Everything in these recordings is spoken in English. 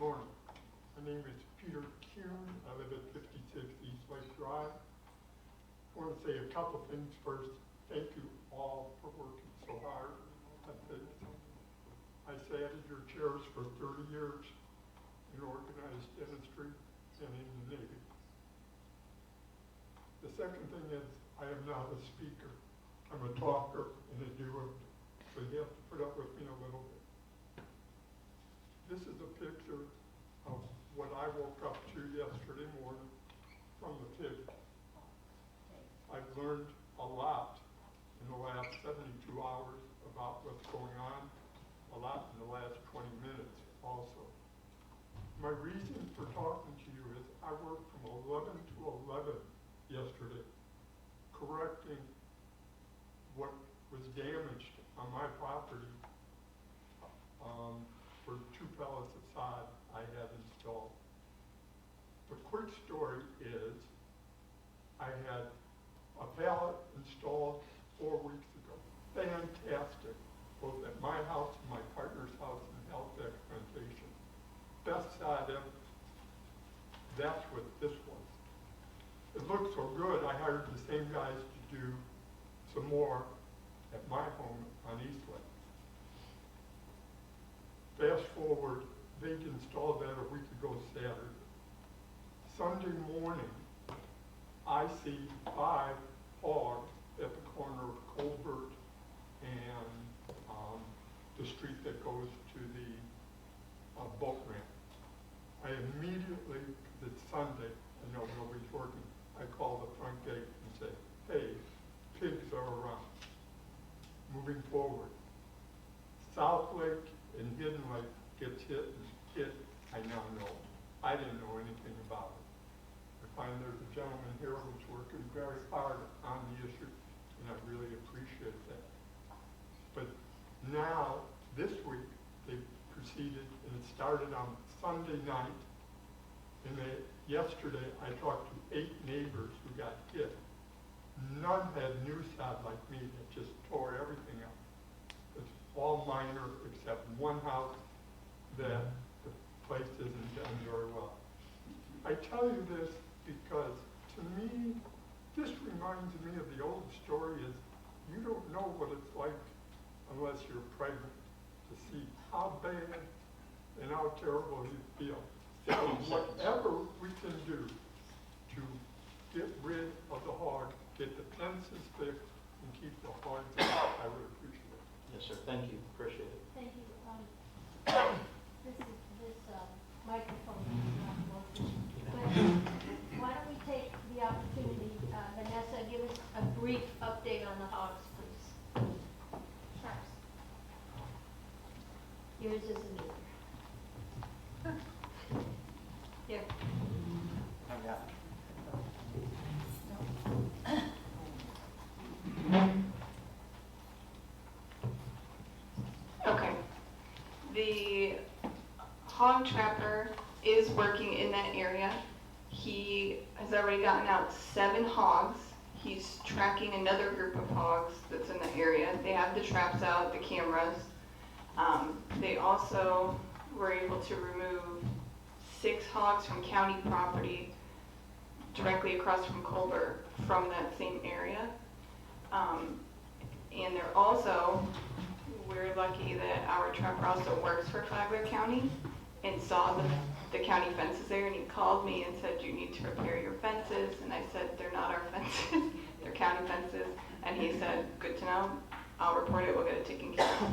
morning. My name is Peter Kuhn. I live at 56 East Lake Drive. I want to say a couple things first. Thank you all for working so hard at this. I sat in your chairs for 30 years in organized dentistry and in the Navy. The second thing is I am not a speaker. I'm a talker and a doer, so you have to put up with me a little bit. This is a picture of what I woke up to yesterday morning from the pig. I've learned a lot in the last 72 hours about what's going on, a lot in the last 20 minutes also. My reason for talking to you is I worked from 11 to 11 yesterday, correcting what was damaged on my property for 2 pellets of sod I had installed. The quick story is I had a pallet installed 4 weeks ago. Fantastic, both at my house and my partner's house in Halifax Plantation. Best sod ever. That's what this was. It looked so good, I hired the same guys to do some more at my home on East Lake. Fast forward, they installed that a week ago Saturday. Sunday morning, I see 5 hogs at the corner of Colbert and the street that goes to the boat ramp. I immediately, because it's Sunday, I know nobody's working, I call the front gate and say, hey, pigs are around. Moving forward, South Lake and Hidden Lake gets hit, I now know. I didn't know anything about it. I find there's a gentleman here who's working very hard on the issue, and I really appreciate that. But now, this week, they proceeded, and it started on Sunday night, and yesterday I talked to 8 neighbors who got hit. None had new sod like me that just tore everything up. It's all minor except one house that the place isn't done very well. I tell you this because to me, this reminds me of the old story is you don't know what it's like unless you're pregnant to see how bad and how terrible you feel. So whatever we can do to get rid of the hog, get the fences fixed, and keep the hogs out, I would appreciate it. Yes, sir. Thank you. Appreciate it. Thank you. This microphone is not working. But why don't we take the opportunity, Vanessa, give us a brief update on the hogs, please. Sure. Yours isn't either. Here. Okay. The hog trapper is working in that area. He has already gotten out 7 hogs. He's tracking another group of hogs that's in the area. They have the traps out, the cameras. They also were able to remove 6 hogs from county property directly across from Colbert from that same area. And they're also, we're lucky that our trapper also works for Flagler County and saw the county fences there, and he called me and said, you need to repair your fences. And I said, they're not our fences, they're county fences. And he said, good to know, I'll report it, we'll get it taken care of.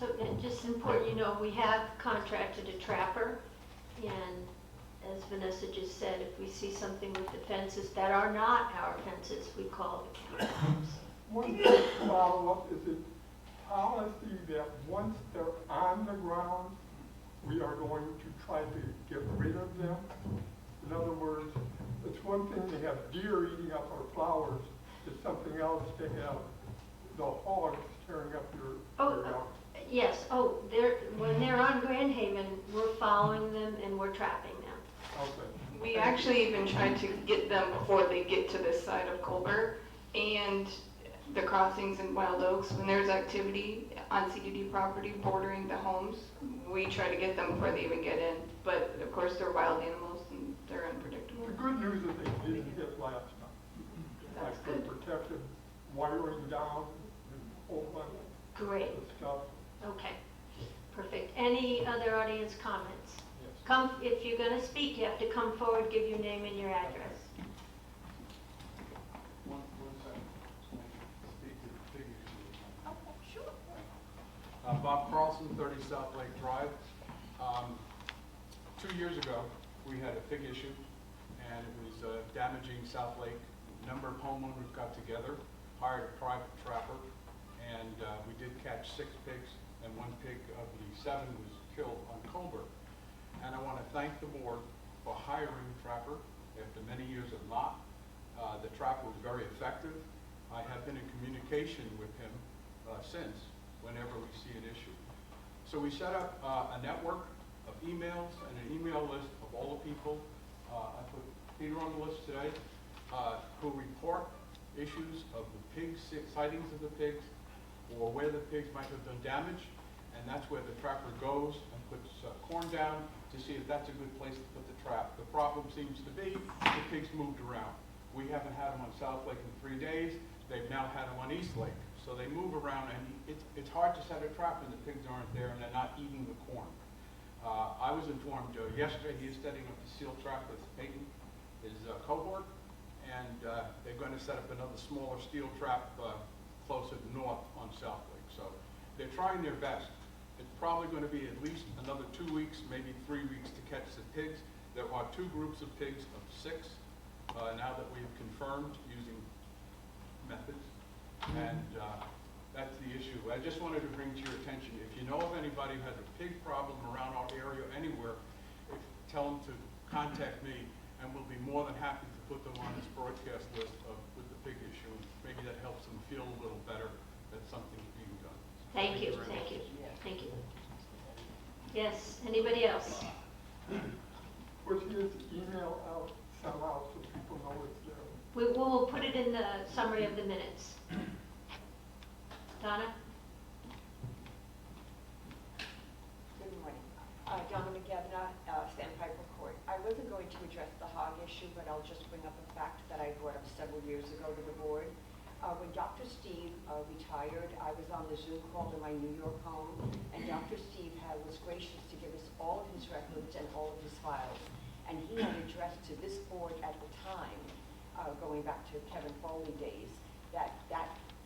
So just important, you know, we have contracted a trapper, and as Vanessa just said, if we see something with the fences that are not our fences, we call the county. One quick follow-up, is it policy that once they're on the ground, we are going to try to get rid of them? In other words, it's one thing to have deer eating up our flowers, it's something else to have the hogs tearing up your yard. Yes, when they're on Grand Haven, we're following them and we're trapping them. Okay. We actually even tried to get them before they get to this side of Colbert and the crossings in Wild Oaks. When there's activity on CDD property bordering the homes, we try to get them before they even get in. But of course, they're wild animals and they're unpredictable. The good news is they didn't hit last night. That's Like they good. protected wiring down and a whole bunch Great, of stuff. okay, perfect. Any other audience comments? Yes. Come, if you're gonna speak, you have to come forward, give your name and your address. One second. Speak to the pig issue. Okay, sure. Bob Carlson, 30 South Lake Drive. 2 years ago, we had a pig issue, and it was damaging South Lake. A number of homeowners got together, hired a private trapper, and we did catch 6 pigs, and 1 pig of the 7 was killed on Colbert. And I want to thank the board for hiring a trapper after many years of not. The trapper was very effective. I have been in communication with him since, whenever we see an issue. So we set up a network of emails and an email list of all the people. I put Peter on the list today, who report issues of the pigs, sightings of the pigs, or where the pigs might have done damage. And that's where the trapper goes and puts corn down to see if that's a good place to put the trap. The problem seems to be the pigs moved around. We haven't had them on South Lake in 3 days. They've now had them on East Lake. So they move around, and it's hard to set a trap when the pigs aren't there and they're not eating the corn. I was informed yesterday he is setting up a seal trap with Peyton, his cohort, and they're going to set up another smaller steel trap closer north on South Lake. So they're trying their best. It's probably going to be at least another 2 weeks, maybe 3 weeks to catch the pigs. There are 2 groups of pigs of 6 now that we've confirmed using methods. And that's the issue. I just wanted to bring to your attention, if you know of anybody who has a pig problem around our area anywhere, tell them to contact me, and we'll be more than happy to put them on this broadcast list with the pig issue. Maybe that helps them feel a little better that something's being done. Thank you, very thank much. you, thank you. Yes, anybody else? Put his email out somehow so people know it's there. We will put it in the summary of the minutes. Donna? Good morning. Donna McGavin, Sandpiper Court. I wasn't going to address the hog issue, but I'll just bring up a fact that I brought up several years ago to the board. When Dr. Steve retired, I was on the Zoom call in my New York home, and Dr. Steve was gracious to give us all of his records and all of his files. And he had addressed to this board at the time, going back to Kevin Foley days, that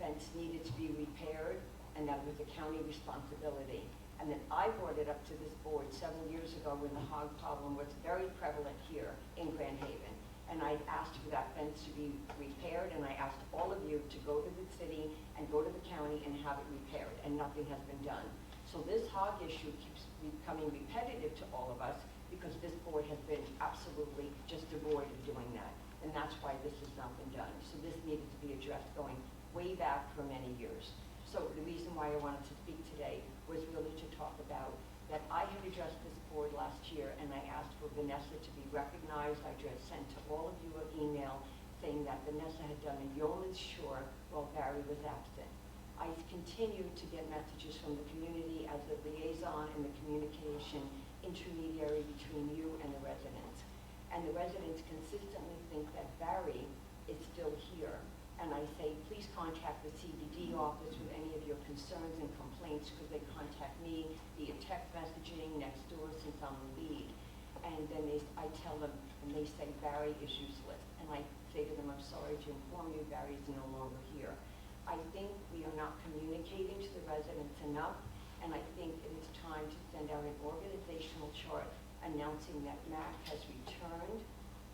fence needed to be repaired, and that was a county responsibility. And then I brought it up to this board several years ago when the hog problem was very prevalent here in Grand Haven. And I asked for that fence to be repaired, and I asked all of you to go to the city and go to the county and have it repaired, and nothing has been done. So this hog issue keeps becoming repetitive to all of us because this board has been absolutely just devoid of doing that. And that's why this has not been done. So this needed to be addressed going way back for many years. So the reason why I wanted to speak today was really to talk about that I had addressed this board last year, and I asked for Vanessa to be recognized. I just sent to all of you an email saying that Vanessa had done a yeoman's chore while Barry was absent. I continue to get messages from the community as a liaison and the communication intermediary between you and the residents. And the residents consistently think that Barry is still here. And I say, please contact the CBD office with any of your concerns and complaints, because they contact me via text messaging next door since I'm the lead. And then I tell them, and they say Barry is useless. And I say to them, I'm sorry to inform you, Barry is no longer here. I think we are not communicating to the residents enough, and I think it is time to send out an organizational chart announcing that Mac has returned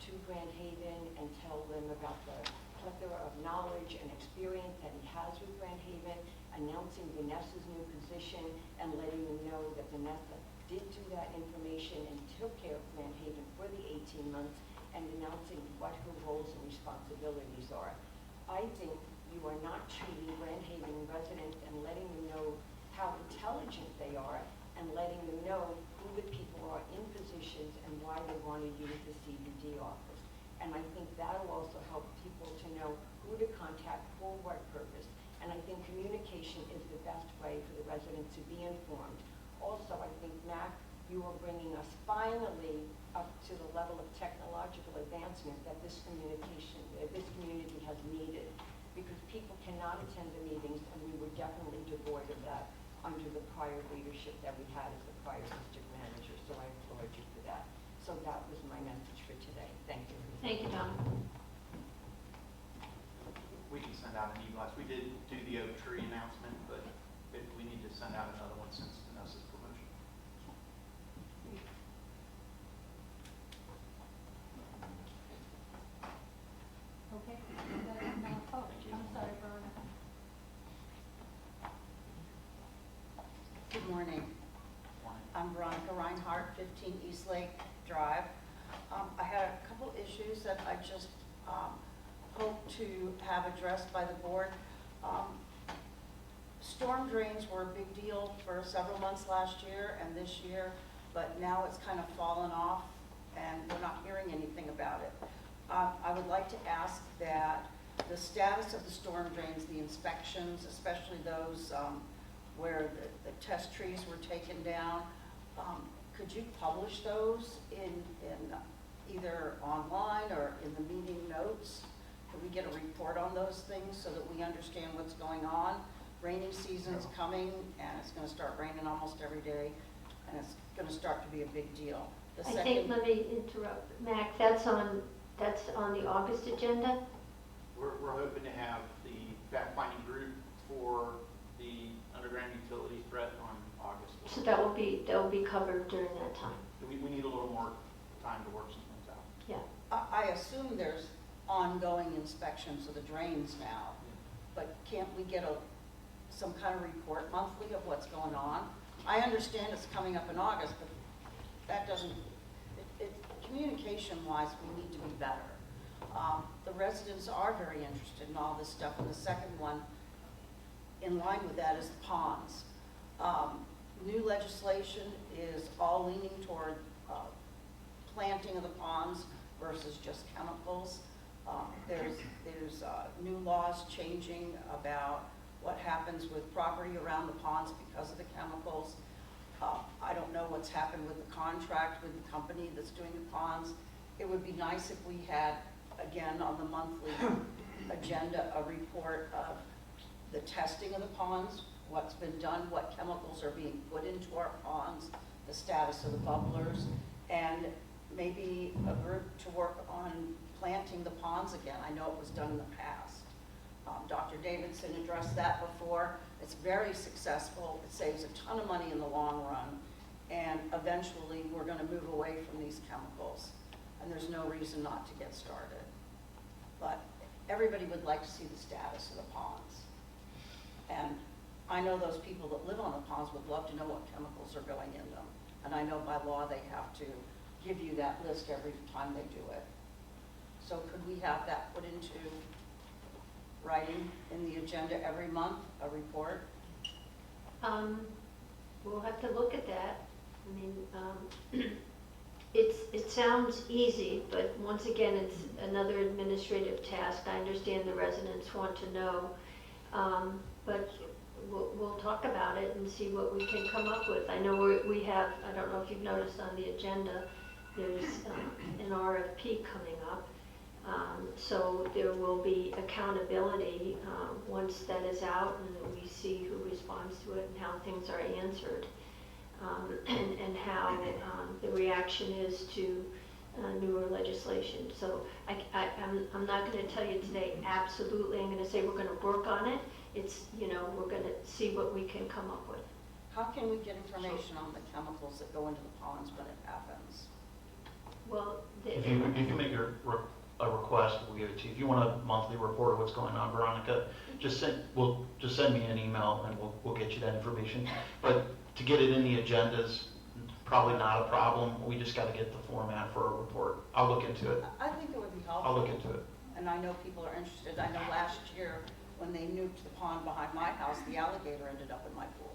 to Grand Haven and tell them about the plethora of knowledge and experience that he has with Grand Haven, announcing Vanessa's new position and letting them know that Vanessa did do that information and took care of Grand Haven for the 18 months, and announcing what her roles and responsibilities are. I think you are not treating Grand Haven residents and letting them know how intelligent they are, and letting them know who the people are in positions and why they want to use the CBD office. And I think that will also help people to know who to contact for what purpose. And I think communication is the best way for the residents to be informed. also, I think, Mac, you are bringing us finally up to the level of technological advancement that this community has needed, because people cannot attend the meetings, and we were definitely devoid of that under the prior leadership that we had as the prior district manager, so I applaud you for that. So that was my message for today. Thank you. Thank you, Donna. We can send out an e-blast. We did do the Oak Tree announcement, but we need to send out another one since Vanessa's promotion. Okay. Oh, I'm sorry, Veronica. Good morning. I'm Veronica Reinhardt, 15 East Lake Drive. I had a couple issues that I just hope to have addressed by the board. Storm drains were a big deal for several months last year and this year, but now it's kind of fallen off and we're not hearing anything about it. I would like to ask that the status of the storm drains, the inspections, especially those where the test trees were taken down, could you publish those in either online or in the meeting notes? Could we get a report on those things so that we understand what's going on? Rainy season's coming, and it's going to start raining almost every day, and it's going to start to be a big deal. The I think, second, let me interrupt. Mac, that's on the August agenda? We're hoping to have the fact-finding group for the underground utilities threat on August. So that will be covered during that time. We need a little more time to work some things out. Yeah. I assume there's ongoing inspections of the drains now, but can't we get some kind of report monthly of what's going on? I understand it's coming up in August, but that doesn't, communication-wise, we need to be better. The residents are very interested in all this stuff, and the second one, in line with that, is the ponds. New legislation is all leaning toward planting of the ponds versus just chemicals. There's new laws changing about what happens with property around the ponds because of the chemicals. I don't know what's happened with the contract with the company that's doing the ponds. It would be nice if we had, again, on the monthly agenda, a report of the testing of the ponds, what's been done, what chemicals are being put into our ponds, the status of the bubblers, and maybe a group to work on planting the ponds again. I know it was done in the past. Dr. Davidson addressed that before. It's very successful. It saves a ton of money in the long run. And eventually, we're going to move away from these chemicals. And there's no reason not to get started. But everybody would like to see the status of the ponds. And I know those people that live on the ponds would love to know what chemicals are going in them. And I know by law they have to give you that list every time they do it. So could we have that put into writing in the agenda every month, a report? We'll have to look at that. I mean, it sounds easy, but once again, it's another administrative task. I understand the residents want to know, but we'll talk about it and see what we can come up with. I know we have, I don't know if you've noticed on the agenda, there's an RFP coming up. So there will be accountability once that is out and we see who responds to it and how things are answered, and how the reaction is to newer legislation. So I'm not going to tell you today absolutely. I'm going to say we're going to work on it. It's, we're going to see what we can come up with. How can we get information on the chemicals that go into the ponds when it happens? Well, If you make a request, we'll give it to you. If you want a monthly report of what's going on, Veronica, just send me an email and we'll get you that information. But to get it in the agendas, probably not a problem. We just got to get the format for a report. I'll look into it. I think it would be helpful. I'll look into it. And I know people are interested. I know last year when they nuked the pond behind my house, the alligator ended up in my pool.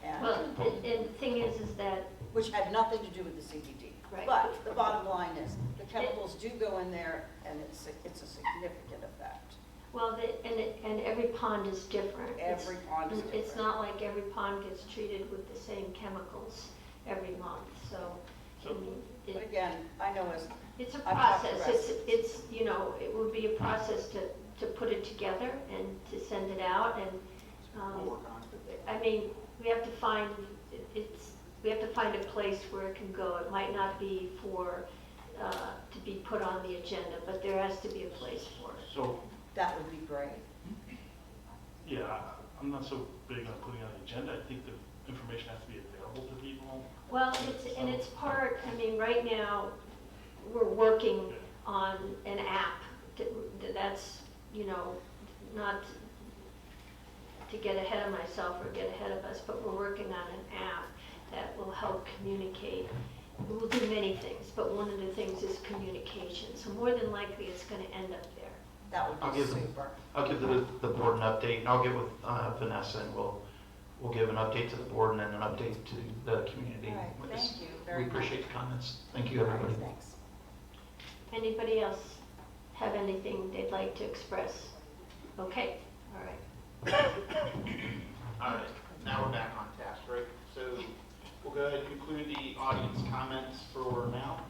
And, well, and the thing is that, which had nothing to do with the CBD. Right. But the bottom line is the chemicals do go in there and it's a significant effect. Well, and every pond is different. Every pond is It's different. not like every pond gets treated with the same chemicals every month, so, I mean, But again, I know as, it's a I've talked to process. It's, you know, it would be a process to put it together and to send it out, and, We'll work on it. I mean, we have to find, we have to find a place where it can go. It might not be for, to be put on the agenda, but there has to be a place for it. So, that would be great. Yeah, I'm not so big on putting on the agenda. I think the information has to be available to people. Well, it's part, I mean, right now, we're working on an app that's, you know, not to get ahead of myself or get ahead of us, but we're working on an app that will help communicate. We'll do many things, but one of the things is communication. So more than likely, it's going to end up there. That would I'll be give, super. I'll give the board an update, and I'll get with Vanessa, and we'll give an update to the board and then an update to the community. All right, with this. thank you very We much. appreciate the comments. Thank you, All right, everybody. thanks. Anybody else have anything they'd like to express? Okay, all right. All right, now we're back on task, right? So we'll go ahead and conclude the audience comments for now.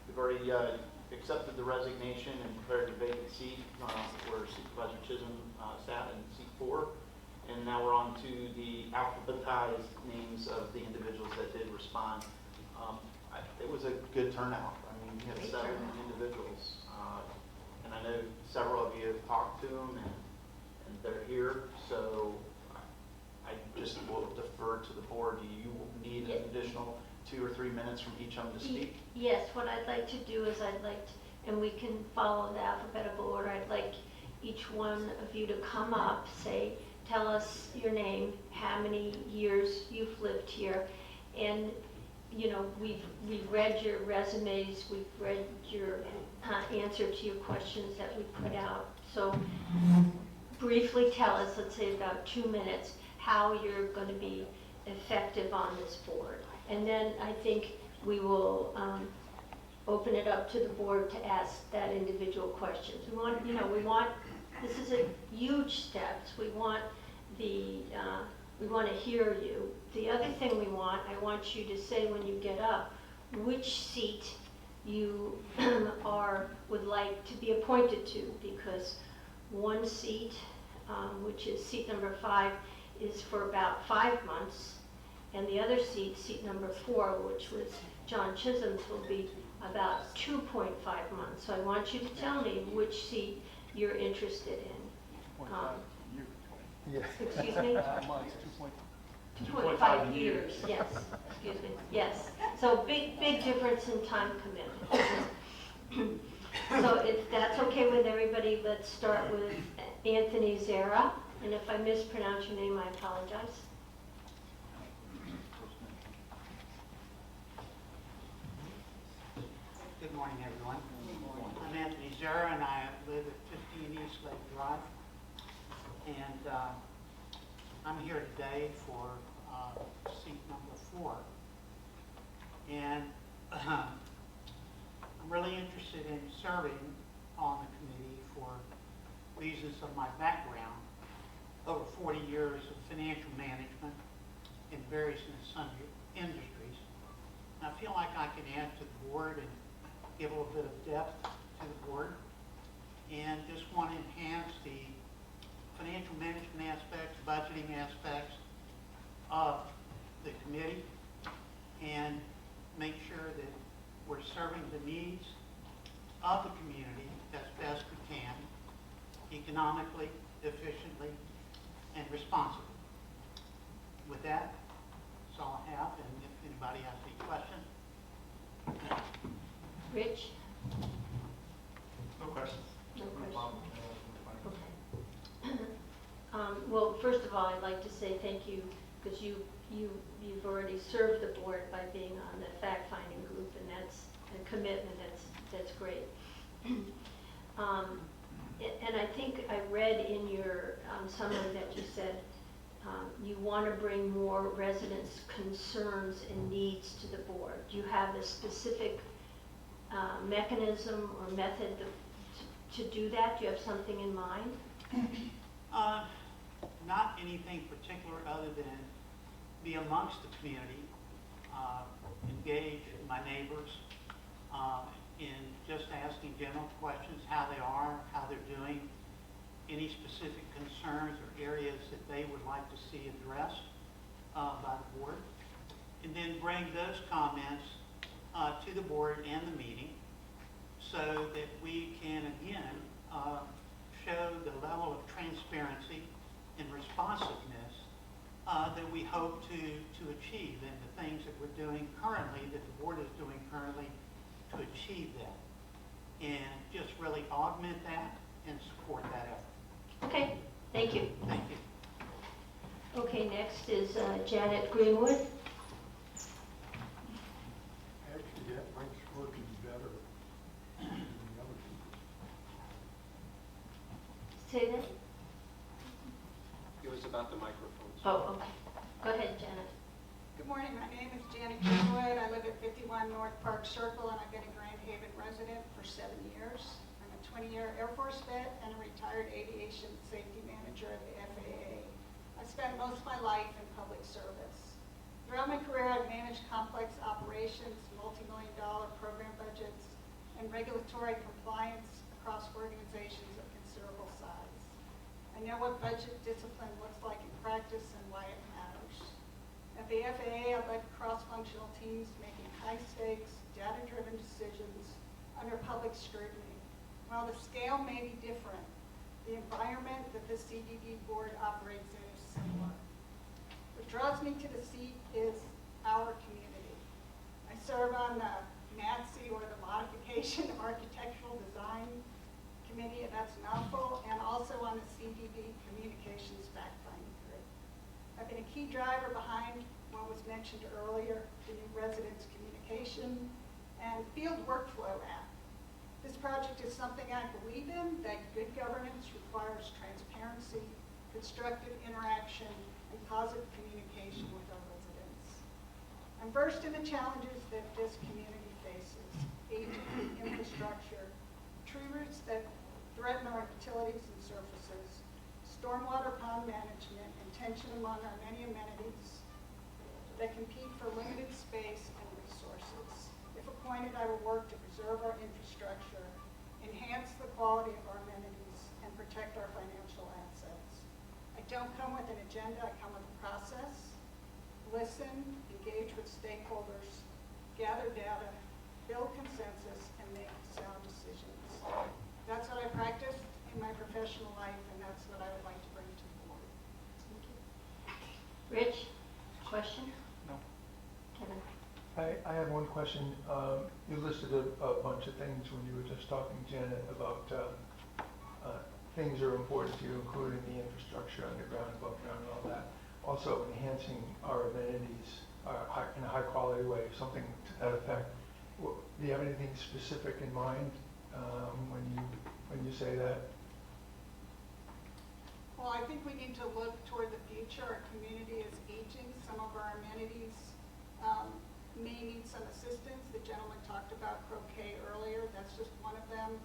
We've already accepted the resignation and prepared the vacant seat where Supervisor Chisholm sat in seat 4. And now we're on to the alphabetized names of the individuals that did respond. It was a good turnout. I mean, we had Great 7 turnout. individuals. And I know several of you have talked to them and they're here. So I just will defer to the board. Do you need an additional 2 or 3 minutes from each of them to speak? Yes, what I'd like to do is and we can follow the alphabetical order, I'd like each one of you to come up, tell us your name, how many years you've lived here, and, you know, we've read your resumes, we've read your answer to your questions that we put out. So briefly tell us, let's say about 2 minutes, how you're going to be effective on this board. And then I think we will open it up to the board to ask that individual questions. This is a huge steps. We want to hear you. The other thing I want you to say when you get up, which seat you would like to be appointed to, because one seat, which is seat number 5, is for about 5 months, and the other seat number 4, which was John Chisholm's, will be about 2.5 months. So I want you to tell me which seat you're interested in. Excuse me? 2.5 years, yes, excuse me, yes. So big difference in time commitment. So if that's okay with everybody, let's start with Anthony Zera. And if I mispronounce your name, I apologize. Good morning, everyone. I'm Anthony Zera, and I live at 15 East Lake Drive. And I'm here today for seat number 4. And I'm really interested in serving on the committee for reasons of my background. Over 40 years of financial management in various and sundry industries. And I feel like I can add to the board and give a little bit of depth to the board, and just want to enhance the financial management aspects, budgeting aspects of the committee, and make sure that we're serving the needs of the community as best we can, economically, efficiently, and responsibly. With that, that's all I have, and if anybody has any questions. Rich? No questions. No questions. problem. Okay. Well, first of all, I'd like to say thank you, because you've already served the board by being on the fact-finding group, and that's a commitment, that's great. And I think I read in your summary that you said you want to bring more residents' concerns and needs to the board. Do you have a specific mechanism or method to do that? Do you have something in mind? Not anything particular other than be amongst the community, engage my neighbors in just asking general questions, how they are, how they're doing, any specific concerns or areas that they would like to see addressed by the board, and then bring those comments to the board and the meeting so that we can again show the level of transparency and responsiveness that we hope to achieve, and the things that we're doing currently, that the board is doing currently to achieve that, and just really augment that and support that effort. Okay, thank you. Thank you. Okay, next is Janet Greenwood. Actually, that mic's working better than the other people. Say that? It was about the microphones. Oh, okay. Go ahead, Janet. Good morning, my name is Janet Greenwood. I live at 51 North Park Circle, and I've been a Grand Haven resident for 7 years. I'm a 20-year Air Force vet and a retired aviation safety manager at the FAA. I spent most of my life in public service. Throughout my career, I've managed complex operations, multi-million-dollar program budgets, and regulatory compliance across organizations of considerable size. I know what budget discipline looks like in practice and why it matters. At the FAA, I've led cross-functional teams making high-stakes, data-driven decisions under public scrutiny. While the scale may be different, the environment that the CDD board operates in is similar. What draws me to the seat is our community. I serve on the MATC, or the Modification Architectural Design Committee, and that's a mouthful, and also on the CDD Communications Fact-Finding Group. I've been a key driver behind what was mentioned earlier, the new residents communication and field workflow app. This project is something I believe in, that good governance requires transparency, constructive interaction, and positive communication with our residents. I'm versed in the challenges that this community faces: aging infrastructure, tree roots that threaten our utilities and surfaces, stormwater pond management, and tension among our many amenities that compete for limited space and resources. If appointed, I will work to preserve our infrastructure, enhance the quality of our amenities, and protect our financial assets. I don't come with an agenda, I come with a process. Listen, engage with stakeholders, gather data, build consensus, and make sound decisions. That's what I practice in my professional life, and that's what I would like to bring to the board. Thank you. Rich, question? No. Kevin? I have one question. You listed a bunch of things when you were just talking, Janet, about things that are important to you, including the infrastructure, underground, above ground, and all that. Also enhancing our amenities in a high-quality way, something to that effect. Do you have anything specific in mind when you say that? Well, I think we need to look toward the future. Our community is aging. Some of our amenities may need some assistance. The gentleman talked about croquet earlier. That's just one of them.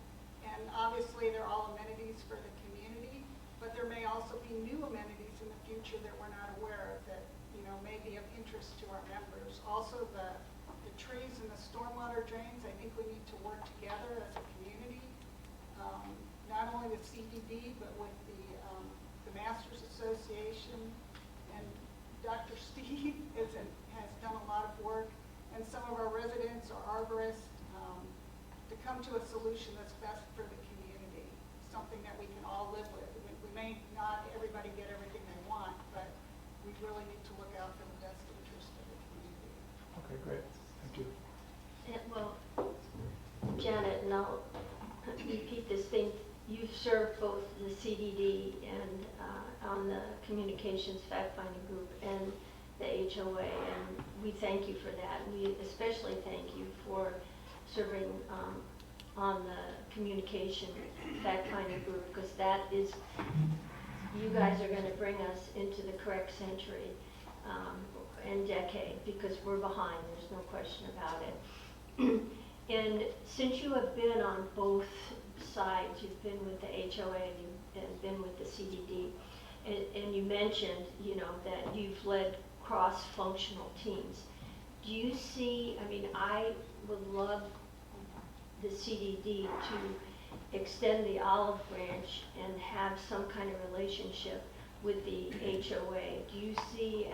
And obviously, they're all amenities for the community, but there may also be new amenities in the future that we're not aware of that, may be of interest to our members. Also, the trees and the stormwater drains, I think we need to work together as a community, not only with CDD, but with the Masters Association. And Dr. Steve has done a lot of work, and some of our residents are arborists, to come to a solution that's best for the community, something that we can all live with. We may not everybody get everything they want, but we really need to look out for the best interest of the community. Okay, great. Thank you. Well, Janet, and I'll repeat this thing. You've served both the CDD and on the Communications Fact-Finding Group and the HOA, and we thank you for that. We especially thank you for serving on the Communication Fact-Finding Group, because that is, you guys are going to bring us into the correct century and decade, because we're behind, there's no question about it. And since you have been on both sides. You've been with the HOA and you've been with the CDD. And you mentioned, you know, that you've led cross-functional teams. Do you see, I mean, I would love the CDD to extend the olive branch and have some kind of relationship with the HOA. Do you see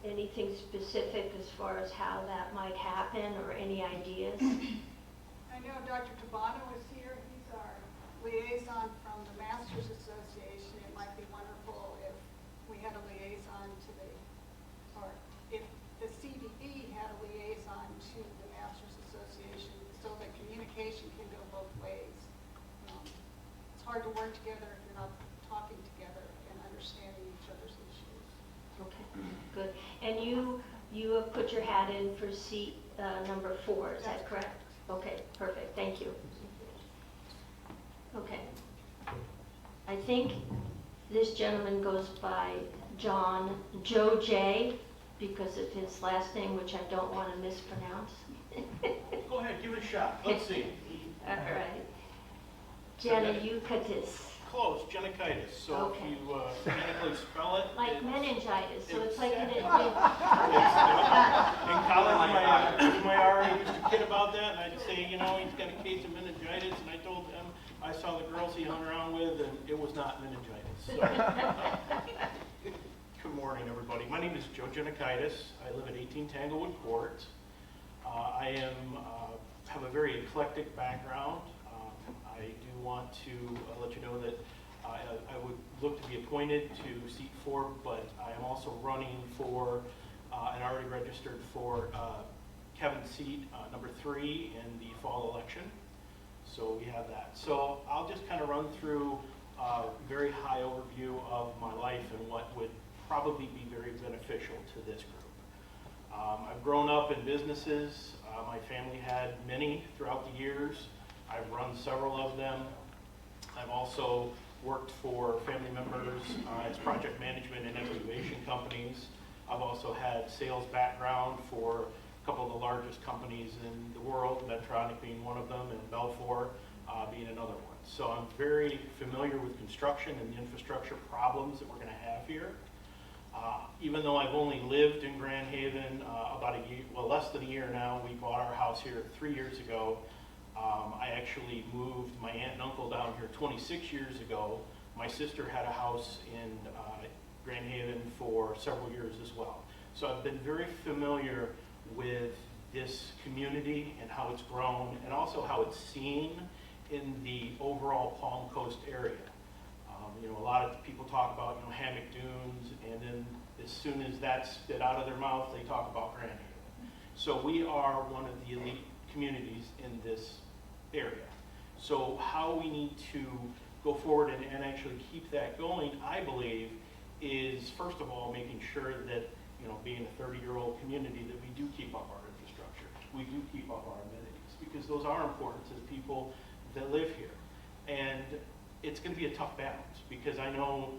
anything specific as far as how that might happen, or any ideas? I know Dr. Tabana was here. He's our liaison from the Masters Association. It might be wonderful if we had a liaison to the, or if the CDD had a liaison to the Masters Association, so that communication can go both ways. It's hard to work together if you're not talking together and understanding each other's issues. Okay, good. And you have put your hat in for seat number 4, is that correct? Okay, perfect, thank you. Okay. I think this gentleman goes by Joe J, because of his last name, which I don't want to mispronounce. Go ahead, give it a shot. Let's see. All right. Janayukatis. Close, Genikaitis. So Okay. if you phonetically spell it. Like it's- meningitis, so it's like It's- it. In college, my RA used to kid about that, and I'd say, you know, he's got a case of meningitis, and I told him, I saw the girls he hung around with, and it was not meningitis. So. Good morning, everybody. My name is Joe Genikaitis. I live at 18 Tanglewood Court. I have a very eclectic background. I do want to let you know that I would look to be appointed to seat 4, but I am also running for and already registered for Kevin's seat, number 3, in the fall election. So we have that. So I'll just kind of run through a very high overview of my life and what would probably be very beneficial to this group. I've grown up in businesses. My family had many throughout the years. I've run several of them. I've also worked for family members as project management and excavation companies. I've also had sales background for a couple of the largest companies in the world, Medtronic being one of them, and Belfor being another one. So I'm very familiar with construction and the infrastructure problems that we're going to have here. Even though I've only lived in Grand Haven about a year, well, less than a year now, we bought our house here 3 years ago. I actually moved my aunt and uncle down here 26 years ago. My sister had a house in Grand Haven for several years as well. So I've been very familiar with this community and how it's grown, and also how it's seen in the overall Palm Coast area. You know, a lot of people talk about, you know, hammock dunes, and then as soon as that's spit out of their mouth, they talk about Grand Haven. So we are one of the elite communities in this area. So how we need to go forward and actually keep that going, I believe, is first of all making sure that, you know, being a 30-year-old community, that we do keep up our infrastructure, we do keep up our amenities, because those are important to the people that live here. And it's going to be a tough balance, because I know,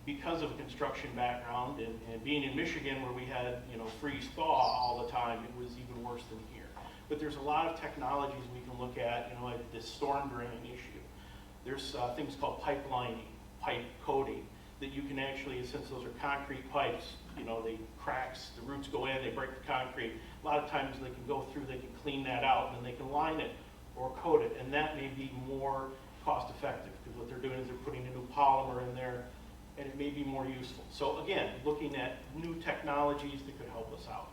because of a construction background and being in Michigan where we had, you know, freeze thaw all the time, it was even worse than here. But there's a lot of technologies we can look at, you know, like this storm drain issue. There's things called pipelining, pipe coating, that you can actually, since those are concrete pipes, you know, they cracks, the roots go in, they break the concrete. A lot of times they can go through, they can clean that out, and then they can line it or coat it, and that may be more cost effective, because what they're doing is they're putting a new polymer in there, and it may be more useful. So again, looking at new technologies that could help us out.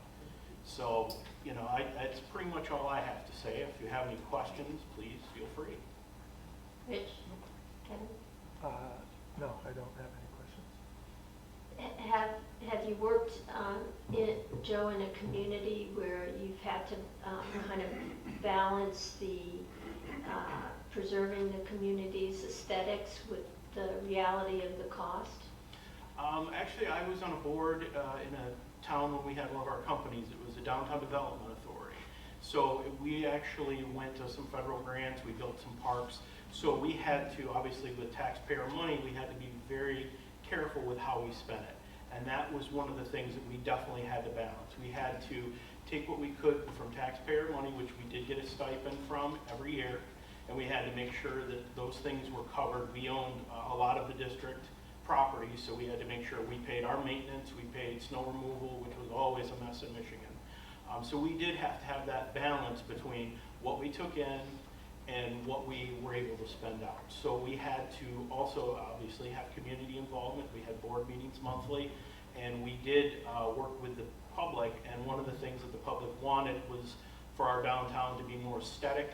So, you know, that's pretty much all I have to say. If you have any questions, please feel free. Rich? Kevin? No, I don't have any questions. Have you worked, Joe, in a community where you've had to kind of balance the preserving the community's aesthetics with the reality of the cost? Actually, I was on a board in a town when we had one of our companies. It was the Downtown Development Authority. So we actually went to some federal grants. We built some parks. So we had to, obviously with taxpayer money, we had to be very careful with how we spent it. And that was one of the things that we definitely had to balance. We had to take what we could from taxpayer money, which we did get a stipend from every year, and we had to make sure that those things were covered. We owned a lot of the district property, so we had to make sure we paid our maintenance, we paid snow removal, which was always a mess in Michigan. So we did have to have that balance between what we took in and what we were able to spend out. So we had to also obviously have community involvement. We had board meetings monthly, and we did work with the public, and one of the things that the public wanted was for our downtown to be more aesthetic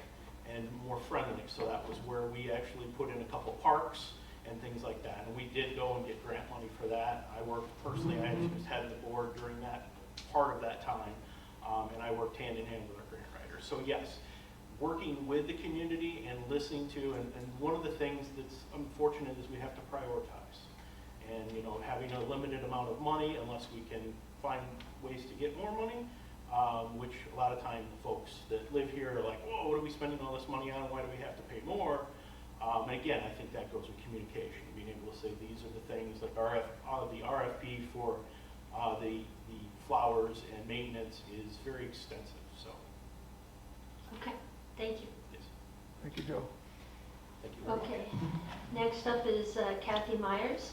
and more friendly. So that was where we actually put in a couple parks and things like that. And we did go and get grant money for that. I worked personally, I actually was head of the board during that part of that time, and I worked hand in hand with our grant writers. So yes, working with the community and listening to, and one of the things that's unfortunate is we have to prioritize. And you know, having a limited amount of money, unless we can find ways to get more money, which a lot of times the folks that live here are like, whoa, what are we spending all this money on? Why do we have to pay more? And again, I think that goes with communication, being able to say these are the things, like the RFP for the flowers and maintenance is very extensive, so. Okay, thank you. Yes. Thank you, Joe. Thank you. Okay, next up is Kathy Myers.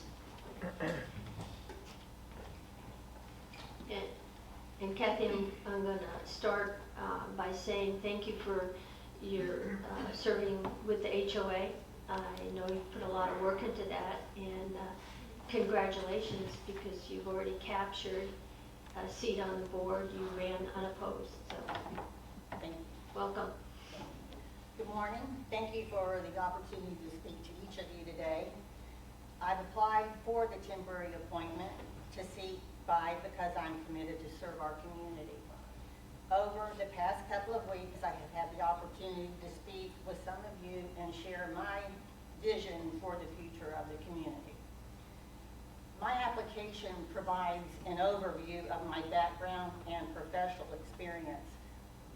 And Kathy, I'm going to start by saying thank you for your serving with the HOA. I know you've put a lot of work into that, and congratulations, because you've already captured a seat on the board. You ran unopposed, so Thank you. welcome. Good morning. Thank you for the opportunity to speak to each of you today. I've applied for the temporary appointment to seat 5 because I'm committed to serve our community. Over the past couple of weeks, I have had the opportunity to speak with some of you and share my vision for the future of the community. My application provides an overview of my background and professional experience,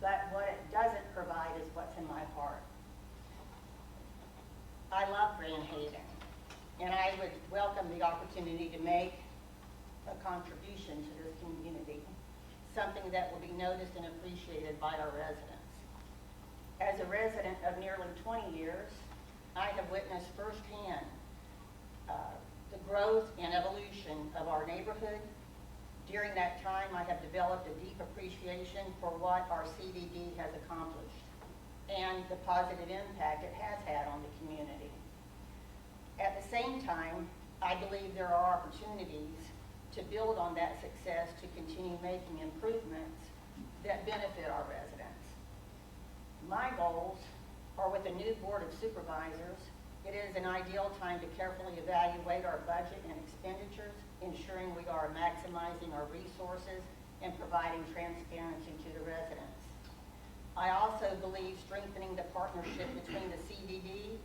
but what it doesn't provide is what's in my heart. I love Grand Haven, and I would welcome the opportunity to make a contribution to this community, something that will be noticed and appreciated by our residents. As a resident of nearly 20 years, I have witnessed firsthand the growth and evolution of our neighborhood. During that time, I have developed a deep appreciation for what our CDD has accomplished and the positive impact it has had on the community. At the same time, I believe there are opportunities to build on that success to continue making improvements that benefit our residents. My goals are with the new Board of Supervisors. It is an ideal time to carefully evaluate our budget and expenditures, ensuring we are maximizing our resources and providing transparency to the residents. I also believe strengthening the partnership between the CDD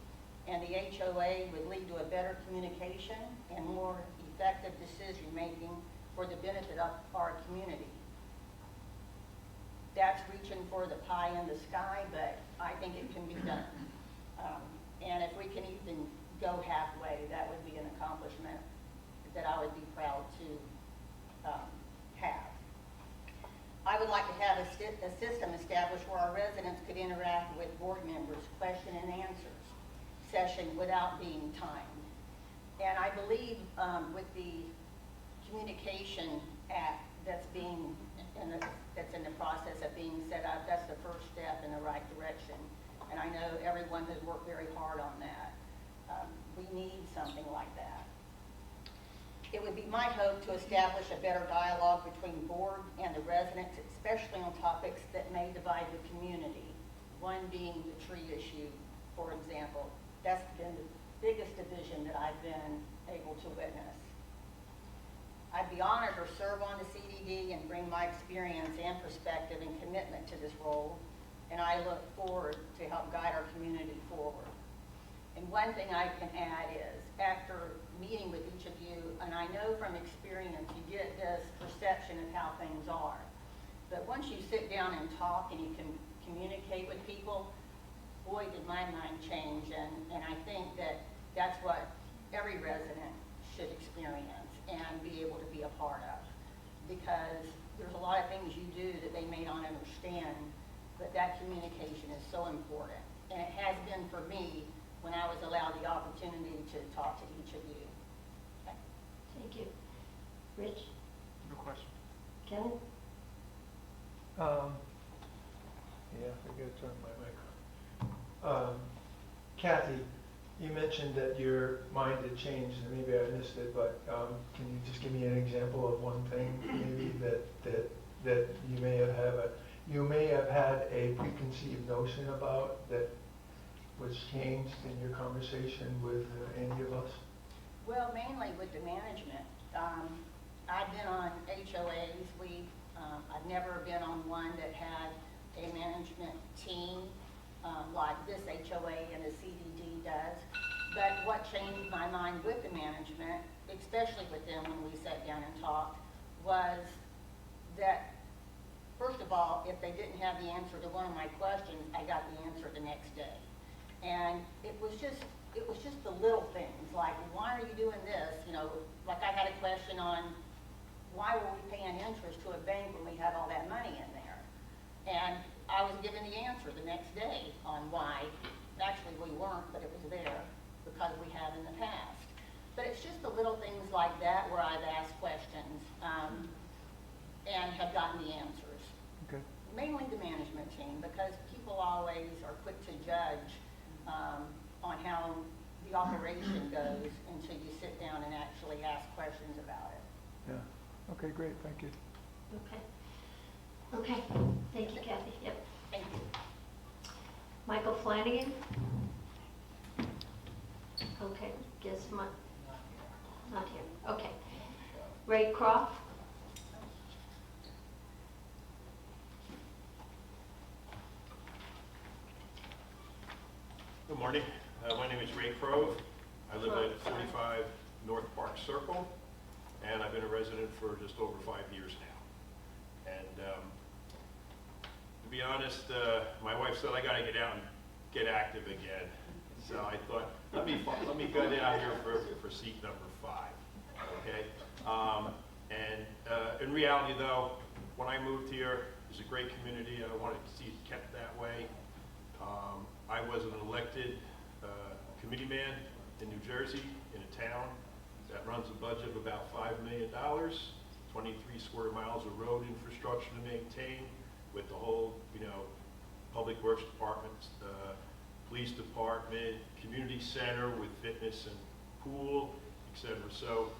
and the HOA would lead to a better communication and more effective decision-making for the benefit of our community. That's reaching for the pie in the sky, but I think it can be done. And if we can even go halfway, that would be an accomplishment that I would be proud to have. I would like to have a system established where our residents could interact with board members, question and answers session without being timed. And I believe with the communication act that's that's in the process of being set up, that's the first step in the right direction. And I know everyone has worked very hard on that. We need something like that. It would be my hope to establish a better dialogue between board and the residents, especially on topics that may divide the community. One being the tree issue, for example. That's been the biggest division that I've been able to witness. I'd be honored to serve on the CDD and bring my experience and perspective and commitment to this role, and I look forward to help guide our community forward. And one thing I can add is, after meeting with each of you, and I know from experience you get this perception of how things are, but once you sit down and talk and you can communicate with people, boy, did my mind change, and I think that that's what every resident should experience and be able to be a part of, because there's a lot of things you do that they may not understand, but that communication is so important. and it has been for me when I was allowed the opportunity to talk to each of you. Okay? Thank you. Rich? No question. Kevin? Yeah, I gotta turn my mic on. Kathy, you mentioned that your mind had changed, and maybe I missed it, but can you just give me an example of one thing maybe that you may have had a preconceived notion about that was changed in your conversation with any of us? Well, mainly with the management. I've been on HOAs. I've never been on one that had a management team like this HOA and the CDD does. But what changed my mind with the management, especially with them when we sat down and talked, was that, first of all, if they didn't have the answer to one of my questions, I got the answer the next day. And it was just the little things, like, why are you doing this? You know, like I had a question on why were we paying interest to a bank when we had all that money in there? And I was given the answer the next day on why. Actually, we weren't, but it was there because we have in the past. But it's just the little things like that where I've asked questions and have gotten the answers. Okay. Mainly the management team, because people always are quick to judge on how the operation goes until you sit down and actually ask questions about it. Yeah. Okay, great, thank you. Okay. Okay, thank you, Kathy. Yep. Thank you. Michael Flanagan? Okay, guess not here. Okay. Ray Croft? Good morning. My name is Ray Crove. I live at 45 North Park Circle, and I've been a resident for just over 5 years now. And to be honest, my wife said I got to get out and get active again. So I thought, let me go down here for seat number 5. Okay. In reality, though, when I moved here, it's a great community. I wanted to see it kept that way. I was an elected committee man in New Jersey, in a town that runs a budget of about $5 million, 23 square miles of road infrastructure to maintain, with the whole, public works department, police department, community center with fitness and pool, etc. So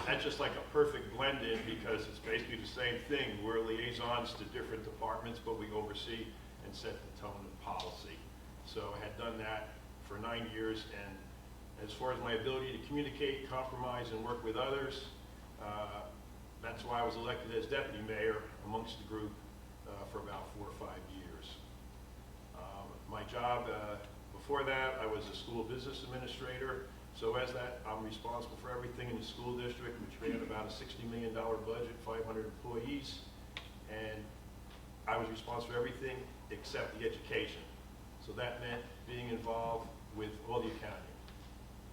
that's just like a perfect blend-in because it's basically the same thing. We're liaisons to different departments, but we oversee and set the tone and policy. So I had done that for 9 years, and as far as my ability to communicate, compromise, and work with others, that's why I was elected as deputy mayor amongst the group for about 4 or 5 years. My job before that, I was a school business administrator. So as that, I'm responsible for everything in the school district, which ran about a $60 million budget, 500 employees, and I was responsible for everything except the education. So that meant being involved with all the accounting,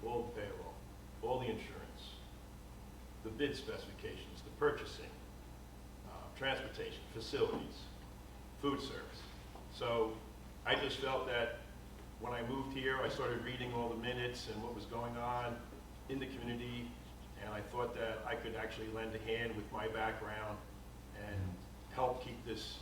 all the payroll, all the insurance, the bid specifications, the purchasing, transportation, facilities, food service. So I just felt that when I moved here, I started reading all the minutes and what was going on in the community, and I thought that I could actually lend a hand with my background and help keep this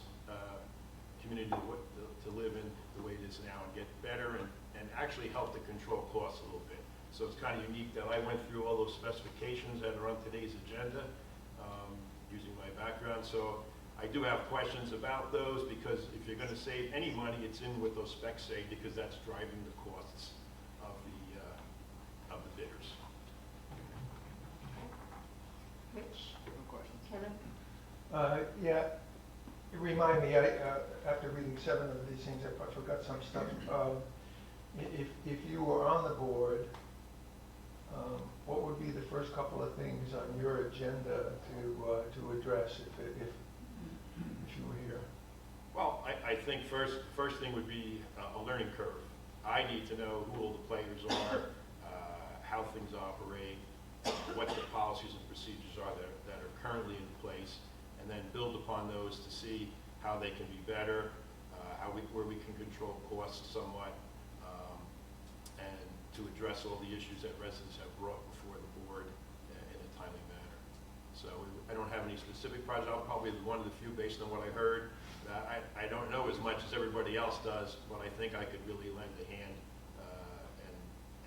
community to live in the way it is now and get better and actually help to control costs a little bit. So it's kind of unique that I went through all those specifications that are on today's agenda using my background. So I do have questions about those because if you're going to save any money, it's in what those specs say because that's driving the costs of the bidders. Rich? No questions. Kevin? Yeah, remind me, after reading 7 of these things, I forgot some stuff. If you were on the board, what would be the first couple of things on your agenda to address if you were here? Well, I think first thing would be a learning curve. I need to know who all the players are, how things operate, what the policies and procedures are that are currently in place, and then build upon those to see how they can be better. where we can control costs somewhat, and to address all the issues that residents have brought before the board in a timely manner. So I don't have any specific project. I'm probably one of the few, based on what I heard. I don't know as much as everybody else does, but I think I could really lend a hand.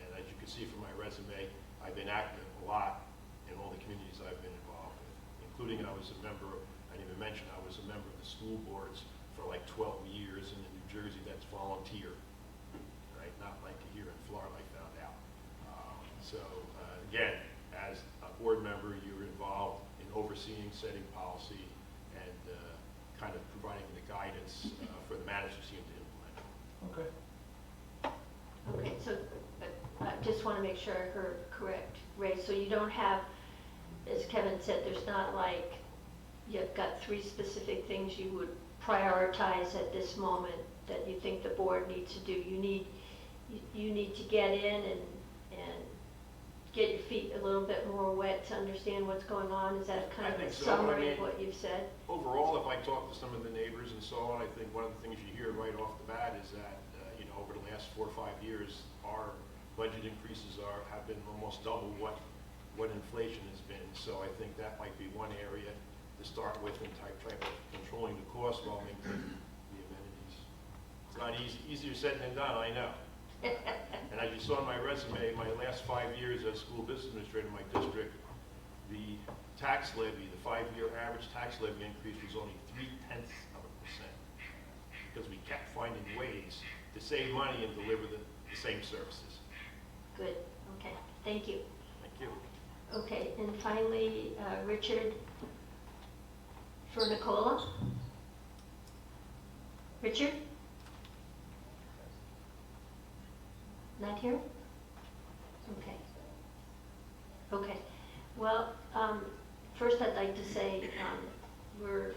And as you can see from my resume, I've been active a lot in all the communities I've been involved with, including I was a member of, I didn't even mention, I was a member of the school boards for like 12 years in New Jersey. That's volunteer, right? Not like here in Florida, I found out. Again, as a board member, you're involved in overseeing, setting policy, and kind of providing the guidance for the managers team to implement. Okay. Okay, so I just want to make sure I heard correct, Ray. So you don't have, as Kevin said, there's not like you've got 3 specific things you would prioritize at this moment that you think the board needs to do. You need to get in and get your feet a little bit more wet to understand what's going on. Is that kind I of a think so. summary of what you've said? Overall, if I talk to some of the neighbors and so on, I think one of the things you hear right off the bat is that, over the last 4 or 5 years, our budget increases have been almost double what inflation has been. So I think that might be one area to start with in type of controlling the cost while maintaining the amenities. It's not easier said than done, I know. And as you saw in my resume, my last 5 years as school business administrator in my district, the tax levy, the 5-year average tax levy increase was only 0.3%, because we kept finding ways to save money and deliver the same services. Good, okay, thank you. Thank you. Okay, and finally, Richard for Nicola. Richard? Not here? Okay. Okay. Well, first I'd like to say we're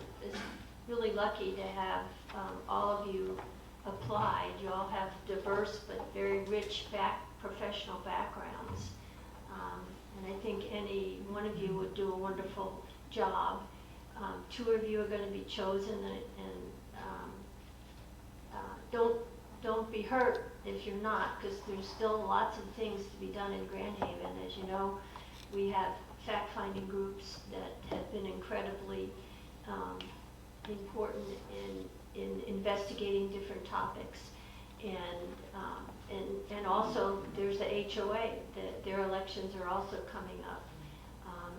really lucky to have all of you applied. You all have diverse but very rich professional backgrounds. And I think any one of you would do a wonderful job. 2 of you are going to be chosen, and don't be hurt if you're not, because there's still lots of things to be done in Grand Haven. As you know, we have fact-finding groups that have been incredibly important in investigating different topics. And also there's the HOA, their elections are also coming up.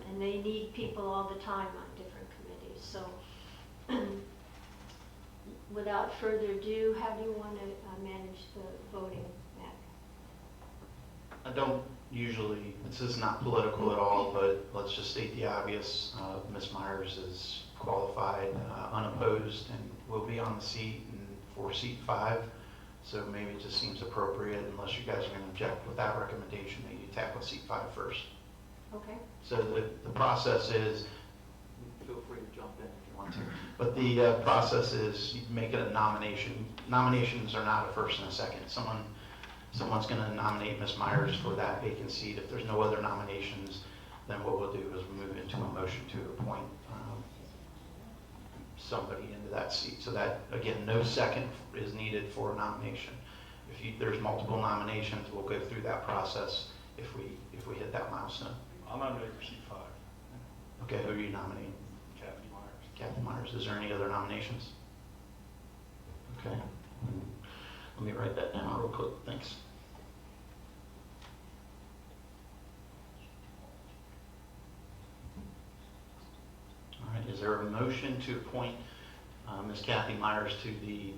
And they need people all the time on different committees. So without further ado, how do you want to manage the voting, Matt? I don't usually, this is not political at all, but let's just state the obvious. Ms. Myers is qualified, unopposed, and will be on the seat for seat 5. So maybe it just seems appropriate, unless you guys are going to object with that recommendation, that you tackle seat 5 first. Okay. So the process is, feel free to jump in if you want to, but the process is you make it a nomination. Nominations are not a first and a second. Someone's going to nominate Ms. Myers for that vacant seat. If there's no other nominations, then what we'll do is move into a motion to appoint somebody into that seat. So that, again, no second is needed for a nomination. If there's multiple nominations, we'll go through that process if we hit that milestone. I'll nominate for seat 5. Okay, who are you nominating? Kathy Myers. Kathy Myers. Is there any other nominations? Okay. Let me write that down real quick. Thanks. All right, is there a motion to appoint Ms. Kathy Myers to the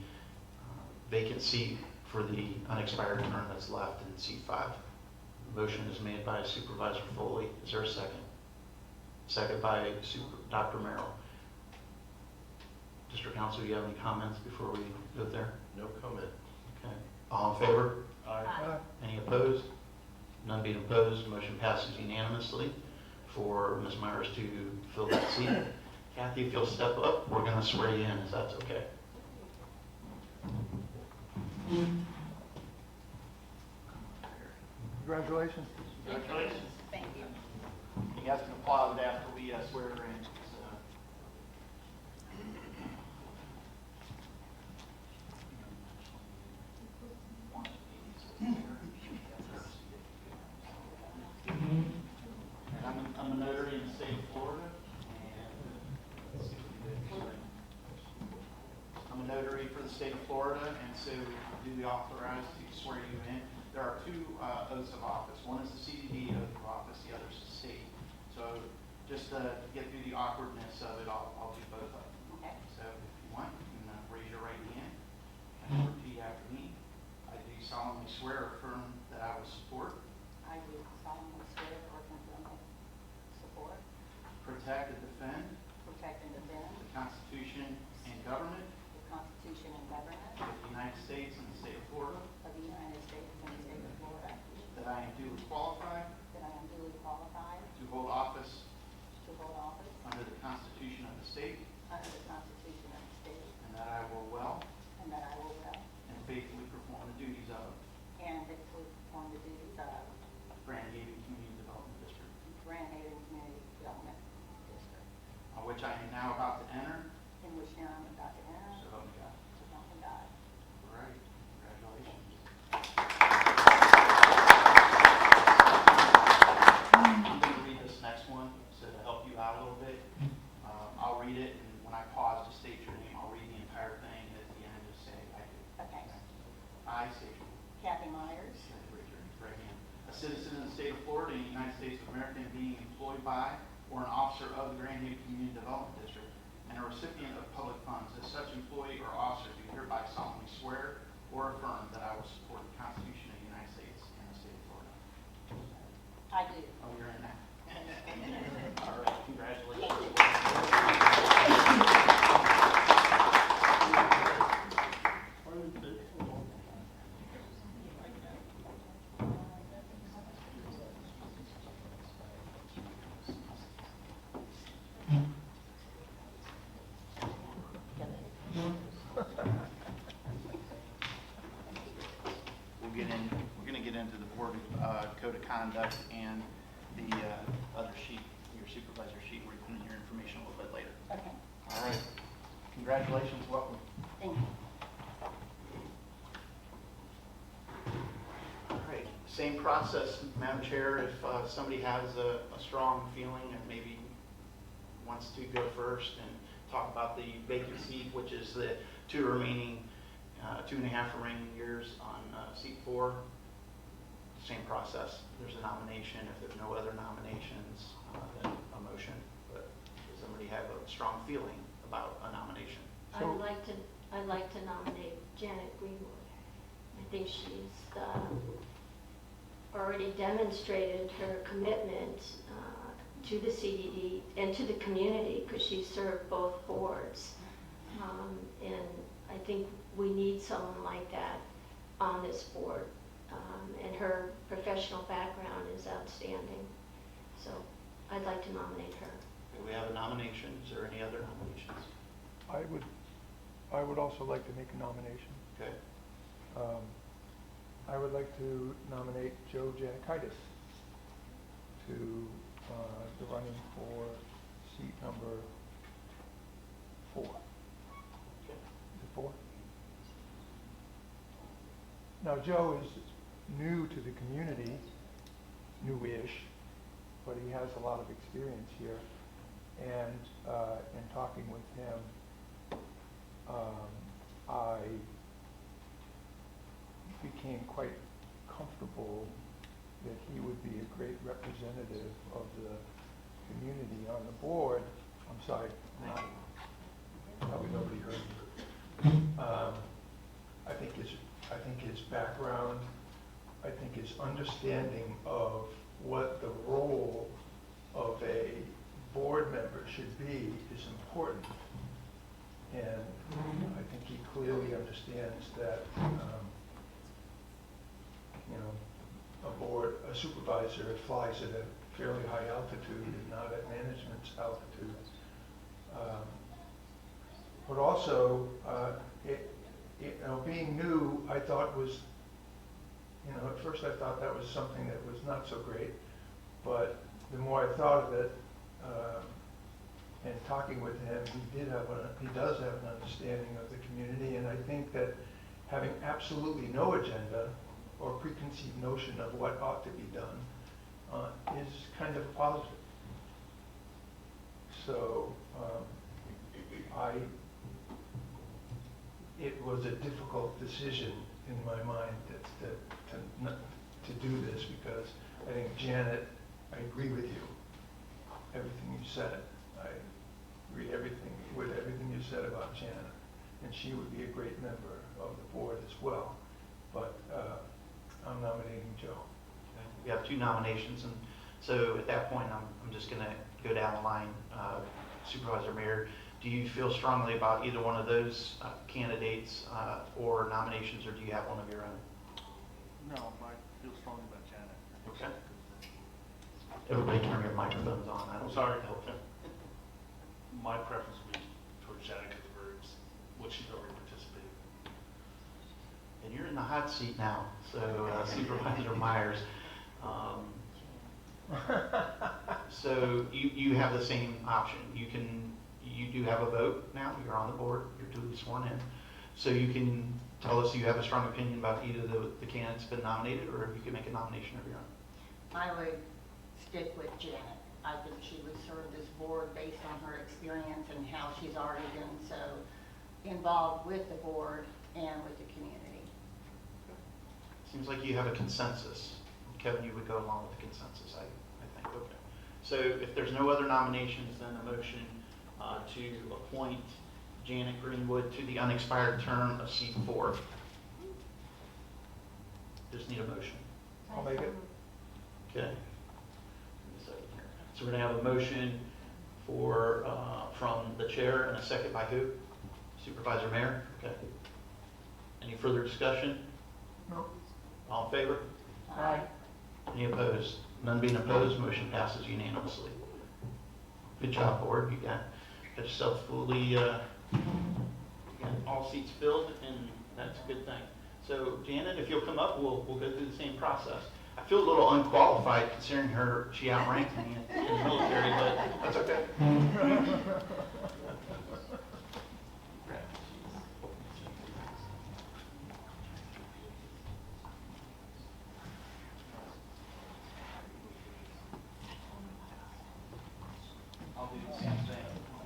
vacant seat for the unexpired term that's left in seat 5? Motion is made by Supervisor Foley. Is there a second? Second by Dr. Merrill. District Council, do you have any comments before we go there? No comment. Okay. All in favor? Aye. Any opposed? None being opposed, motion passes unanimously for Ms. Myers to fill that seat. Kathy, if you'll step up, we're going to swear you in, if that's okay. Congratulations. Congratulations. Thank you. You guys can applaud after we swear her in. the state of Florida, and so duly authorized to swear you in. There are two oaths of office. One is the CDD oath of office, the other is the state. So just to get through the awkwardness of it, I'll do both of them. Okay. So if you want, you can raise your right hand and repeat after me. I do solemnly swear or affirm that I will support, I do solemnly swear or confirm support, protect, and defend protect, and defend the Constitution and government the Constitution and government of the United States and the state of Florida, of the United States and the state of Florida, that I am duly qualified that I am duly qualified to hold office to hold office under the Constitution of the state, under the Constitution of the state, and that I will well and that I will well and faithfully perform the duties of and faithfully perform the duties of Grand Haven Community Development District, Grand Haven Community Development District, on which I am now about to enter. in which now I'm about to enter, So help me God. so help me God. All right, congratulations. I'm going to read this next one, so to help you out a little bit. I'll read it, and when I pause to state your name, I'll read the entire thing, and at the end, just say, I do. Okay. I state your name. Kathy Myers, Raise your right hand. A citizen of the state of Florida and the United States of America, and being employed by or an officer of the Grand Haven Community Development District, and a recipient of public funds, as such employee or officer, do hereby solemnly swear or affirm that I will support the Constitution of the United States and the state of Florida. I do. Oh, you're in that. All right, congratulations. Why do you take so long? We're going to get into the board code of conduct and the other sheet, your supervisor sheet, where you put in your information a little bit later. Okay. All right. Congratulations. Welcome. Thank you. All right. Same process, Madam Chair. If somebody has a strong feeling and maybe wants to go first and talk about the vacant seat, which is the 2.5 remaining years on seat 4, same process. There's a nomination. If there's no other nominations, then a motion. But does somebody have a strong feeling about a nomination? I'd like to nominate Janet Greenwood. I think she's already demonstrated her commitment to the CDD and to the community, because she served both boards. And I think we need someone like that on this board. And her professional background is outstanding. So I'd like to nominate her. Do we have a nomination? Is there any other nominations? I would also like to make a nomination. Okay. I would like to nominate Joe Janikaitis to the running for seat number 4. Is it 4? Now, Joe is new to the community, newish, but he has a lot of experience here. And in talking with him, I became quite comfortable that he would be a great representative of the community on the board. I'm sorry, probably nobody heard me. I think his background, I think his understanding of what the role of a board member should be is important. And I think he clearly understands that, a supervisor flies at a fairly high altitude and not at management's altitude. But also, being new, I thought was, at first I thought that was something that was not so great, but the more I thought of it, and talking with him, he does have an understanding of the community, and I think that having absolutely no agenda or preconceived notion of what ought to be done is kind of positive. So it was a difficult decision in my mind to do this, because I think Janet, I agree with you, everything you said. I agree with everything you said about Janet, and she would be a great member of the board as well. But I'm nominating Joe. We have 2 nominations, and so at that point, I'm just going to go down the line. Supervisor Mayor, do you feel strongly about either one of those candidates or nominations, or do you have one of your own? No, I feel strongly about Janet. Okay. Everybody turn your microphones on. I don't Sorry. help. My preference would be towards Janet because of what she's already participated in. And you're in the hot seat now, so Supervisor Myers. So you have the same option. You do have a vote now. You're on the board. You're duly sworn in. So you can tell us you have a strong opinion about either the candidates been nominated, or you can make a nomination of your own. I would stick with Janet. I think she would serve this board based on her experience and how she's already been so involved with the board and with the community. Seems like you have a consensus. Kevin, you would go along with the consensus, I think. Okay. So if there's no other nominations, then a motion to appoint Janet Greenwood to the unexpired term of seat 4. Just need a motion. I'll make it. Okay. So we're going to have a motion for from the chair and a second by who? Supervisor Mayor? Okay. Any further discussion? No. All in favor? Aye. Any opposed? None being opposed, motion passes unanimously. Good job, board. You got yourself fully, you got all seats filled, and that's a good thing. So Janet, if you'll come up, we'll go through the same process. I feel a little unqualified considering she outranked me in the military, but that's okay.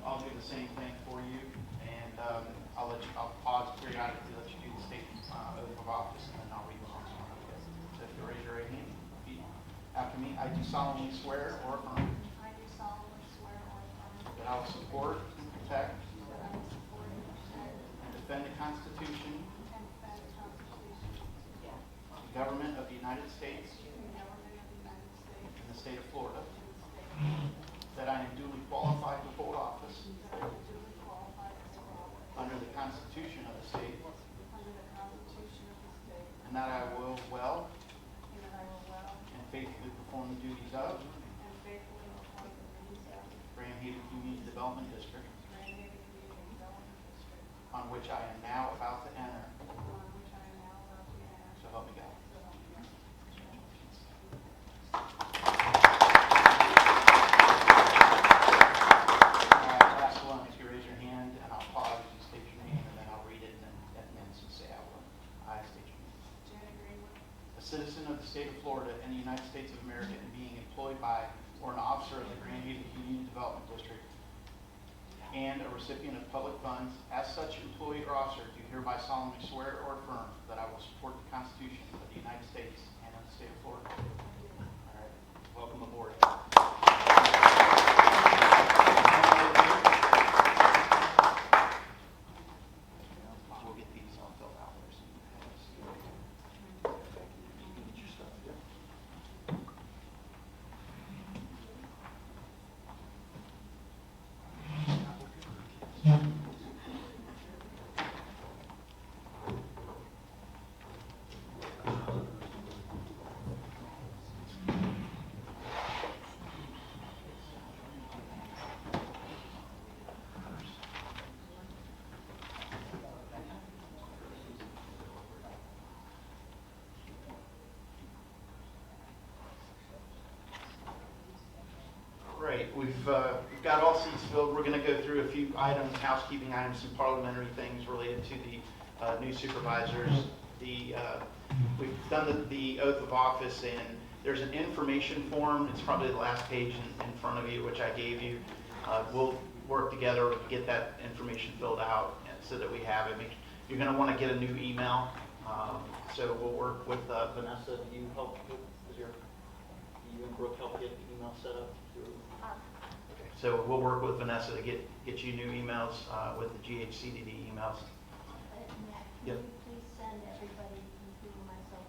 I'll do the same thing for you, and I'll pause periodically, let you do the state oath of office, and then I'll read the next one. So if you raise your right hand, repeat after me. I do solemnly swear or affirm I do solemnly swear or affirm that I will support and protect that I will support and protect and defend the Constitution, and defend the Constitution, the government of the United States, and the government of the United States, and the state of Florida, and the state of Florida, that I am duly qualified to hold office that I am duly qualified to hold office under the Constitution of the state, under the Constitution of the state, and that I will well and that I will well and faithfully perform the duties of and faithfully perform the duties of Grand Haven Community Development District, Grand Haven Community Development District, on which I am now about to enter. on which I am now about to enter. So help me God. So help me God. Last one, if you raise your hand, and I'll pause, you state your name, and then I'll read it, and then at the end, you say I will. I state your name. Janet Greenwood, A citizen of the state of Florida and the United States of America, and being employed by or an officer of the Grand Haven Community Development District, and a recipient of public funds, as such employee or officer, do hereby solemnly swear or affirm that I will support the Constitution of the United States and of the state of Florida. All right, welcome aboard. We'll get these all filled out. Get your stuff there. Great, we've got all seats filled. We're going to go through a few items, housekeeping items, some parliamentary things related to the new supervisors. We've done the oath of office, and there's an information form. It's probably the last page in front of you, which I gave you. We'll work together to get that information filled out so that we have it. You're going to want to get a new email. So we'll work with Vanessa, do you help, you and Brooke help get the email set up through? So we'll work with Vanessa to get you new emails with the GHCDD emails. Matt, Yep. can you please send everybody, including myself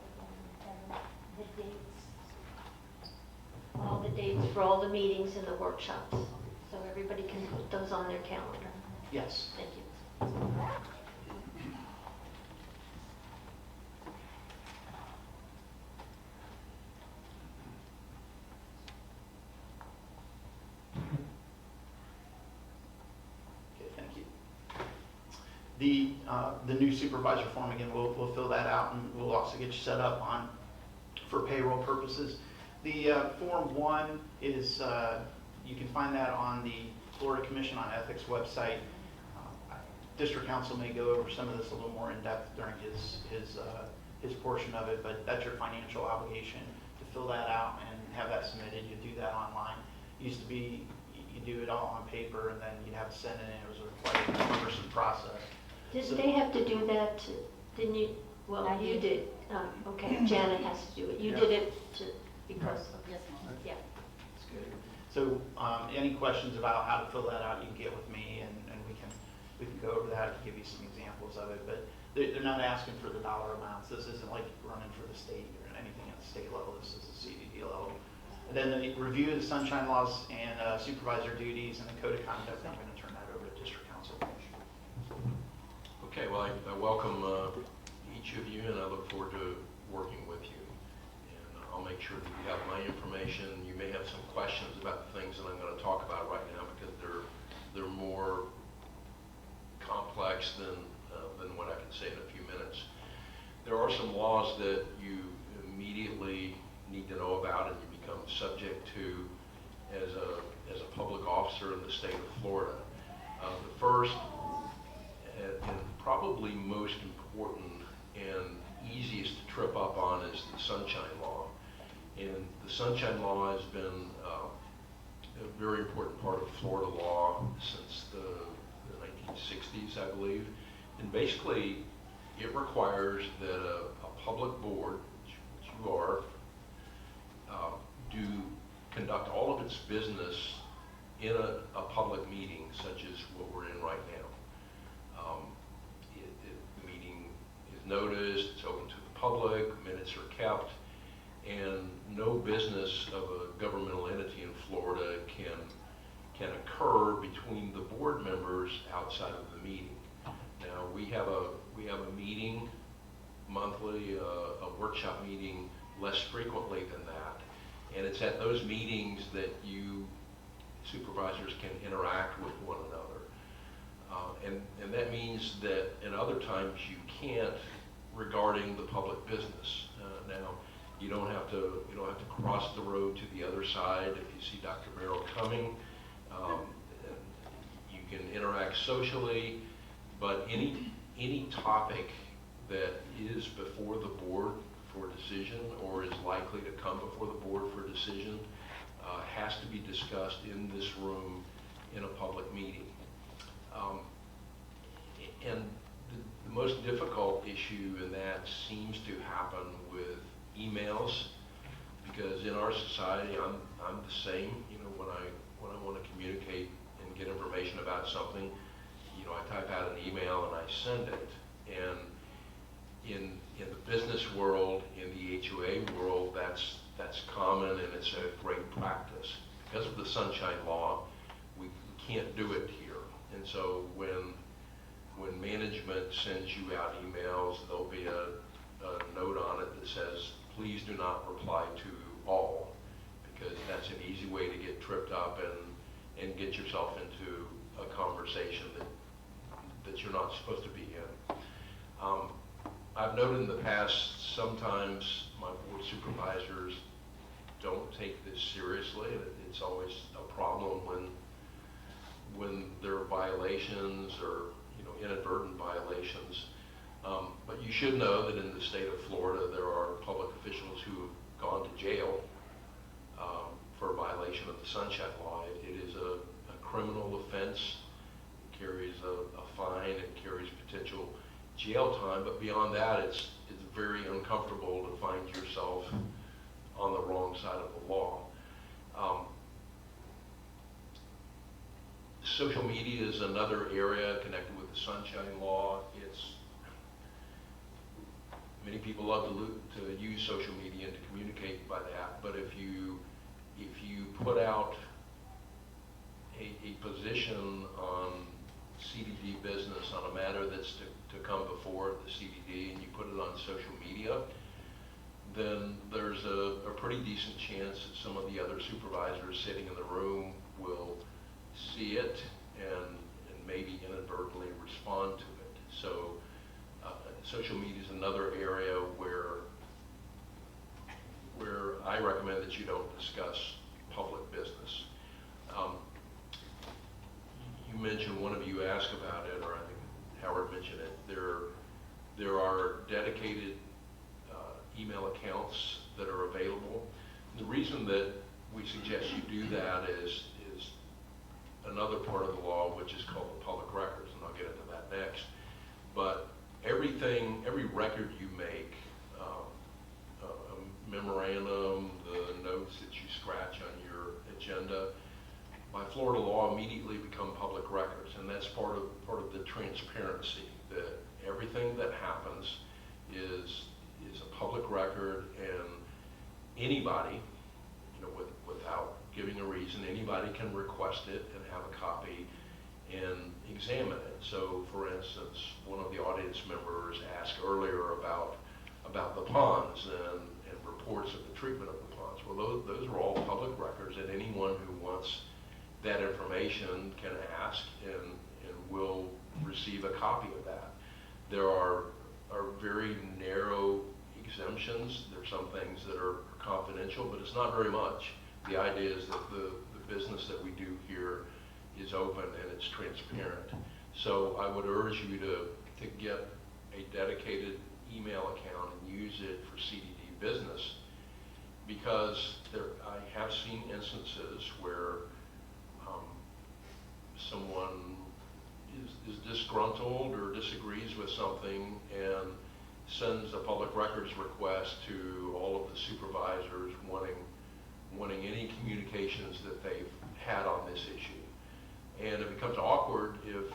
again, the dates? All the dates for all the meetings and the workshops, so everybody can put those on their calendar. Yes. Thank you. Okay, thank you. The new supervisor form, again, we'll fill that out, and we'll also get you set up for payroll purposes. The Form 1 is, you can find that on the Florida Commission on Ethics website. District Council may go over some of this a little more in depth during his portion of it, but that's your financial obligation to fill that out and have that submitted. You do that online. It used to be you do it all on paper and then you'd have to send it in. It was quite a cumbersome process. Didn't they have to do that, didn't you? Well, I you did. did, okay, Janet has to do it. You Yeah. did it because of, Yes, ma'am. yeah. That's good. So any questions about how to fill that out, you can get with me and we can go over that and give you some examples of it. But they're not asking for the dollar amounts. This isn't like running for the state or anything at the state level. This is the CDD level. And then the review of the sunshine laws and supervisor duties and the code of conduct, I'm going to turn that over to district council. Okay, well, I welcome each of you, and I look forward to working with you. And I'll make sure that you have my information. You may have some questions about the things that I'm going to talk about right now because they're more complex than what I can say in a few minutes. There are some laws that you immediately need to know about and you become subject to as a public officer in the state of Florida. The first and probably most important and easiest to trip up on is the Sunshine Law. And the Sunshine Law has been a very important part of Florida law since the 1960s, I believe. And basically, it requires that a public board, which you are, conduct all of its business in a public meeting, such as what we're in right now. The meeting is noticed, it's open to the public, minutes are kept, and no business of a governmental entity in Florida can occur between the board members outside of the meeting. Now, we have a meeting monthly, a workshop meeting less frequently than that. And it's at those meetings that you supervisors can interact with one another. And that means that in other times you can't regarding the public business. Now, you don't have to cross the road to the other side if you see Dr. Merrill coming. You can interact socially, but any topic that is before the board for decision or is likely to come before the board for decision has to be discussed in this room in a public meeting. And the most difficult issue in that seems to happen with emails, because in our society, I'm the same. You know, when I want to communicate and get information about something, you know, I type out an email and I send it. And in the business world, in the HOA world, that's common and it's a great practice. Because of the Sunshine Law, we can't do it here. And so when management sends you out emails, there'll be a note on it that says, please do not reply to all, because that's an easy way to get tripped up and get yourself into a conversation that you're not supposed to be in. I've noted in the past, sometimes my board supervisors don't take this seriously. It's always a problem when there are violations or inadvertent violations. But you should know that in the state of Florida, there are public officials who have gone to jail for a violation of the Sunshine Law. It is a criminal offense. It carries a fine. It carries potential jail time, but beyond that, it's very uncomfortable to find yourself on the wrong side of the law. Social media is another area connected with the Sunshine Law. Many people love to use social media and to communicate by that, but if you put out a position on CDD business on a matter that's to come before the CDD and you put it on social media, then there's a pretty decent chance that some of the other supervisors sitting in the room will see it and maybe inadvertently respond to it. So social media is another area where I recommend that you don't discuss public business. You mentioned, one of you asked about it, or I think Howard mentioned it, there are dedicated email accounts that are available. The reason that we suggest you do that is another part of the law, which is called the public records, and I'll get into that next. But every record you make, a memorandum, the notes that you scratch on your agenda, by Florida law immediately become public records, and that's part of the transparency, that everything that happens is a public record, and anybody, without giving a reason, anybody can request it and have a copy and examine it. So, for instance, one of the audience members asked earlier about the ponds and reports of the treatment of the ponds. Well, those are all public records, and anyone who wants that information can ask and will receive a copy of that. There are very narrow exemptions. There's some things that are confidential, but it's not very much. The idea is that the business that we do here is open and it's transparent. So I would urge you to get a dedicated email account and use it for CDD business, because I have seen instances where someone is disgruntled or disagrees with something and sends a public records request to all of the supervisors wanting any communications that they've had on this issue. And it becomes awkward if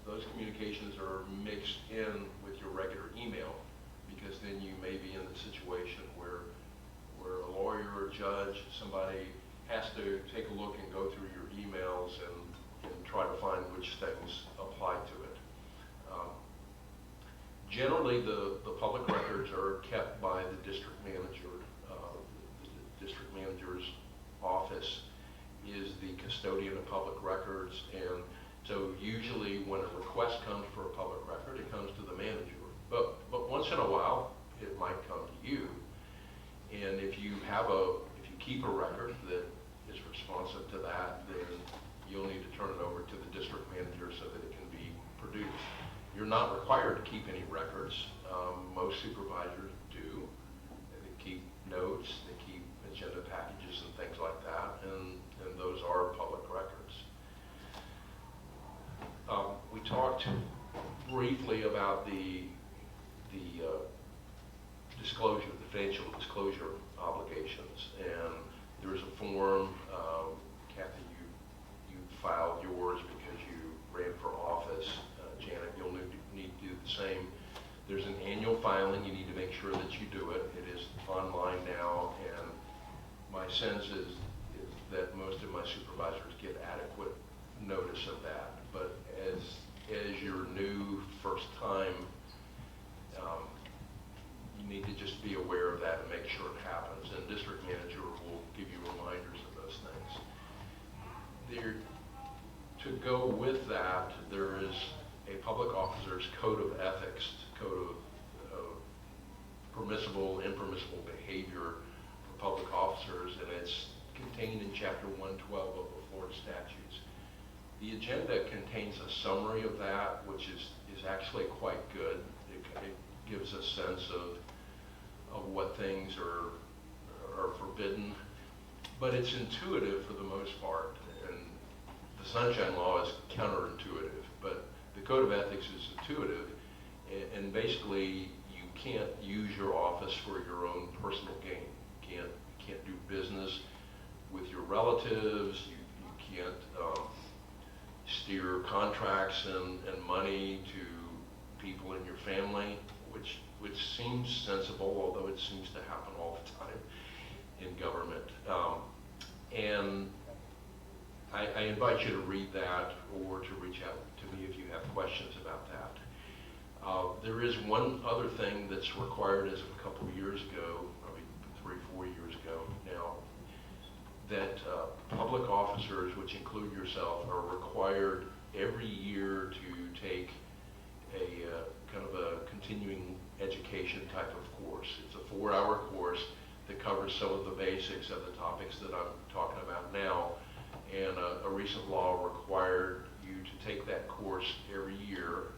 those communications are mixed in with your regular email, because then you may be in the situation where a lawyer or a judge, somebody has to take a look and go through your emails and try to find which things apply to it. Generally, the public records are kept by the district manager. The district manager's office is the custodian of public records, and so usually when a request comes for a public record, it comes to the manager. But once in a while, it might come to you. And if you keep a record that is responsive to that, then you'll need to turn it over to the district manager so that it can be produced. You're not required to keep any records. Most supervisors do. They keep notes, they keep agenda packages and things like that, and those are public records. We talked briefly about the disclosure, the financial disclosure obligations, and there's a form, Kathy, you filed yours because you ran for office. Janet, you'll need to do the same. There's an annual filing. You need to make sure that you do it. It is online now, and my sense is that most of my supervisors get adequate notice of that. But as your new first time, you need to just be aware of that and make sure it happens. And district manager will give you reminders of those things. To go with that, there is a public officer's code of ethics, code of permissible, impermissible behavior for public officers, and it's contained in Chapter 112 of the Florida statutes. The agenda contains a summary of that, which is actually quite good. It gives a sense of what things are forbidden, but it's intuitive for the most part. And the Sunshine Law is counterintuitive, but the Code of Ethics is intuitive, And basically, you can't use your office for your own personal gain. You can't do business with your relatives. You can't steer contracts and money to people in your family, which seems sensible, although it seems to happen all the time in government. And I invite you to read that or to reach out to me if you have questions about that. There is one other thing that's required as of a couple of years ago, probably 3-4 years ago now, that public officers, which include yourself, are required every year to take a kind of a continuing education type of course. It's a 4-hour course that covers some of the basics of the topics that I'm talking about now. And a recent law required you to take that course every year.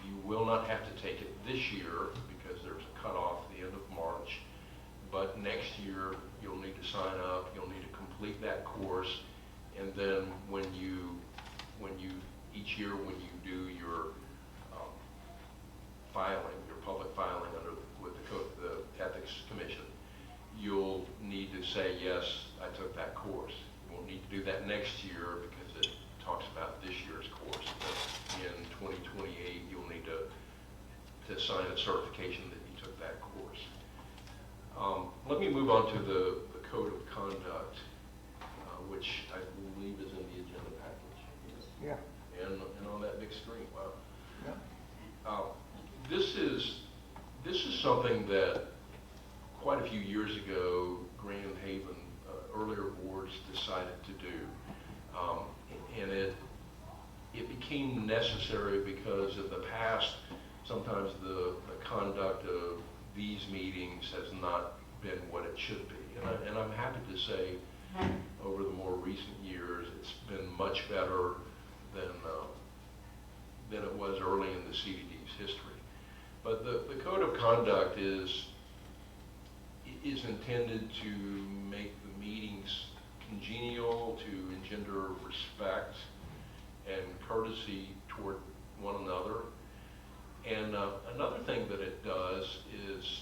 You will not have to take it this year because there's a cutoff at the end of March. But next year, you'll need to sign up, you'll need to complete that course, and then each year when you do your filing, your public filing with the Ethics Commission, you'll need to say, yes, I took that course. You won't need to do that next year because it talks about this year's course. But in 2028, you'll need to sign a certification that you took that course. Let me move on to the Code of Conduct, which I believe is in the agenda package. Yeah. And on that big screen, wow. Yeah. This is something that quite a few years ago, Grand Haven earlier boards decided to do, and it became necessary because in the past, sometimes the conduct of these meetings has not been what it should be, and I'm happy to say, over the more recent years, it's been much better than it was early in the CDD's history. But the Code of Conduct is intended to make the meetings congenial, to engender respect and courtesy toward one another. And another thing that it does is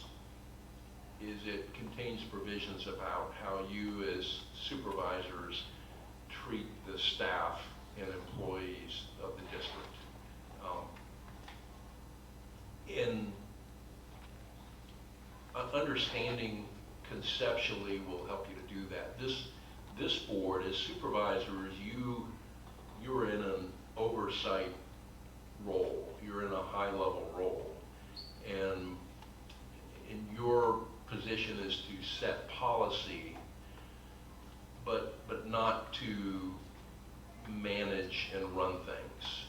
it contains provisions about how you as supervisors treat the staff and employees of the district. In understanding conceptually will help you to do that. This board, as supervisors, you're in an oversight role. You're in a high-level role, and your position is to set policy, but not to manage and run things.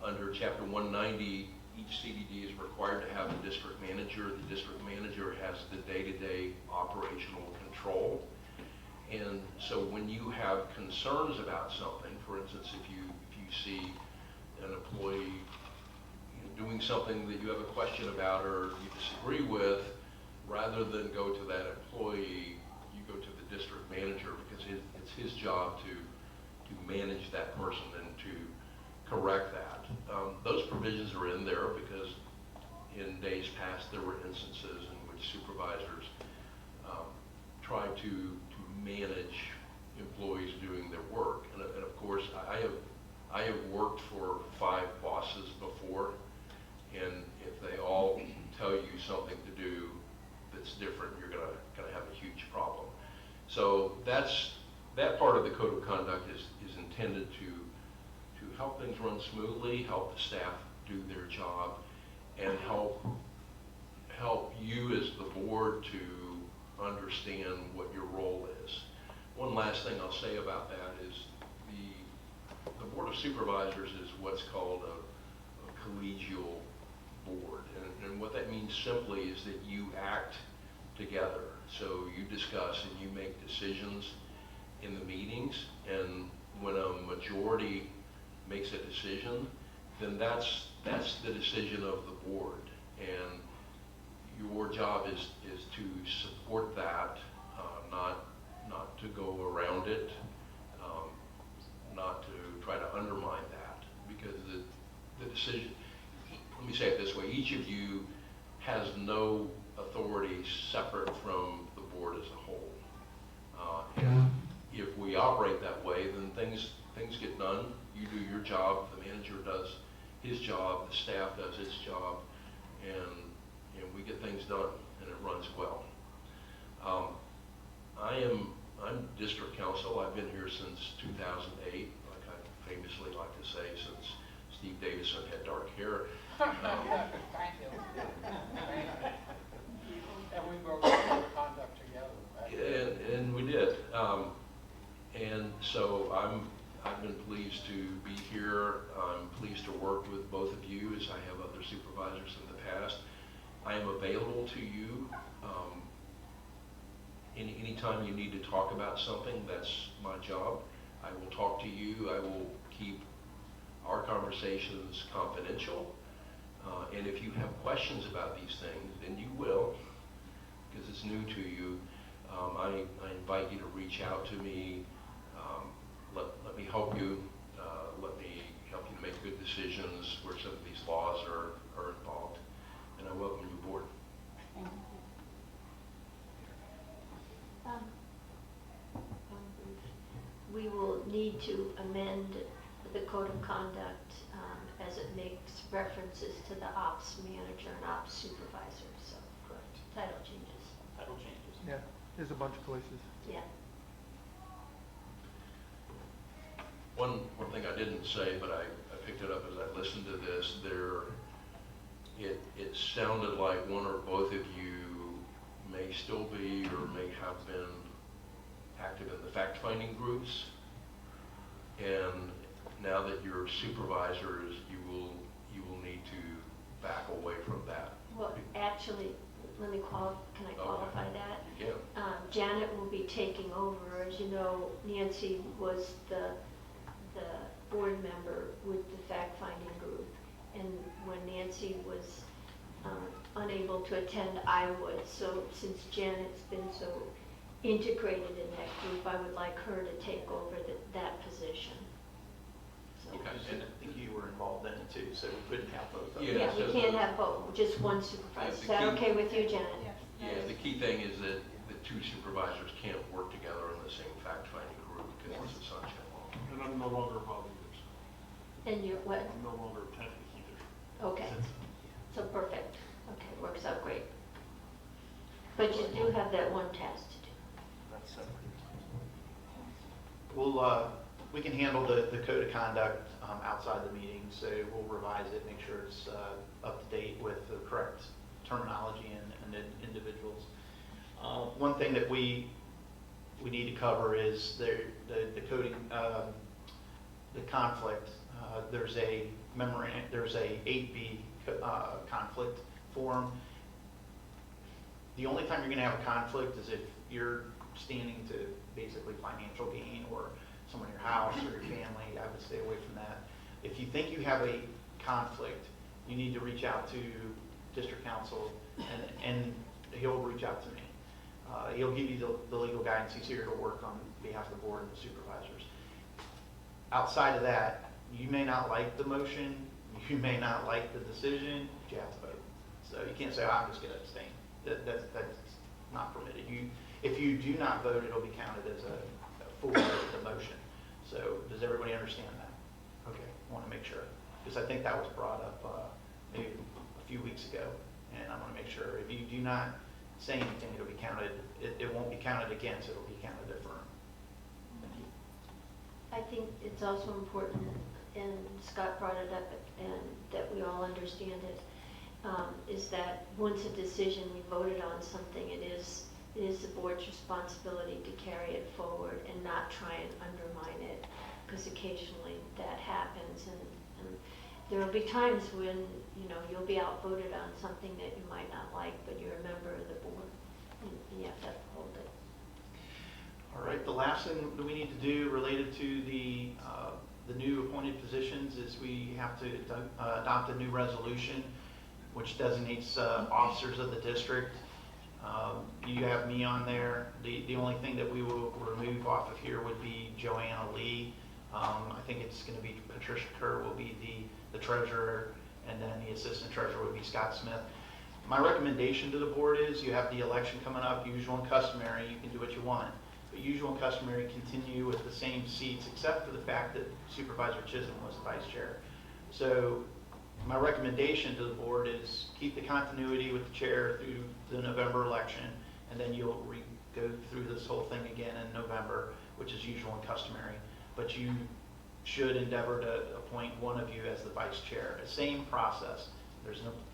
Under Chapter 190, each CDD is required to have a district manager. The district manager has the day-to-day operational control. And so when you have concerns about something, for instance, if you see an employee doing something that you have a question about or you disagree with, rather than go to that employee, you go to the district manager because it's his job to manage that person and to correct that. Those provisions are in there because in days past there were instances in which supervisors tried to manage employees doing their work. And of course, I have worked for 5 bosses before, and if they all tell you something to do that's different, you're gonna have a huge problem. So that part of the Code of Conduct is intended to help things run smoothly, help the staff do their job, and help you as the board to understand what your role is. One last thing I'll say about that is the Board of Supervisors is what's called a collegial board. And what that means simply is that you act together. So you discuss and you make decisions in the meetings, and when a majority makes a decision, then that's the decision of the board. And your job is to support that, not to go around it, not to try to undermine that, because the decision, let me say it this way, each of you has no authority separate from the board as a whole. And if we operate that way, then things get done. You do your job, the manager does his job, the staff does its job, and we get things done, and it runs well. I'm district council. I've been here since 2008, like I famously like to say, since Steve Davison had dark hair. Thank you. And we wrote code of conduct together. And we did. And so I've been pleased to be here. I'm pleased to work with both of you as I have other supervisors in the past. I am available to you. Anytime you need to talk about something, that's my job. I will talk to you. I will keep our conversations confidential. And if you have questions about these things, then you will, because it's new to you. I invite you to reach out to me. Let me help you. Let me help you make good decisions where some of these laws are involved. And I welcome you aboard. We will need to amend the code of conduct as it makes references to the ops manager and ops supervisor, so. Correct. Title changes. Title changes. Yeah, there's a bunch of places. Yeah. One thing I didn't say, but I picked it up as I listened to this, it sounded like one or both of you may still be or may have been active in the fact-finding groups. And now that you're supervisors, you will need to back away from that. Well, actually, can I qualify that? You can. Janet will be taking over. As you know, Nancy was the board member with the fact-finding group. And when Nancy was unable to attend, I would. So since Janet's been so integrated in that group, I would like her to take over that position. So. And I think you were involved in it too, so we couldn't have both of them. Yeah, we can't have both, just one supervisor. Is that okay with you, Janet? Yes. Yeah, the key thing is that the two supervisors can't work together in the same fact-finding group because it's a sunshine law. And I'm no longer involved either. And you're what? I'm no longer attending either. Okay, so perfect. Okay, works out great. But you do have that one task to do. That's separate. We can handle the code of conduct outside the meeting, so we'll revise it, make sure it's up to date with the correct terminology and individuals. One thing that we need to cover is the coding, the conflict. There's a 8B conflict form. The only time you're going to have a conflict is if you're standing to basically financial gain or someone in your house or your family. I would stay away from that. If you think you have a conflict, you need to reach out to district council and he'll reach out to me. He'll give you the legal guidance. He's here to work on behalf of the board and the supervisors. Outside of that, you may not like the motion, you may not like the decision, but you have to vote. So you can't say, oh, I'm just going to abstain. That's not permitted. If you do not vote, it'll be counted as a for the motion. So does everybody understand that? Okay, I want to make sure. Because I think that was brought up maybe a few weeks ago. And I want to make sure if you do not say anything, it'll be counted. It won't be counted against, it'll be counted affirmed. Thank you. I think it's also important, and Scott brought it up, and that we all understand it, is that once a decision, we voted on something, it is the board's responsibility to carry it forward and not try and undermine it, because occasionally that happens, and there will be times when, you'll be outvoted on something that you might not like, but you're a member of the board, and you have to uphold it. All right, the last thing that we need to do related to the new appointed positions is we have to adopt a new resolution which designates officers of the district. You have me on there. The only thing that we will remove off of here would be Joanna Lee. I think it's going to be Patricia Kerr will be the treasurer, and then the assistant treasurer would be Scott Smith. My recommendation to the board is you have the election coming up, usual and customary, you can do what you want. But usual and customary continue with the same seats except for the fact that Supervisor Chisholm was the vice chair. So my recommendation to the board is keep the continuity with the chair through the November election, and then you'll go through this whole thing again in November, which is usual and customary. But you should endeavor to appoint one of you as the vice chair. The same process.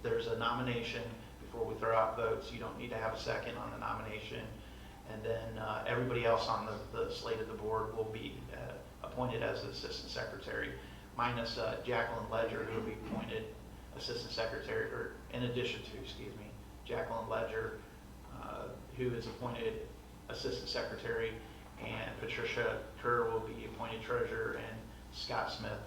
There's a nomination before we throw out votes. You don't need to have a second on the nomination. And then everybody else on the slate of the board will be appointed as the assistant secretary, minus Jacqueline Ledger, who will be appointed assistant secretary, or in addition to, Jacqueline Ledger, who is appointed assistant secretary, and Patricia Kerr will be appointed treasurer, and Scott Smith,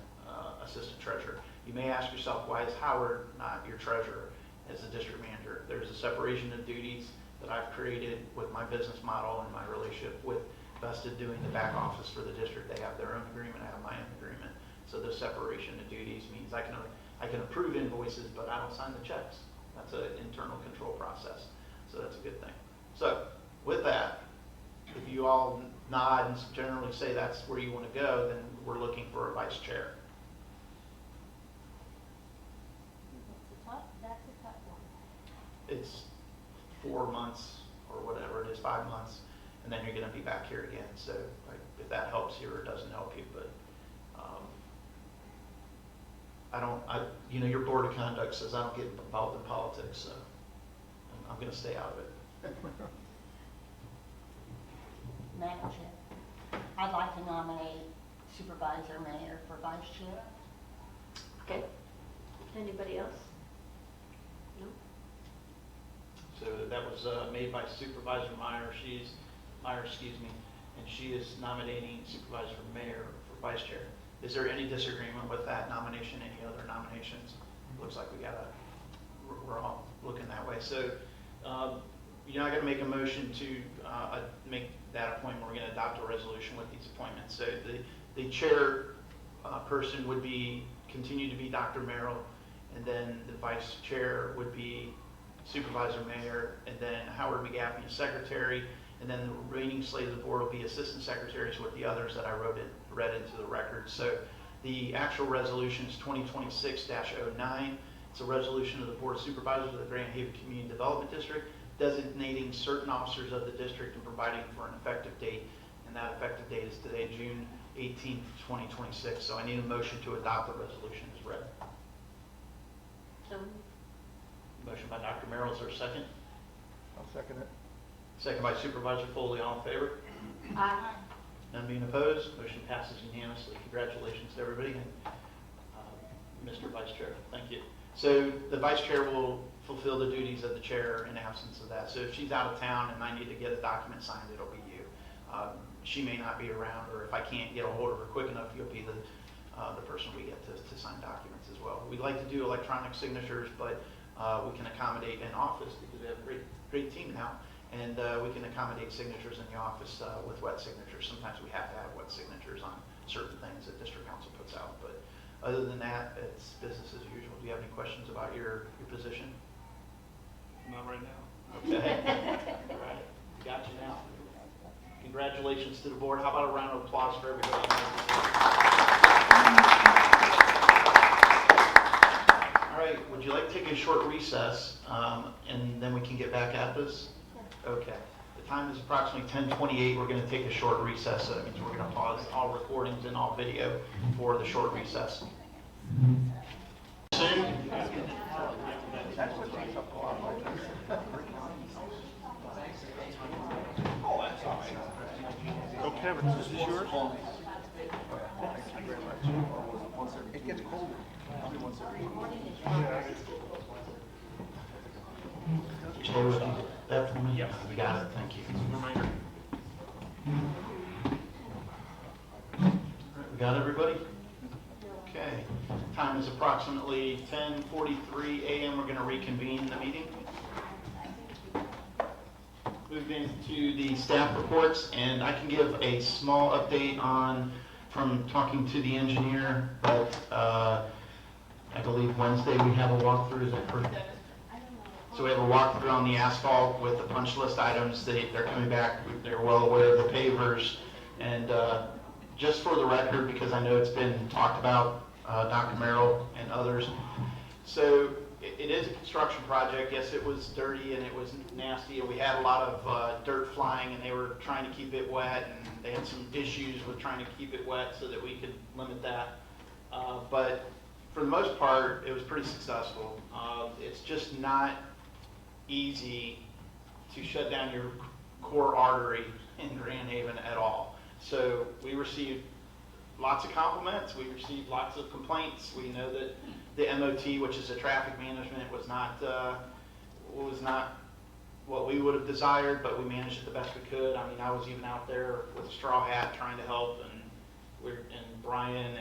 assistant treasurer. You may ask yourself, why is Howard not your treasurer as the district manager? There's a separation of duties that I've created with my business model and my relationship with Vested doing the back office for the district. They have their own agreement, I have my own agreement. So the separation of duties means I can approve invoices, but I don't sign the checks. That's an internal control process. So that's a good thing. So with that, if you all nod and generally say that's where you want to go, then we're looking for a vice chair. That's a tough one. It's 4 months or whatever it is, 5 months, and then you're going to be back here again. So if that helps you or doesn't help you, but your board of conduct says I don't get involved in politics, so I'm going to stay out of it. Madam Chair, I'd like to nominate Supervisor Mayor for vice chair. Okay. Anybody else? No? So that was made by Supervisor Meyer, and she is nominating Supervisor Mayer for vice chair. Is there any disagreement with that nomination? Any other nominations? Looks like we're all looking that way. So, I got to make a motion to make that appointment. We're going to adopt a resolution with these appointments. So the chair person would continue to be Dr. Merrill, and then the vice chair would be Supervisor Mayer, and then Howard McGaffney is secretary, and then the remaining slate of the board will be assistant secretaries with the others that I read into the record. So the actual resolution is 2026-09. It's a resolution of the Board of Supervisors of the Grand Haven Community Development District designating certain officers of the district and providing for an effective date. And that effective date is today, June 18th, 2026. So I need a motion to adopt the resolution as read. So, Motion by Dr. Merrill, is there a second? I'll second it. Second by Supervisor Foley, all in favor? aye. None being opposed, motion passes unanimously. Congratulations to everybody, and Mr. Vice Chair, thank you. So the Vice Chair will fulfill the duties of the Chair in absence of that. So if she's out of town and I need to get a document signed, it'll be you. She may not be around, or if I can't get a hold of her quick enough, you'll be the person we get to sign documents as well. We like to do electronic signatures, but we can accommodate in office because we have a great team now. And we can accommodate signatures in the office with wet signatures. Sometimes we have to have wet signatures on certain things that District Council puts out. But other than that, it's business as usual. Do you have any questions about your position? Not right now. Okay. All right. Got you now. Congratulations to the board. How about a round of applause for everybody? All right. Would you like to take a short recess and then we can get back at this? Okay. The time is approximately 10:28. We're going to take a short recess. So that means we're going to pause all recordings and all video for the short recess. Soon. Oh, Kevin, this is yours? It gets colder. Jay, would you do that for me? Yes. You got it. Thank you. Reminder. We got everybody? Okay. Time is approximately 10:43 a.m. We're going to reconvene the meeting. Moving into the staff reports, and I can give a small update from talking to the engineer, but I believe Wednesday we have a walkthrough, is that correct? So we have a walkthrough on the asphalt with the punch list items. They're coming back, they're well aware of the pavers. And just for the record, because I know it's been talked about, Dr. Merrill and others. So it is a construction project. Yes, it was dirty and it was nasty, and we had a lot of dirt flying, and they were trying to keep it wet, and they had some issues with trying to keep it wet so that we could limit that. But for the most part, it was pretty successful. It's just not easy to shut down your core artery in Grand Haven at all. So we received lots of compliments, we received lots of complaints. We know that the MOT, which is the traffic management, was not what we would have desired, but we managed it the best we could. I mean, I was even out there with a straw hat trying to help, and Brian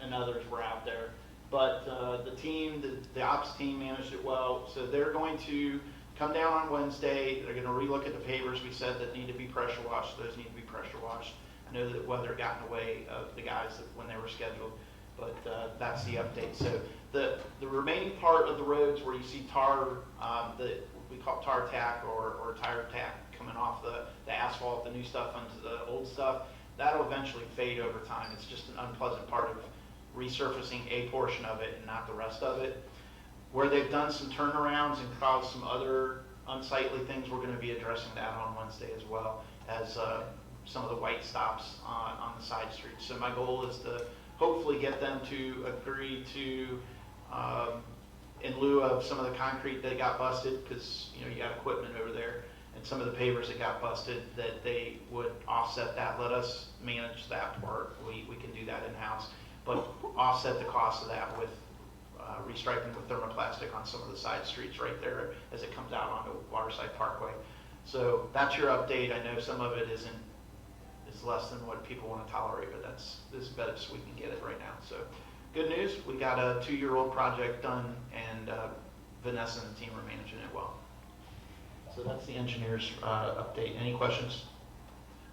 and others were out there. But the team, the ops team managed it well. So they're going to come down on Wednesday. They're going to relook at the pavers we said that need to be pressure washed. Those need to be pressure washed. I know that weather got in the way of the guys when they were scheduled, but that's the update. So the remaining part of the roads where you see tar, we call it tar tack or tire tack coming off the asphalt, the new stuff onto the old stuff, that'll eventually fade over time. It's just an unpleasant part of resurfacing a portion of it and not the rest of it. Where they've done some turnarounds and caused some other unsightly things, we're going to be addressing that on Wednesday as well as some of the white stops on the side streets. So my goal is to hopefully get them to agree to, in lieu of some of the concrete that got busted, because you got equipment over there, and some of the pavers that got busted, that they would offset that, let us manage that part. We can do that in-house, but offset the cost of that with restriping with thermoplastic on some of the side streets right there as it comes out onto Waterside Parkway. So that's your update. I know some of it is less than what people want to tolerate, but that's as best we can get it right now. So good news, we got a 2-year-old project done, and Vanessa and the team are managing it well. So that's the engineer's update. Any questions?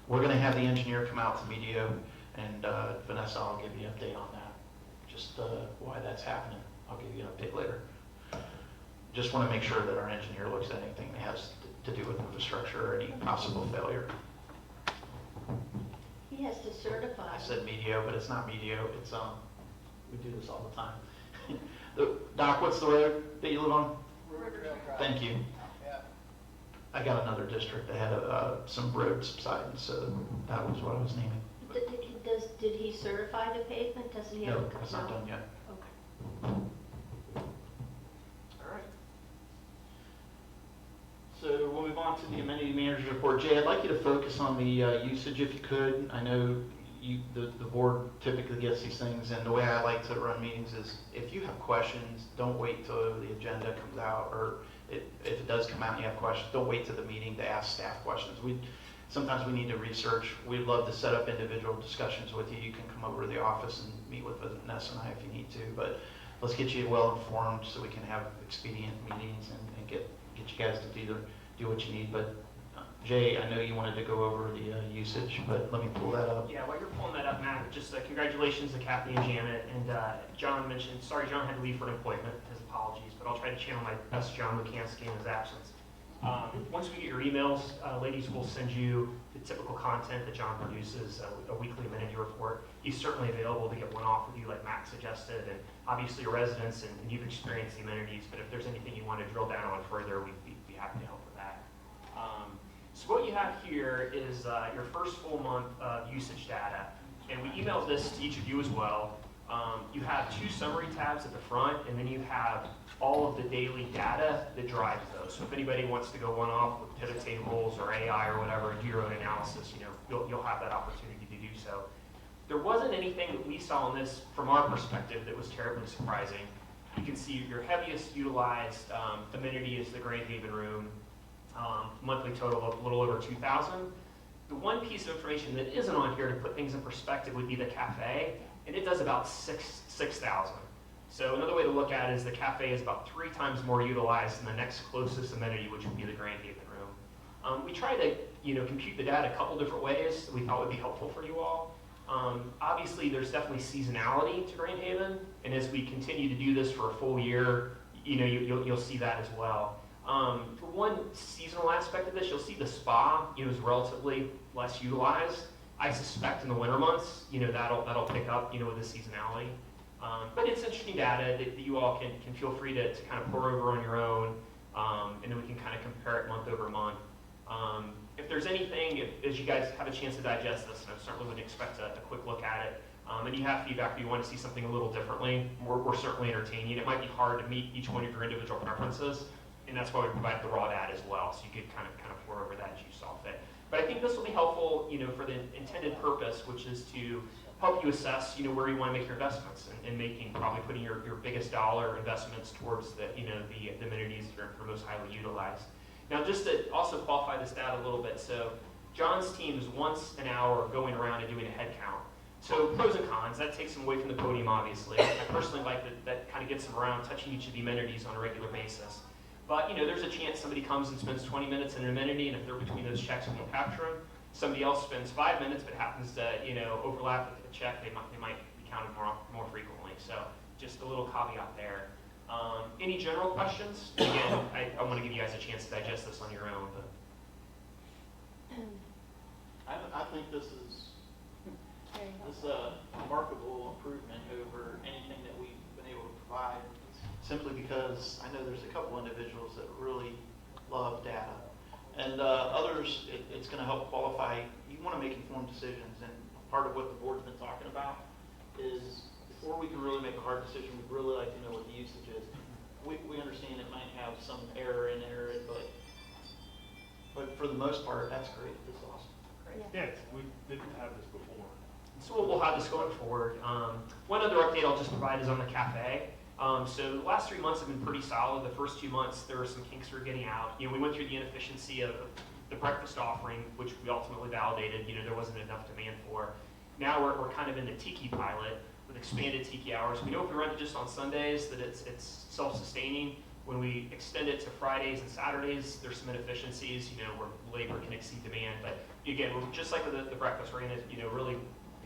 We're going to have the engineer come out to Medio, and Vanessa, I'll give you an update on that. Just why that's happening. I'll give you an update later. Just want to make sure that our engineer looks at anything that has to do with infrastructure or any possible failure. He has to certify. I said Medio, but it's not Medio. It's we do this all the time. Doc, what's the road that you live on? Thank you. I got another district that had some road subsidence, so that was what I was naming. Did he certify the pavement? Doesn't he have No, to? that's not done yet. Okay. All right. So we'll move on to the amenity manager's report. Jay, I'd like you to focus on the usage if you could. I know the board typically gets these things, and the way I like to run meetings is if you have questions, don't wait till the agenda comes out, or if it does come out and you have questions, don't wait till the meeting to ask staff questions. Sometimes we need to research. We'd love to set up individual discussions with you. You can come over to the office and meet with Vanessa and I if you need to, but let's get you well informed so we can have expedient meetings and get you guys to do what you need. But Jay, I know you wanted to go over the usage, but let me pull that up. Yeah, while you're pulling that up, Matt, just congratulations to Kathy and Janet. And John mentioned, sorry, John had to leave for an appointment. His apologies, but I'll try to channel my best John Lukansky in his absence. Once we get your emails, ladies will send you the typical content that John produces, a weekly amenity report. He's certainly available to get one off with you like Matt suggested, and obviously your residents and you've experienced the amenities, but if there's anything you want to drill down on further, we'd be happy to help with that. So what you have here is your first full month of usage data, and we emailed this to each of you as well. You have 2 summary tabs at the front, and then you have all of the daily data that drives those. So if anybody wants to go one-off with pivot tables or AI or whatever and do your own analysis, you'll have that opportunity to do so. There wasn't anything that we saw in this from our perspective that was terribly surprising. You can see your heaviest utilized amenity is the Grand Haven Room, monthly total of a little over 2,000. The one piece of information that isn't on here to put things in perspective would be the cafe, and it does about 6,000. So another way to look at it is the cafe is about 3 times more utilized than the next closest amenity, which would be the Grand Haven Room. We try to compute the data a couple different ways that we thought would be helpful for you all. Obviously, there's definitely seasonality to Grand Haven, and as we continue to do this for a full year, you'll see that as well. For one seasonal aspect of this, you'll see the spa, is relatively less utilized. I suspect in the winter months, that'll pick up, with the seasonality. But it's interesting data that you all can feel free to kind of pour over on your own, and then we can kind of compare it month over month. If there's anything, as you guys have a chance to digest this, and I certainly would expect a quick look at it, and you have feedback, or you want to see something a little differently, we're certainly entertaining. It might be hard to meet each one of your individual preferences, and that's why we provide the raw data as well, so you could kind of pour over that as you saw fit. But I think this will be helpful, for the intended purpose, which is to help you assess, where you want to make your investments, and probably putting your biggest dollar investments towards the amenities that are most highly utilized. Now, just to also qualify this data a little bit, so John's team is once an hour going around and doing a head count. So pros and cons, that takes them away from the podium, obviously. I personally like that kind of gets them around touching each of the amenities on a regular basis. But, there's a chance somebody comes and spends 20 minutes in an amenity, and if they're between those checks, we won't capture them. Somebody else spends 5 minutes, but happens to, overlap with the check, they might be counted more frequently. So just a little caveat there. Any general questions? Again, I want to give you guys a chance to digest this on your own. But I think this is a remarkable improvement over anything that we've been able to provide, simply because I know there's a couple individuals that really love data. And others, it's going to help qualify. You want to make informed decisions, and part of what the board's been talking about is before we can really make a hard decision, we'd really like to know what the usage is. We understand it might have some error in there, but for the most part, that's great. This is awesome. Yeah, we didn't have this before. So we'll have this going forward. One other update I'll just provide is on the cafe. So the last 3 months have been pretty solid. The first 2 months, there were some kinks we were getting out. We went through the inefficiency of the breakfast offering, which we ultimately validated, there wasn't enough demand for. Now we're kind of in the tiki pilot with expanded tiki hours. We know if we run it just on Sundays that it's self-sustaining. When we extend it to Fridays and Saturdays, there's some inefficiencies, where labor can exceed demand. But again, we're just like with the breakfast, we're going to, really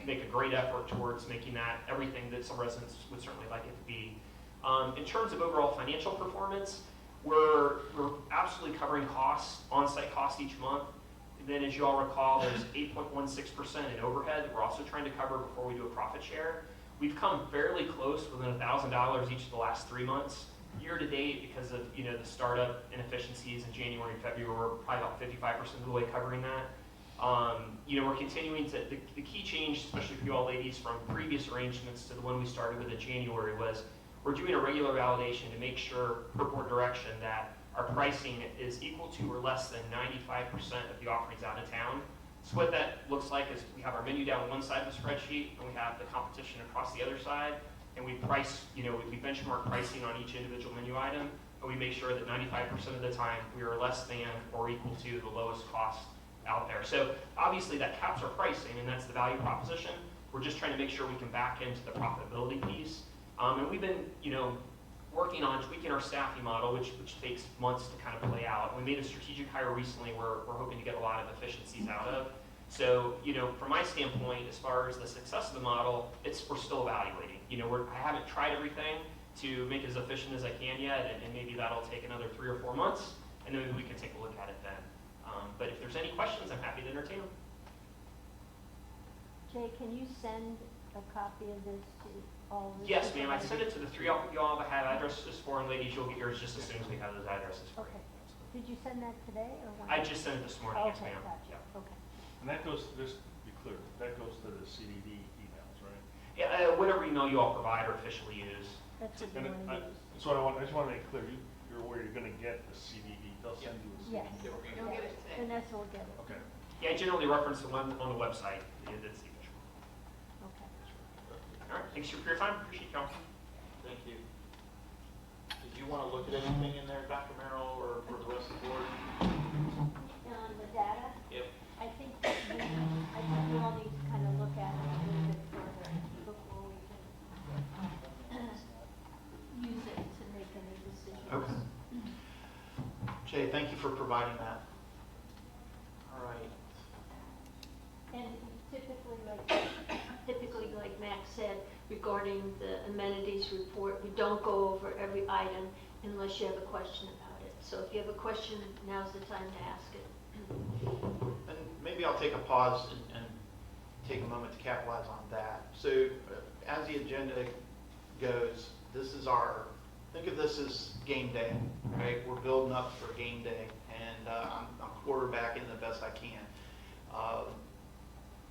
make a great effort towards making that everything that some residents would certainly like it to be. In terms of overall financial performance, we're absolutely covering costs, on-site costs each month. And then, as you all recall, there's 8.16% in overhead that we're also trying to cover before we do a profit share. We've come fairly close, within $1,000 each of the last 3 months. Year to date, because of the startup inefficiencies in January and February, we're probably about 55% of the way covering that. We're continuing to, the key change, especially for you all ladies, from previous arrangements to the one we started with in January was we're doing a regular validation to make sure, per board direction, that our pricing is equal to or less than 95% of the offerings out of town. So what that looks like is we have our menu down one side of the spreadsheet, and we have the competition across the other side, and we price, we benchmark pricing on each individual menu item, and we make sure that 95% of the time we are less than or equal to the lowest cost out there. So obviously that caps our pricing, and that's the value proposition. We're just trying to make sure we can back into the profitability piece. And we've been, working on tweaking our staffing model, which takes months to kind of play out. We made a strategic hire recently where we're hoping to get a lot of efficiencies out of. So, from my standpoint, as far as the success of the model, we're still evaluating. I haven't tried everything to make it as efficient as I can yet, and maybe that'll take another 3 or 4 months, and then maybe we can take a look at it then. But if there's any questions, I'm happy to entertain them. Jay, can you send a copy of this to all the... Yes, ma'am. I sent it to the 3 of y'all that have addresses for, and ladies, you'll get yours just as soon as we have those addresses for you. Okay. Did you send that today or when? I just sent it this morning, yes, Okay, ma'am. gotcha. Yeah. Okay. And that goes, just to be clear, that goes to the CDD emails, right? Yeah, whatever email you all provide or officially use. That's what And you want to use. that's what I just want to make clear, you're aware you're going to get the CDD, they'll send you a CDD. Yes. You'll get it today. Vanessa will get it. Okay. Yeah, I generally reference the one on the website. That's the official. Okay. All right, thanks for your time. Appreciate y'all. Thank you. Did you want to look at anything in there, Dr. Merrill, or for the rest of the board? On the data, Yep. I think we all need to kind of look at it a little bit further before we can use it to make any decisions. Okay. Jay, thank you for providing that. All right. And typically, like, reporting, the amenities report. We don't go over every item unless you have a question about it. So if you have a question, now's the time to ask it. And maybe I'll take a pause and take a moment to capitalize on that. So as the agenda goes, this is think of this as game day, right? We're building up for game day, and I'm quarterbacking the best I can.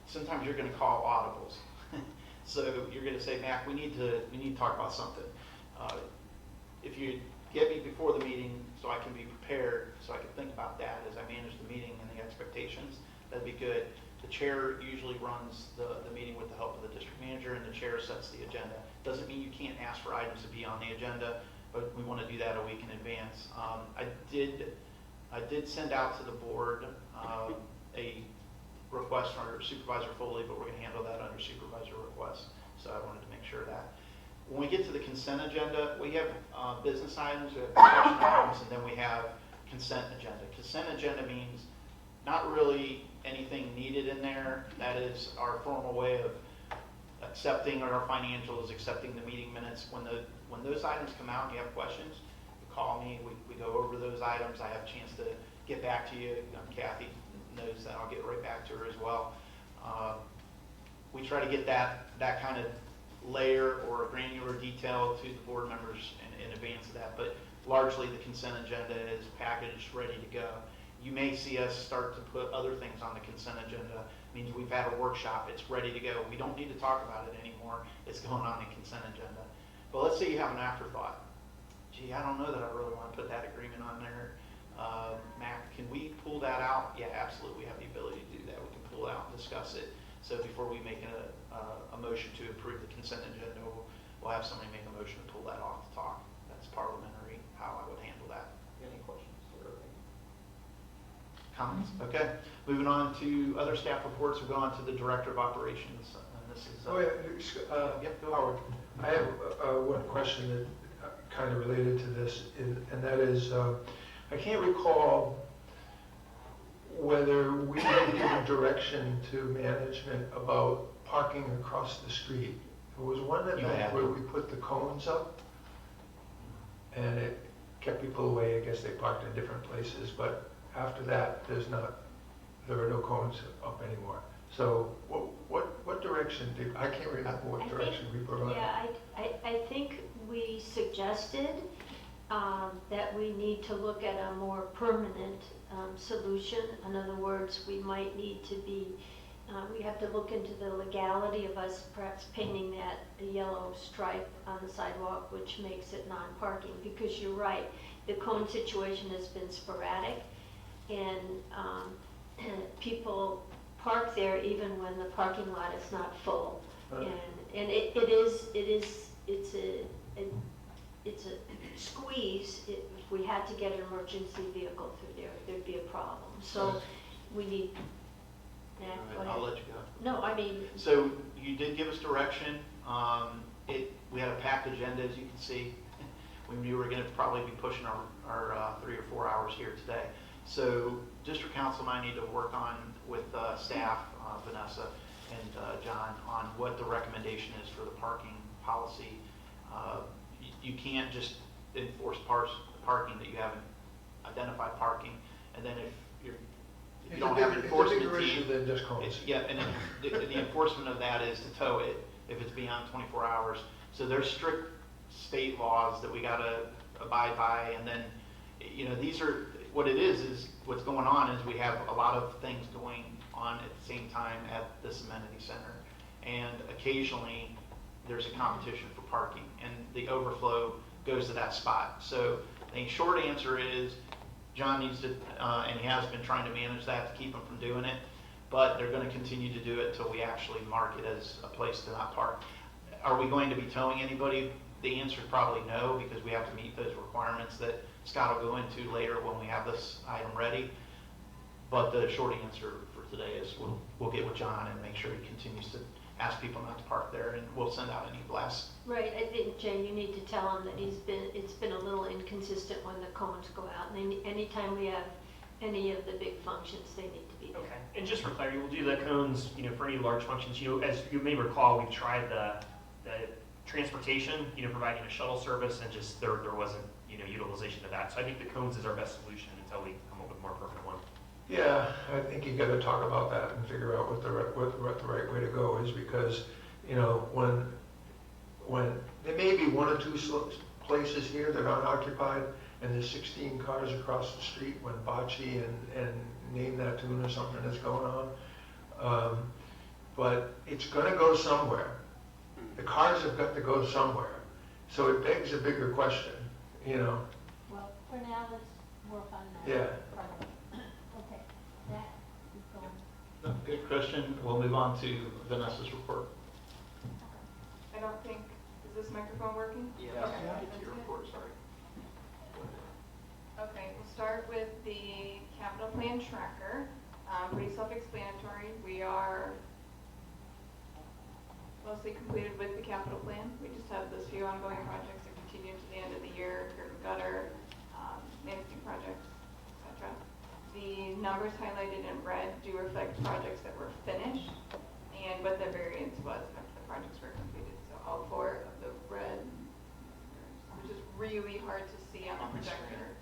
Sometimes you're going to call audibles. So you're going to say, Mac, we need to talk about something. If you get me before the meeting so I can be prepared, so I can think about that as I manage the meeting and the expectations, that'd be good. The chair usually runs the meeting with the help of the district manager, and the chair sets the agenda. Doesn't mean you can't ask for items to be on the agenda, but we want to do that a week in advance. I did send out to the board a request for Supervisor Foley, but we're going to handle that under supervisor request. So I wanted to make sure of that. When we get to the consent agenda, we have business items, we have discussion items, and then we have consent agenda. Consent agenda means not really anything needed in there. That is our formal way of accepting our financials, accepting the meeting minutes. When those items come out and you have questions, you call me, we go over those items. I have a chance to get back to you. Kathy knows that I'll get right back to her as well. We try to get that kind of layer or granular detail to the board members in advance of that, but largely the consent agenda is packaged, ready to go. You may see us start to put other things on the consent agenda. It means we've had a workshop, it's ready to go. We don't need to talk about it anymore. It's going on the consent agenda. But let's say you have an afterthought. Gee, I don't know that I really want to put that agreement on there. Mac, can we pull that out? Yeah, absolutely. We have the ability to do that. We can pull it out and discuss it. So before we make a motion to approve the consent agenda, we'll have somebody make a motion to pull that off the talk. That's parliamentary, how I would handle that. Any questions? Comments? Okay. Moving on to other staff reports. We'll go on to the Director of Operations. And this is, yep, go Howard, I have one question that kind of related to this, and that is, I can't recall whether we had given direction to management about parking across the street. There was one event where we put the cones up, and it kept people away. I guess they parked in different places, but after that, there are no cones up anymore. So what direction I can't remember what direction we provided. Yeah, I think we suggested that we need to look at a more permanent solution. In other words, we might need to we have to look into the legality of us perhaps painting that a yellow stripe on the sidewalk, which makes it non-parking, because you're right, the cone situation has been sporadic, and people park there even when the parking lot is not full. And it's a squeeze. If we had to get an emergency vehicle through there, there'd be a problem. So we need. I'll let you go. No, I mean. So you did give us direction. We had a packed agenda, as you can see. We knew we were going to probably be pushing our 3 or 4 hours here today. So District Council and I need to work on with staff, Vanessa and John, on what the recommendation is for the parking policy. You can't just enforce parking that you haven't identified parking, and then if you don't have an enforcement team, than just cones. yeah, and the enforcement of that is to tow it if it's beyond 24 hours. So there's strict state laws that we got to abide by, and then these are what it is what's going on is we have a lot of things going on at the same time at this amenity center, and occasionally there's a competition for parking, and the overflow goes to that spot. So the short answer is John needs to, and he has been trying to manage that to keep them from doing it, but they're going to continue to do it until we actually mark it as a place to not park. Are we going to be towing anybody? The answer is probably no, because we have to meet those requirements that Scott will go into later when we have this item ready. But the short answer for today is we'll get with John and make sure he continues to ask people not to park there, and we'll send out any blasts. Right, I think, Jay, you need to tell him that it's been a little inconsistent when the cones go out, and anytime we have any of the big functions, they need to be there. Okay, and just for clarity, we'll do the cones, for any large functions. As you may recall, we've tried the transportation, providing a shuttle service, and just there wasn't, utilization of that. So I think the cones is our best solution until we come up with a more permanent one. Yeah, I think you gotta talk about that and figure out what the right way to go is, because, when there may be one or two places here that aren't occupied, and there's 16 cars across the street when Bocce and Name That Tune or something is going on. But it's gonna go somewhere. The cars have got to go somewhere. So it begs a bigger question, Well, for now, let's work on that. Yeah. Okay, that is going. Good, Christian. We'll move on to Vanessa's report. I don't think, is this microphone working? Yeah, Okay, get that's to your good. report, sorry. Okay, we'll start with the capital plan tracker. Pretty self-explanatory. We are mostly completed with the capital plan. We just have those few ongoing projects that continue to the end of the year, curb and gutter, managing projects, etc. The numbers highlighted in red do reflect projects that were finished and what the variance was after the projects were completed. So all four of the red, which is really hard to see on the projector,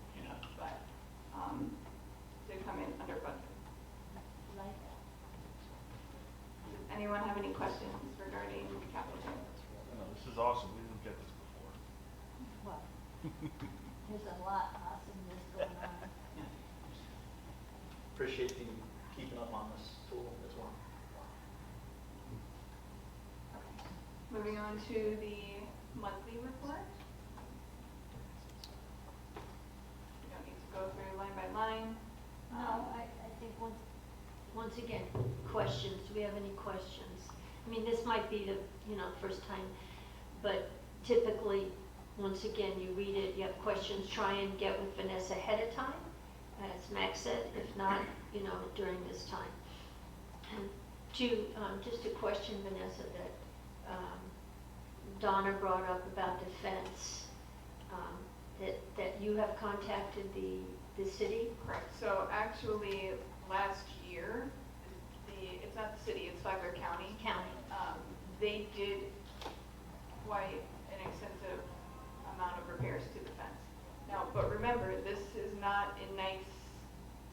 but did come in under budget. Like that. Does anyone have any questions regarding the capital plan? This is awesome. We didn't get this before. Well, there's a lot of awesomeness going on. Appreciate you keeping up on this tool as well. Moving on to the monthly report. We don't need to go through line by line. No, I think once again, questions. Do we have any questions? I mean, this might be the, first time, but typically, once again, you read it, you have questions, try and get with Vanessa ahead of time, as Max said, if not, during this time. And just a question, Vanessa, that Donna brought up about the fence, that you have contacted the city? Correct. So actually, last year, it's not the city, it's Flagler County. They did quite an extensive amount of repairs to the fence. Now, but remember, this is not a nice,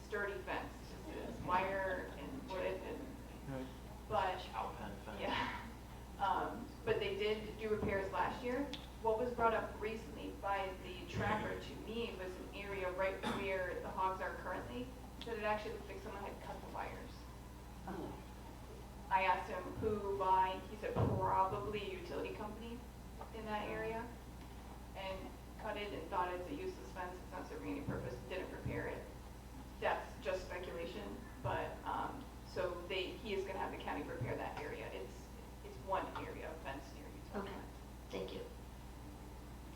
sturdy fence. It's wire and wood and, but, yeah. But they did do repairs last year. What was brought up recently by the trapper to me was an area right where the hogs are currently, that it actually looked like someone had cut the wires. I asked him who, why, he said probably a utility company in that area, and cut it and thought it's a useless fence, it's not serving any purpose, didn't repair it. That's just speculation, but, so he is gonna have the county repair that area. It's one area of fence near utility. Okay, thank you.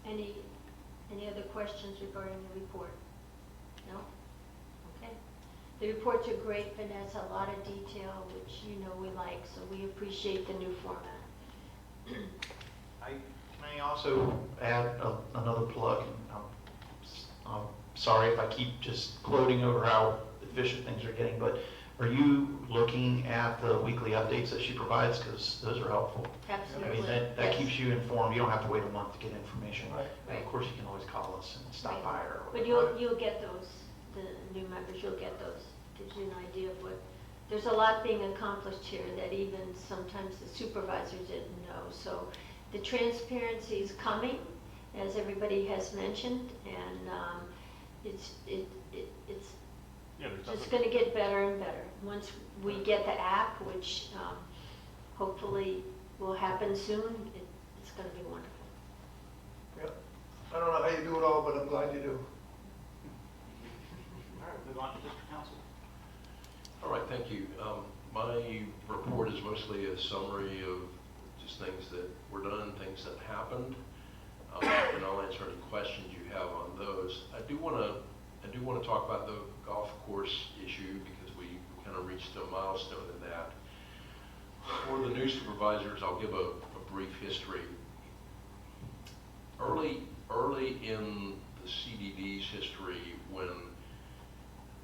Any other questions regarding the report? No? Okay. The reports are great, Vanessa, a lot of detail, which we like, so we appreciate the new format. Can I also add another plug? I'm sorry if I keep just gloating over how efficient things are getting, but are you looking at the weekly updates that she provides? Because those are helpful. Absolutely. I mean, that Yes. keeps you informed. You don't have to wait a month to get information. Right. And of course, you can always call us and stop by or But whatever. you'll get those, the new members, you'll get those. Gives you an idea of what, there's a lot being accomplished here that even sometimes the supervisors didn't know. So the transparency is coming, as everybody has mentioned, and it's Yeah, there's just nothing. going to get better and better. Once we get the app, which hopefully will happen soon, it's going to be wonderful. Yeah. I don't know how you do it all, but I'm glad you do. All right, move on to district council. All right, thank you. My report is mostly a summary of just things that were done, things that happened, and I'll answer any questions you have on those. I do want to talk about the golf course issue because we kind of reached a milestone in that. For the new supervisors, I'll give a brief history. Early in the CDD's history, when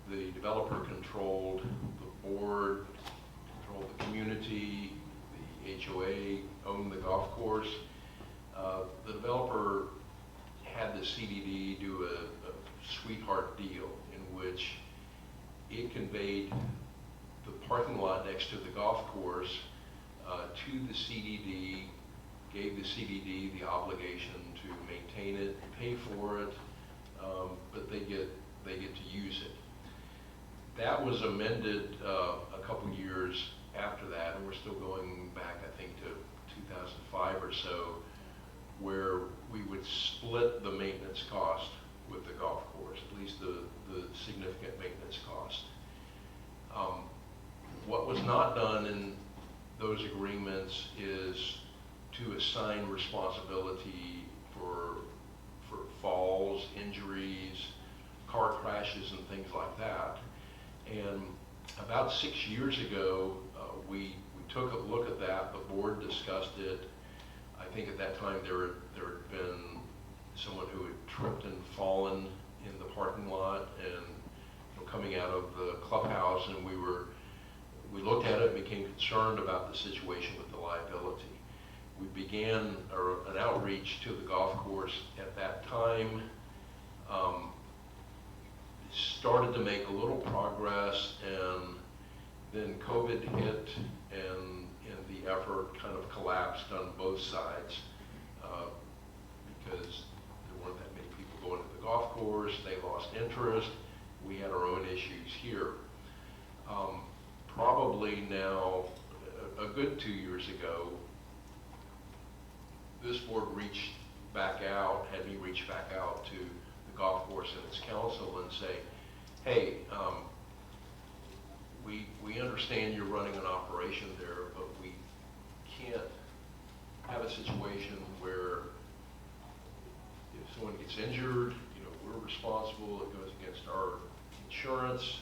the developer controlled the board, controlled the community, the HOA owned the golf course, the CDD do a sweetheart deal in which it conveyed the parking lot next to the golf course to the CDD, gave the CDD the obligation to maintain it, pay for it, but they get to use it. That was amended a couple years after that, and we're still going back, I think, to 2005 or so, where we would split the maintenance cost with the golf course, at least the significant maintenance cost. What was not done in those agreements is to assign responsibility for falls, injuries, car crashes, and things like that. And about 6 years ago, we took a look at that. The board discussed it. I think at that time there had been someone who had tripped and fallen in the parking lot and coming out of the clubhouse, and we looked at it and became concerned about the situation with the liability. We began an outreach to the golf course at that time, started to make a little progress, and then COVID hit, and the effort kind of collapsed on both sides because there weren't that many people going to the golf course. They lost interest. We had our own issues here. Probably now, a good 2 years ago, this board reached back out, had me reach back out to the golf course and its council and say, hey, we understand you're running an operation there, but we can't have a situation where if someone gets injured, we're responsible, it goes against our insurance.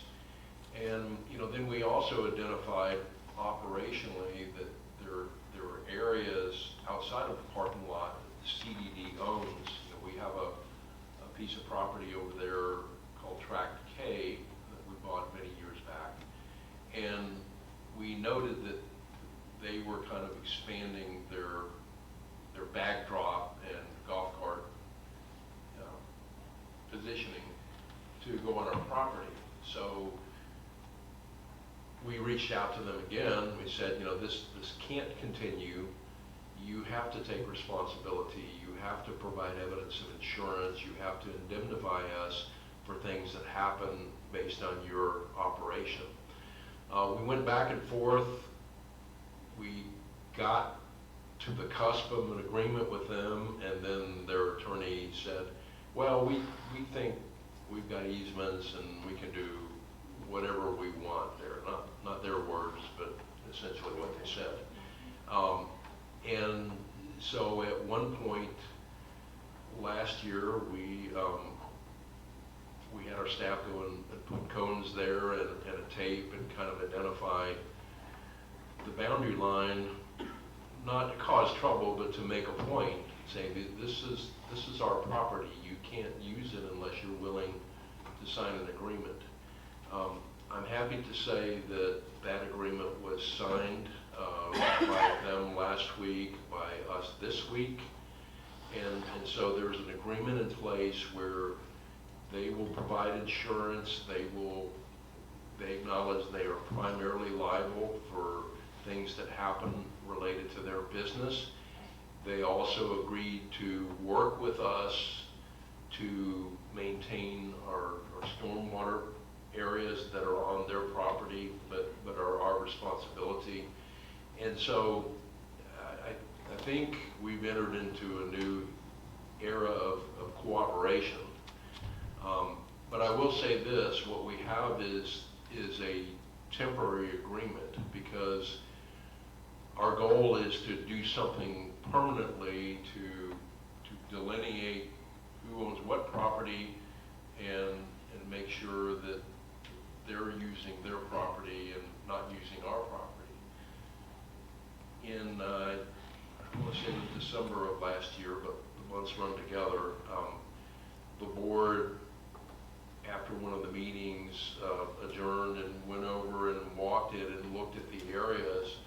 And then we also identified operationally that there were areas outside of the parking lot that the CDD owns. We have a piece of property over there called Tract K that we bought many years back. And we noted that they were kind of expanding their backdrop and golf cart positioning to go on our property. So we reached out to them again. We said, this can't continue. You have to take responsibility. You have to provide evidence of insurance. You have to indemnify us for things that happen based on your operation. We went back and forth. We got to the cusp of an agreement with them, and then their attorney said, well, we think we've got easements and we can do whatever we want there. Not their words, but essentially what they said. And so at one point last year, we had our staff go and put cones there and a tape and kind of identify the boundary line, not to cause trouble, but to make a point, saying this is our property. You can't use it unless you're willing to sign an agreement. I'm happy to say that that agreement was signed by them last week, by us this week, and so there's an agreement in place where they will provide insurance. They acknowledge they are primarily liable for things that happen related to their business. They also agreed to work with us to maintain our stormwater areas that are on their property, but are our responsibility. And so I think we've entered into a new era of cooperation. But I will say this, what we have is a temporary agreement, because our goal is to do something permanently to delineate who owns what property and make sure that they're using their property and not using our property. In, I want to say it was December of last year, but the months run together, the board, after one of the meetings, adjourned and went over and walked it and looked at the areas.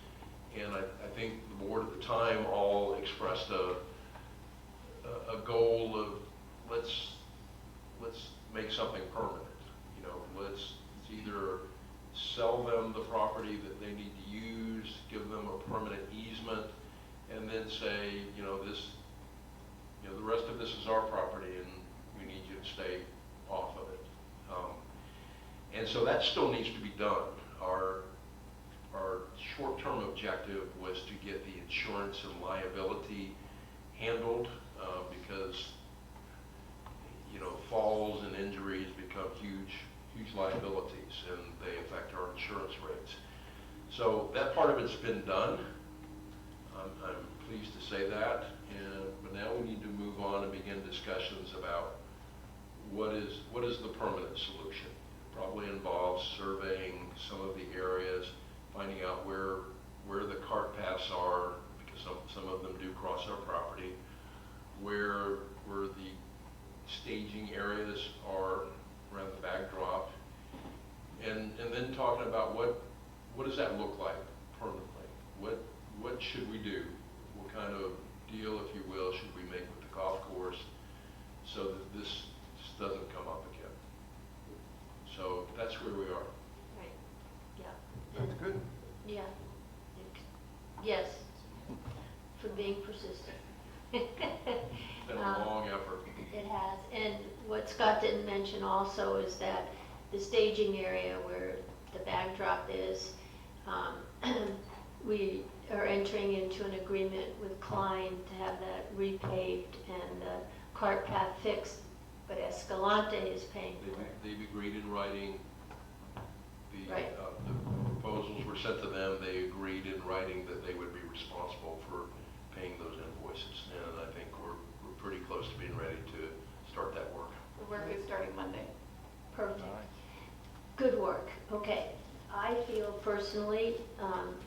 And I think the board at the time all expressed a goal of let's so that still needs to be done. Our short-term objective was to get the insurance and liability handled, because, you know, falls and injuries become huge liabilities, and they affect our insurance rates. So that part of it's been done. I'm pleased to say that, but now we need to move on and begin discussions about what is the permanent solution. It probably involves surveying some of the areas, finding out where the cart paths are, because some of them do cross our property, where the staging areas are around the backdrop, and then talking about what does that look like permanently? What should we do? What kind of deal, if you will, should we make with the golf course so that this doesn't come up again? So that's where we are. Right, yeah. That's good. Yeah. Yes, for being persistent. It's been a long effort. It has, and what Scott didn't mention also is that the staging area where the backdrop is, we are entering into an agreement with Klein to have that repaved and the cart path fixed, but Escalante is paying for it. They've agreed in writing. Right. The proposals were sent to them. They agreed in writing that they would be responsible for paying those invoices, and I think we're pretty close to being ready to start that work. The work is starting Monday. Perfect. Good work. Okay. I feel personally,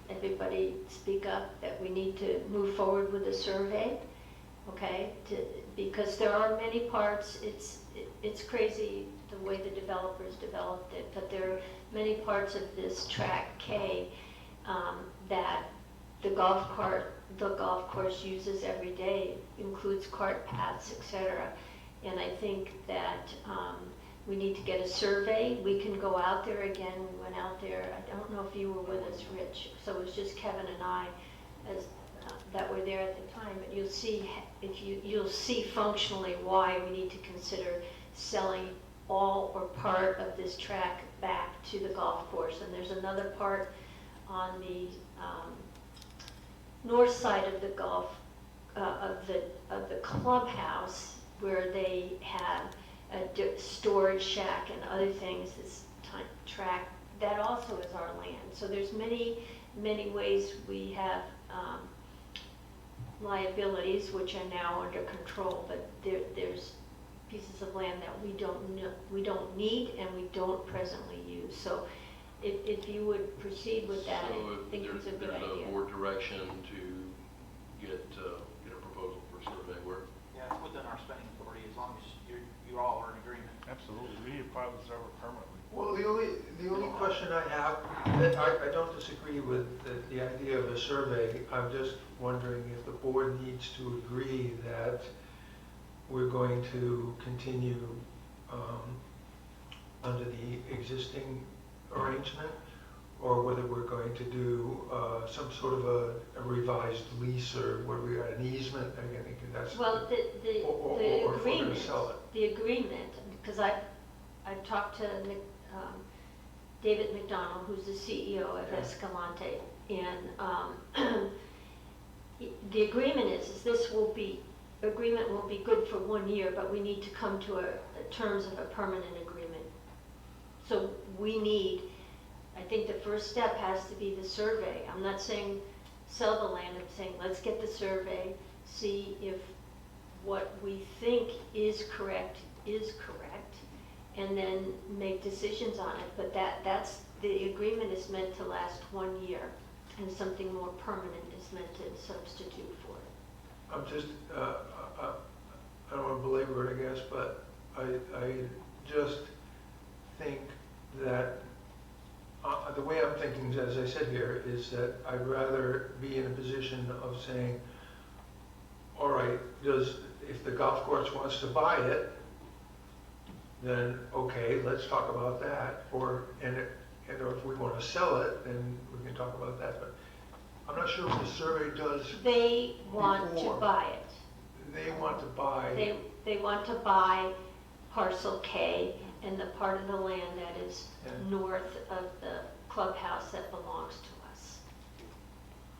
everybody speak up, that we need to move forward with a survey, okay? Because there are many parts, it's crazy the way the developers developed it, but there are many parts of this track K that the golf course uses every day, includes cart paths, etc. And I think that we need to get a survey. We can go out there again. We went out there. I don't know if you were with us, Rich. So it was just Kevin and I that were there at the time. But you'll see you'll see functionally why we need to consider selling all or part of this track back to the golf course. And there's another part on the north side of the of the clubhouse where they have a storage shack and other things. This track that also is our land. So there's many ways we have liabilities which are now under control, but there's pieces of land that we don't need and we don't presently use. So if you would proceed with that, I think it's a good idea. There's a board direction to get a proposal for survey work. Yeah, it's within our spending authority as long as you all are in agreement. Absolutely, we need to probably observe it permanently. Well, the only question I have, I don't disagree with the idea of a survey. I'm just wondering if the board needs to agree that we're going to continue under the existing arrangement, or whether we're going to do some sort of a revised lease, or where we got an easement. Again, that's Well, the or if we're going agreement, to sell it. the agreement, because I've talked to David McDonald, who's the CEO of Escalante, and the agreement is this agreement will be good for 1 year, but we need to come to terms of a permanent agreement. So I think the first step has to be the survey. I'm not saying sell the land, I'm saying let's get the survey, see if what we think is correct, and then make decisions on it. But that's the agreement is meant to last 1 year, and something more permanent is meant to substitute for it. I'm just, I don't want to belabor it, I guess, but I just think that the way I'm thinking, as I said here, is that I'd rather be in a position of saying, all right, if the golf course wants to buy it, then okay, let's talk about that. Or if we want to sell it, then we can talk about that. But I'm not sure what the survey does. They want to buy it. They want to buy. They want to buy parcel K and the part of the land that is Yeah. north of the clubhouse that belongs to us.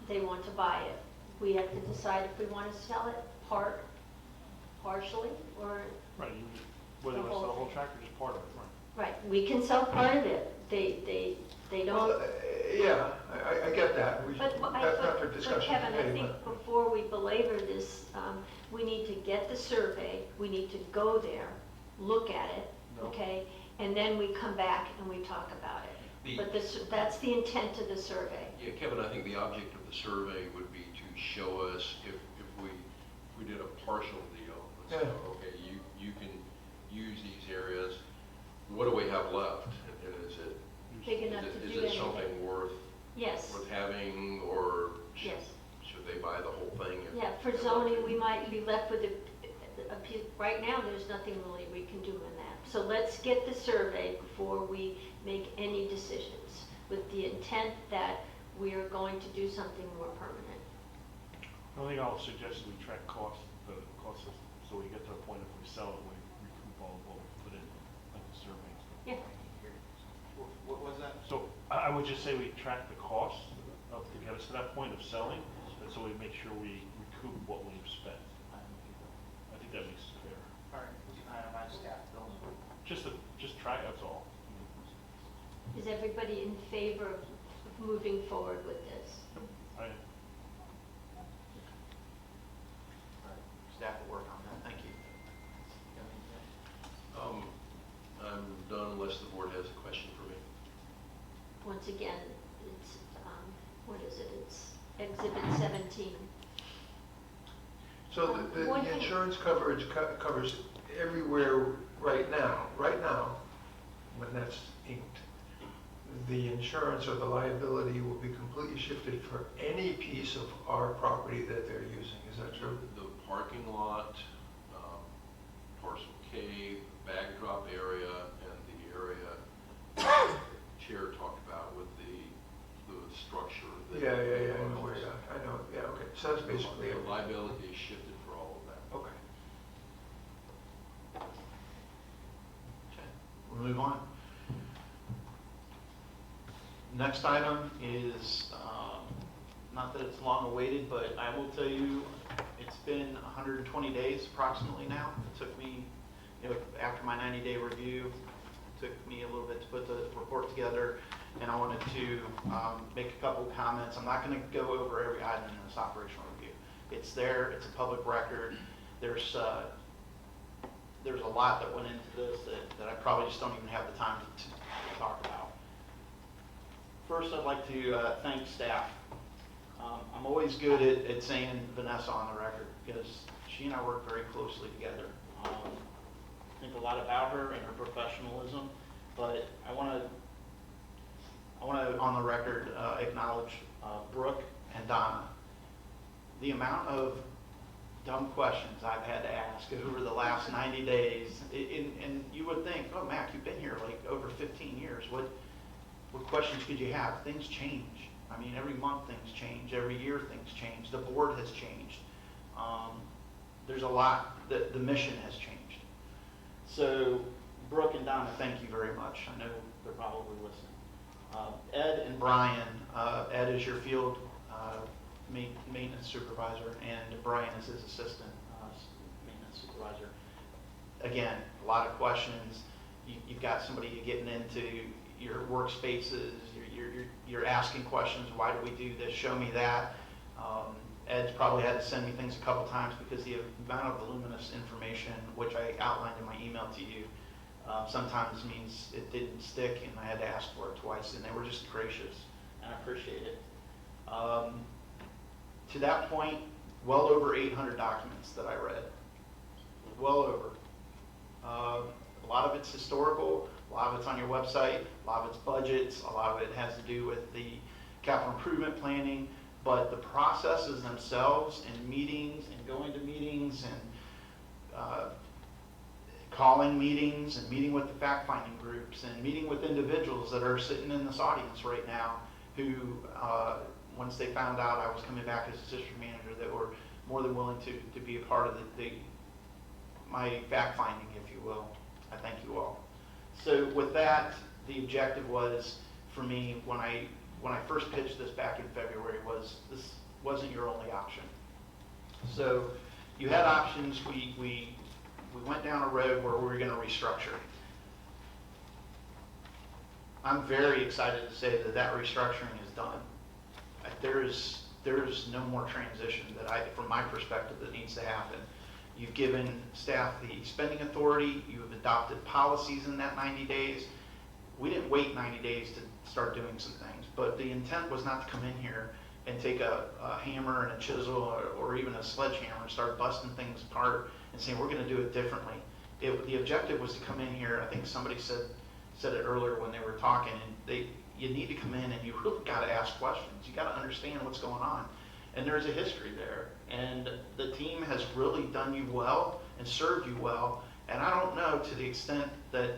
They want to buy it. We have to decide if we want to sell it partially, or, Right, whether The it's the whole whole thing. tract or just part of it, right? right, we can sell part of it. They Well, don't. yeah, I get that. But That's not for but discussion Kevin, I today, think but- before we belabor this, we need to get the survey, we need to go there, look at it, No. okay? And then we come back and we talk about it. The- But that's the intent of the survey. Yeah, Kevin, I think the object of the survey would be to show us if we did a partial deal. Let's say, Yeah. okay, you can use these areas. What do we have left? And is it Big enough to do is it anything. something worth Yes, having, or yes. should they buy the whole thing? Yeah, for zoning, we might be left with a piece, right now, there's nothing really we can do in that. So let's get the survey before we make any decisions, with the intent that we are going to do something more permanent. The only thing I'll suggest is we track costs, the costs, so we get to a point if we sell it, we recoup all of what we put in, like the survey and stuff. Yeah. What was that? So I would just say we track the cost to get us to that point of selling, and so we make sure we recoup what we've spent. I think that makes it fair. All right, my staff, Bill. Just try, that's all. Is everybody in favor of moving forward with this? I, Staff will work on that, thank you. I'm done unless the board has a question for me. Once again, it's, what is it? It's Exhibit 17. So One the thing- insurance coverage covers everywhere right now, when that's inked. The insurance or the liability will be completely shifted for any piece of our property that they're using, is that true? The parking lot, parcel K, bag drop area, and the area Chair talked about with the structure. that- Yeah, I know where, I know, yeah, okay, so that's basically The it. liability is shifted for all of that. Okay. Okay, we'll move on. Next item is, not that it's long awaited, but I will tell you, it's been 120 days approximately now. It took me, after my 90-day review, it took me a little bit to put the report together, and I wanted to make a couple comments. I'm not going to go over every item in this operational review. It's there, it's a public record. There's a lot that went into this that I probably just don't even have the time to talk about. First, I'd like to thank staff. I'm always good at saying Vanessa on the record because she and I work very closely together. I think a lot about her and her professionalism, but I want to on the record acknowledge Brooke and Donna. The amount of dumb questions I've had to ask over the last 90 days, and you would think, oh, Mac, you've been here like over 15 years. What questions could you have? Things change. I mean, every month things change. Every year things change. The board has changed. There's a lot. The mission has changed. So, Brooke and Donna, thank you very much. I know they're probably listening. Ed and Brian, Ed is your field maintenance supervisor, and Brian is his assistant maintenance supervisor. Again, a lot of questions. You've got somebody getting into your workspaces, you're asking questions, why do we do this, show me that. Ed's probably had to send me things a couple times because the amount of voluminous information, which I outlined in my email to you, sometimes means it didn't stick and I had to ask for it twice, and they were just gracious, and I appreciate it. To that point, well over 800 documents that I read. Well over. A lot of it's historical, a lot of it's on your website, a lot of it's budgets, a lot of it has to do with the capital improvement planning, but the processes themselves and meetings and going to meetings and calling meetings and meeting with the fact-finding groups and meeting with individuals that are sitting in this audience right now who, once they found out I was coming back as a district manager, that were more than willing to be a part of my fact-finding, if you will. I thank you all. So with that, the objective was, for me, when I first pitched this back in February, was this wasn't your only option. So you had options. We went down a road where we were going to restructure. I'm very excited to say that restructuring is done. There's no more transition from my perspective, that needs to happen. You've given staff the spending authority. You have adopted policies in that 90 days. We didn't wait 90 days to start doing some things, but the intent was not to come in here and take a hammer and a chisel or even a sledgehammer and start busting things apart and saying we're going to do it differently. The objective was to come in here. I think somebody said it earlier when they were talking, and you need to come in and you really got to ask questions. You got to understand what's going on, and there's a history there. And the team has really done you well and served you well. And I don't know to the extent that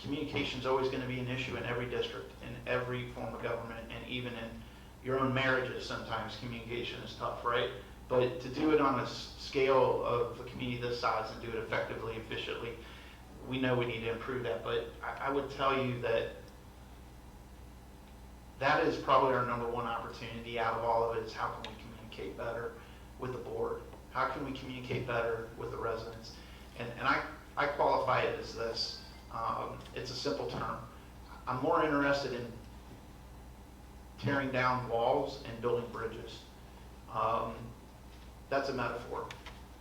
communication is always going to be an issue in every district, in every form of government, and even in your own marriages. Sometimes communication is tough, right? But to do it on a scale of a community this size and do it effectively, efficiently, we know we need to improve that. But I would tell you that is probably our number one opportunity out of all of it, is how can we communicate better with the board? How can we communicate better with the residents? And I qualify it as this. It's a simple term. I'm more interested in tearing down walls and building bridges. That's a metaphor.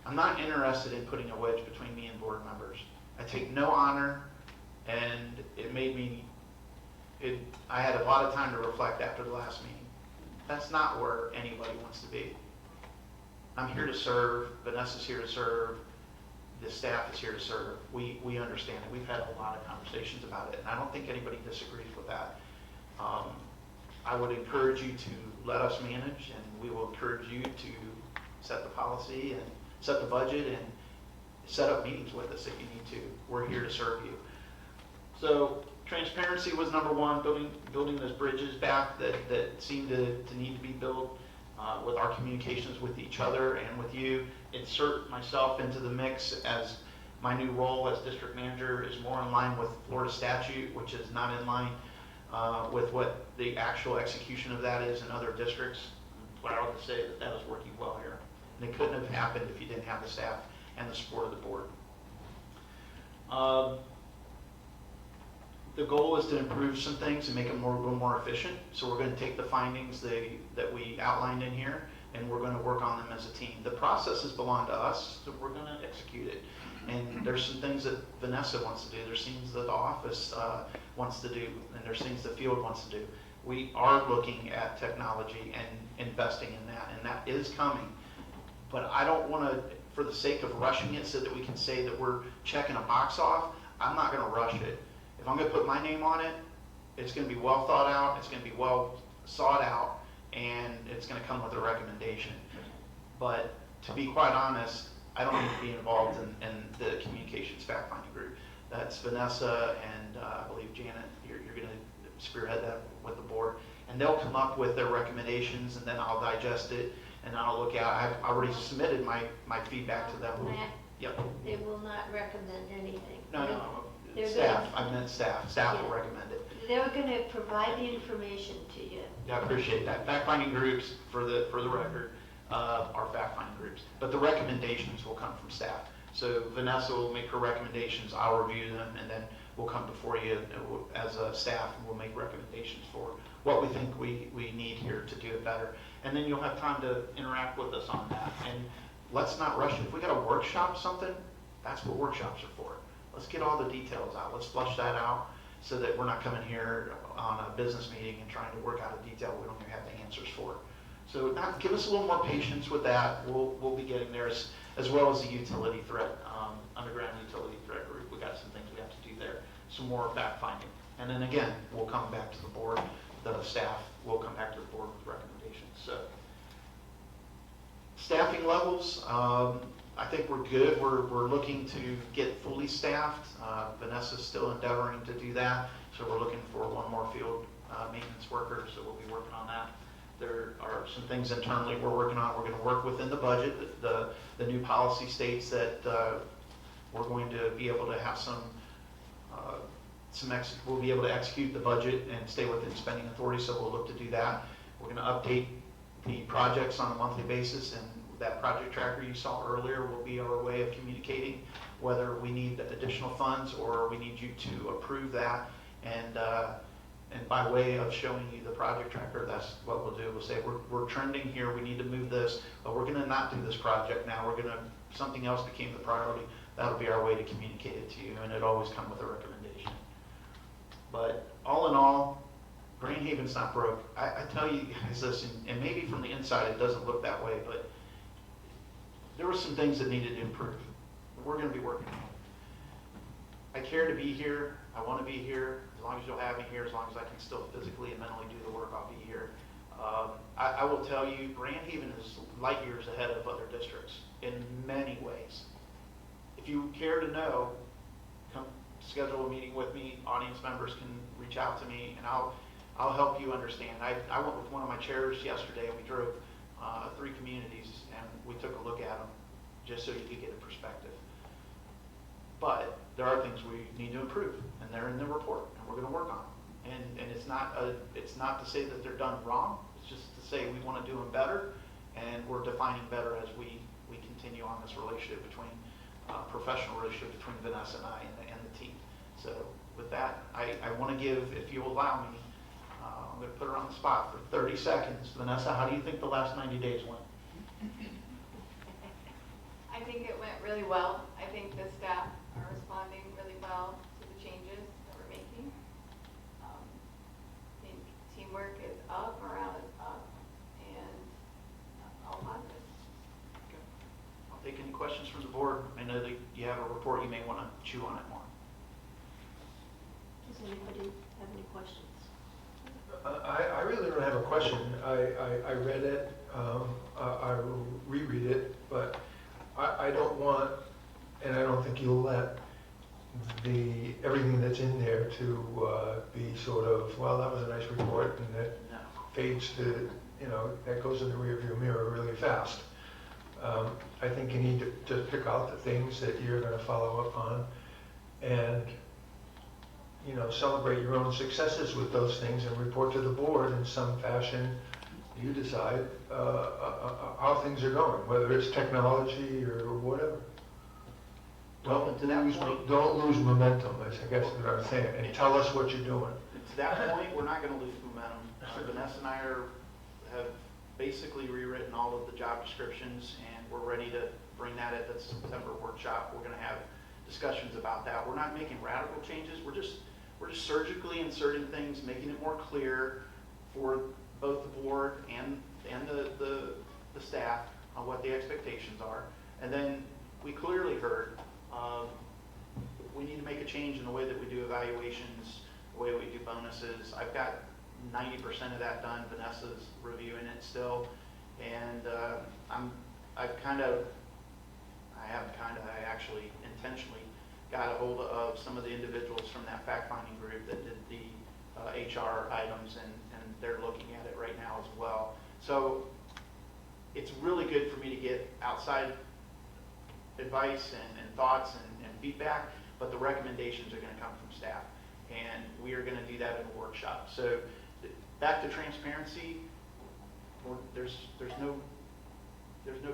I'm not interested in putting a wedge between me and board members. I take no honor, and it made me, I had a lot of time to reflect after the last meeting. That's not where anybody wants to be. I'm here to serve. Vanessa's here to serve. The staff is here to serve. We understand it. We've had a lot of conversations about it, and I don't think anybody disagrees with that. I would encourage you to let us manage, and we will encourage you to set the policy and set the budget and set up meetings with us if you need to. We're here to serve you. So transparency was number one, building those bridges back that seemed to need to be built with our communications with each other and with you. Insert myself into the mix, as my new role as district manager is more in line with Florida statute, which is not in line with what the actual execution of that is in other districts. I'm proud to say that is working well here. And it couldn't have happened if you didn't have the staff and the support of the board. The goal is to improve some things and make them a little more efficient. So we're going to take the findings that we outlined in here, and we're going to work on them as a team. The processes belong to us, so we're going to execute it. And there's some things that Vanessa wants to do. There's things that the office wants to do, and there's things the field wants to do. We are looking at technology and investing in that, and that is coming. But I don't want to, for the sake of rushing it so that we can say that we're checking a box off, I'm not going to rush it. If I'm going to put my name on it, it's going to be well thought out, it's going to be well sought out, and it's going to come with a recommendation. But to be quite honest, I don't need to be involved in the communications fact-finding group. That's Vanessa and I believe Janet, you're going to spearhead that with the board. And they'll come up with their recommendations, and then I'll digest it, and I'll look at, I've already submitted my feedback to them. Matt, Yep. they will not recommend anything. No, They're staff, gonna- I meant staff. Staff will Yeah. recommend it. They're going to provide the information to you. Yeah, I appreciate that. Fact-finding groups, for the record, are fact-finding groups. But the recommendations will come from staff. So Vanessa will make her recommendations, I'll review them, and then we'll come before you as a staff, and we'll make recommendations for what we think we need here to do it better. And then you'll have time to interact with us on that. And let's not rush it. If we got to workshop something, that's what workshops are for. Let's get all the details out. Let's flush that out so that we're not coming here on a business meeting and trying to work out a detail we don't even have the answers for. So give us a little more patience with that. We'll be getting there, as well as the utility threat, underground utility threat group. We got some things we have to do there, some more fact finding. And then again, we'll come back to the board, the staff will come back to the board with recommendations. So staffing levels, I think we're good. We're looking to get fully staffed. Vanessa's still endeavoring to do that. So we're looking for one more field maintenance worker, so we'll be working on that. There are some things internally we're working on. We're going to work within the budget. The new policy states that we're going to be able to have some we'll be able to execute the budget and stay within spending authority, so we'll look to do that. We're going to update the projects on a monthly basis, and that project tracker you saw earlier will be our way of communicating whether we need additional funds or we need you to approve that. And by way of showing you the project tracker, that's what we'll do. We'll say, we're trending here, we need to move this, but we're going to not do this project now. We're going to, something else became the priority. That'll be our way to communicate it to you, and it always comes with a recommendation. But all in all, Grand Haven's not broke. I tell you guys this, and maybe from the inside it doesn't look that way, but there were some things that needed to improve. We're going to be working on it. I care to be here. I want to be here. As long as you'll have me here, as long as I can still physically and mentally do the work, I'll be here. I will tell you, Grand Haven is light years ahead of other districts in many ways. If you care to know, come schedule a meeting with me. Audience members can reach out to me, and I'll help you understand. I went with one of my chairs yesterday, and we drove 3 communities, and we took a look at them just so you could get a perspective. But there are things we need to improve, and they're in the report, and we're going to work on them. And it's not to say that they're done wrong. It's just to say we want to do them better, and we're defining better as we continue on this relationship between professional relationship between Vanessa and I and the team. So with that, I want to give, if you allow me, I'm going to put her on the spot for 30 seconds. Vanessa, how do you think the last 90 days went? I think it went really well. I think the staff are responding really well to the changes that we're making. I think teamwork is up, morale is up, and all positive. Okay. I'll take any questions from the board. I know that you have a report, you may want to chew on it more. Does anybody have any questions? I really don't have a question. I read it, I will reread it, but I don't want, and I don't think you'll let everything that's in there to be sort of, well, that was a nice report, and that fades to, that goes in the rearview mirror really fast. I think you need to just pick out the things that you're going to follow up on, and celebrate your own successes with those things and report to the board in some fashion. You decide how things are going, whether it's technology or whatever. Don't lose momentum, I guess is what I'm saying, and tell us what you're doing. To that point, we're not going to lose momentum. Vanessa and I have basically rewritten all of the job descriptions, and we're ready to bring that at the September workshop. We're going to have discussions about that. We're not making radical changes. We're just surgically inserting things, making it more clear for both the board and the staff on what the expectations are. And then we clearly heard we need to make a change in the way that we do evaluations, the way we do bonuses. I've got 90% of that done. Vanessa's reviewing it still, and I actually intentionally got a hold of some of the individuals from that fact-finding group that did the HR items, and they're looking at it right now as well. So it's really good for me to get outside advice and thoughts and feedback, but the recommendations are going to come from staff, and we are going to do that in a workshop. So back to transparency, there's no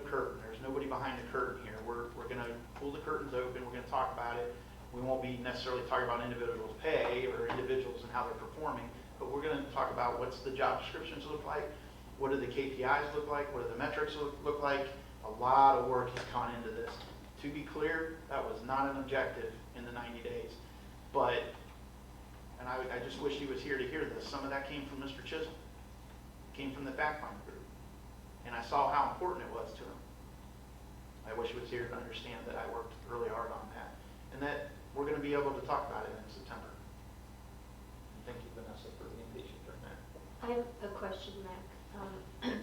curtain. There's nobody behind the curtain here. We're going to pull the curtains open. We're going to talk about it. We won't be necessarily talking about individuals' pay or individuals and how they're performing, but we're going to talk about what's the job descriptions look like, what do the KPIs look like, what do the metrics look like. A lot of work has gone into this. To be clear, that was not an objective in the 90 days, but, and I just wish he was here to hear this. Some of that came from Mr. Chisholm, came from the fact-finding group, and I saw how important it was to him. I wish he was here to understand that I worked really hard on that, and that we're going to be able to talk about it in September. Thank you, Vanessa, for the invitation during that. I have a question, Mac.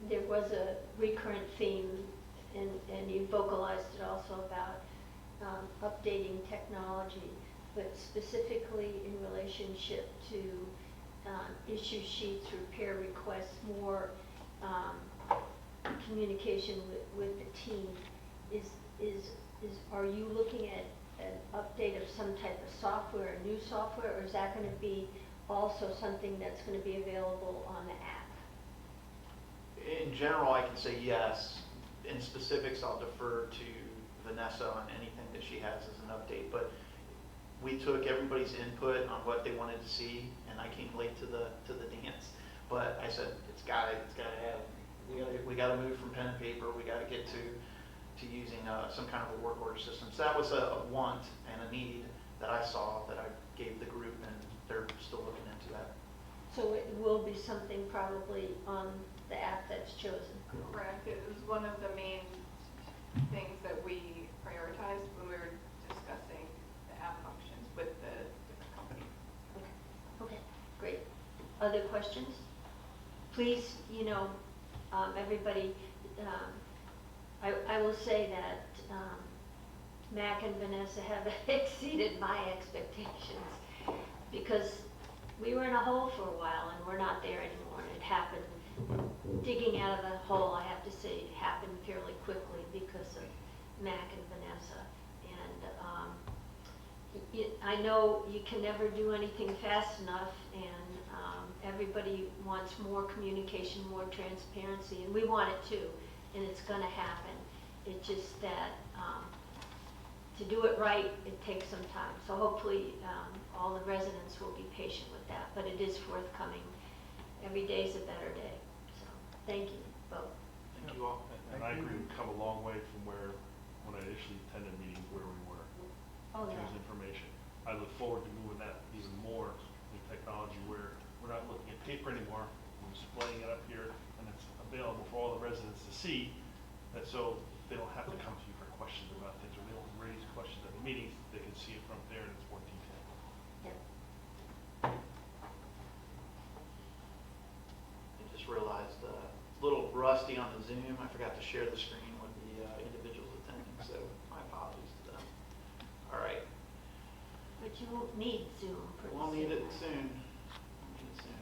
There was a recurrent theme, and you vocalized it also about updating technology, but specifically in relationship to issue sheets, repair requests, more communication with the team. Are you looking at an update of some type of software, new software, or is that going to be also something that's going to be available on the app? In general, I can say yes. In specifics, I'll defer to Vanessa on anything that she has as an update, but we took everybody's input on what they wanted to see, and I came late to the dance. But I said, it's gotta have, we gotta move from pen and paper, we gotta get to using some kind of a work order system. So that was a want and a need that I saw, that I gave the group, and they're still looking into that. So it will be something probably on the app that's chosen. Correct. It was one of the main things that we prioritized when we were discussing the app functions with the company. Okay, great. Other questions? Please, everybody, I will say that Mac and Vanessa have exceeded my expectations, because we were in a hole for a while and we're not there anymore. And it happened, digging out of the hole, I have to say, happened fairly quickly because of Mac and Vanessa. And I know you can never do anything fast enough, and everybody wants more communication, more transparency, and we want it too, and it's going to happen. It's just that to do it right, it takes some time. So hopefully all the residents will be patient with that, but it is forthcoming. Every day's a better day. So thank you both. Thank you all. And I agree, we've come a long way from when I initially attended meetings, where we were. Oh, In yeah. terms of information. I look forward to moving that even more in technology, where we're not looking at paper anymore, we're displaying it up here, and it's available for all the residents to see, that so they don't have to come to you for questions about things, or they don't raise questions at the meetings, they can see it from there and it's more detailed. I just realized a little rusty on the Zoom. I forgot to share the screen with the individuals attending, so my apologies to them. All right. But you won't need Zoom pretty soon. We'll need it soon. We'll need it soon.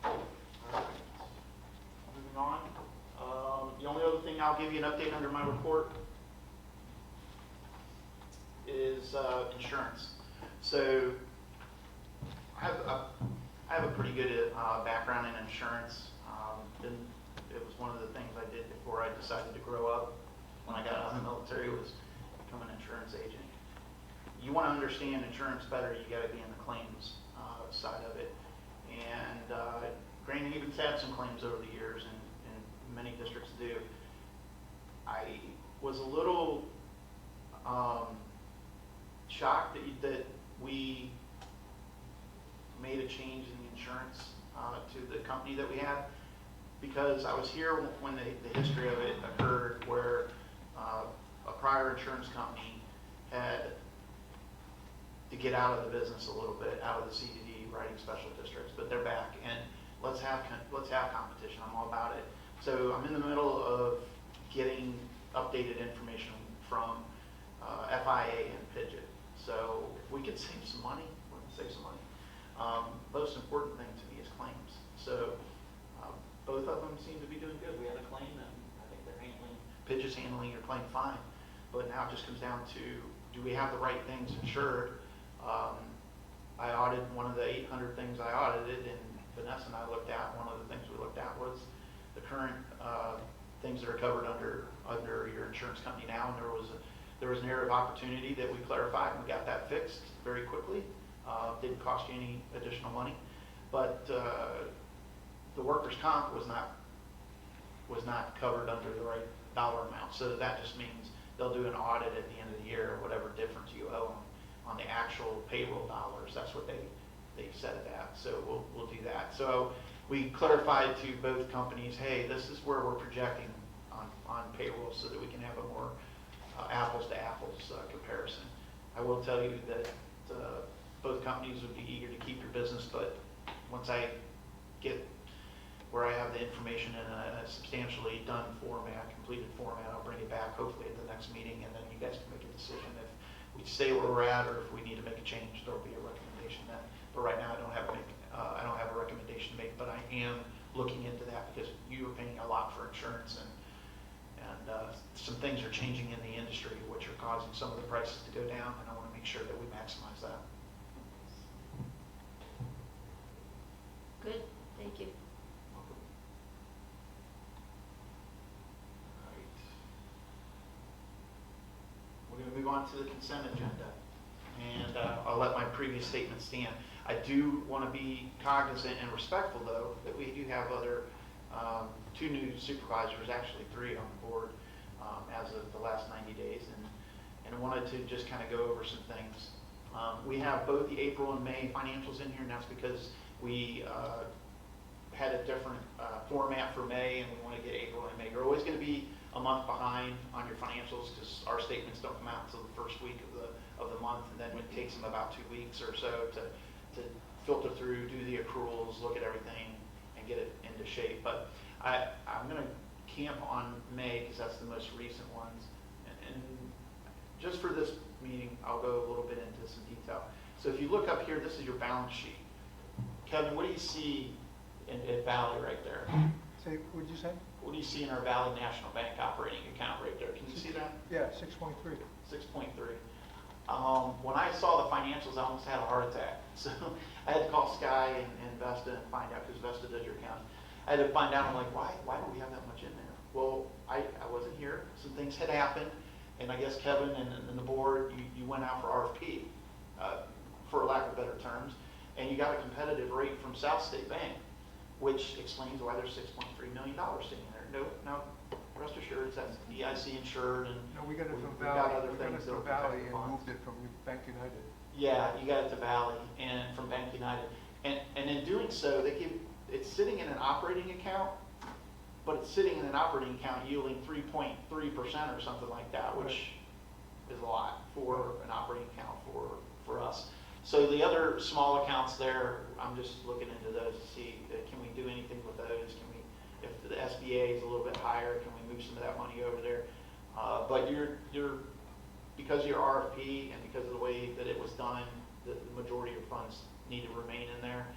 All right. Moving on. The only other thing I'll give you an update under my report is insurance. So I have a pretty good background in insurance. It was one of the things I did before I decided to grow up. When I got out of the military, was become an insurance agent. You want to understand insurance better, you got to be in the claims side of it. And Grand Haven's had some claims over the years, and many districts do. I was a little shocked that we made a change in the insurance to the company that we had, because I was here when the history of it occurred, where a prior insurance company had to get out of the business a little bit, out of the CDD, writing special districts, but they're back, and let's have competition. I'm all about it. So I'm in the middle of getting updated information from FIA and Pidgeot. So if we could save some money, we're going to save some money. Most important thing to me is claims. So both of them seem to be doing good. We had a claim, and I think they're handling, Pidgeot's handling your claim fine. But now it just comes down to, do we have the right things insured? I audited one of the 800 things I audited, and Vanessa and I looked at, one of the things we looked at was the current things that are covered under your insurance company now, and there was an area of opportunity that we clarified, and we got that fixed very quickly. Didn't cost you any additional money, but the workers' comp was not covered under the right dollar amount. So that just means they'll do an audit at the end of the year, whatever difference you owe on the actual payroll dollars. That's what they set it at. So we'll do that. So we clarified to both companies, hey, this is where we're projecting on payroll, so that we can have a more apples to apples comparison. I will tell you that both companies would be eager to keep your business, but once I get where I have the information in a substantially done format, completed format, I'll bring it back hopefully at the next meeting, and then you guys can make a decision if we stay where we're at, or if we need to make a change. There'll be a recommendation then. But right now I don't have a recommendation to make, but I am looking into that, because you are paying a lot for insurance, and some things are changing in the industry, which are causing some of the prices to go down, and I want to make sure that we maximize that. Good, thank you. We're going to move on to the consent agenda, and I'll let my previous statement stand. I do want to be cognizant and respectful, though, that we do have other, 2 new supervisors, actually 3 on the board as of the last 90 days, and I wanted to just kind of go over some things. We have both the April and May financials in here, and that's because we had a different format for May, and we want to get April and May. You're always going to be a month behind on your financials because our statements don't come out until the first week of the month, and then it takes them about 2 weeks or so to filter through, do the accruals, look at everything, and get it into shape. But I'm going to camp on May because that's the most recent ones. And just for this meeting, I'll go a little bit into some detail. So if you look up here, this is your balance sheet. Kevin, what do you see at Valley right there? Say, what'd you say? What do you see in our Valley National Bank operating account right there? Can you see that? Yeah, 6.3. 6.3. When I saw the financials, I almost had a heart attack. So I had to call Sky and Vesta and find out, because Vesta does your account. I had to find out, I'm like, why do we have that much in there? Well, I wasn't here. Some things had happened. And I guess Kevin and the board, you went out for RFP, for lack of better terms, and you got a competitive rate from South State Bank, which explains why there's $6.3 million sitting there. No, rest assured, that's EIC insured, and No, we got it from we got Valley. other We got it things that from will protect Valley the and funds. moved it from Bank United. Yeah, you got it to Valley and from Bank United. And in doing so, it's sitting in an operating account, but it's sitting in an operating account yielding 3.3% or something like that, which is a lot for an operating account for us. So the other small accounts there, I'm just looking into those to see, can we do anything with those? Can we, if the SBA is a little bit higher, can we move some of that money over there? But because of your RFP and because of the way that it was done, the majority of funds need to remain in there.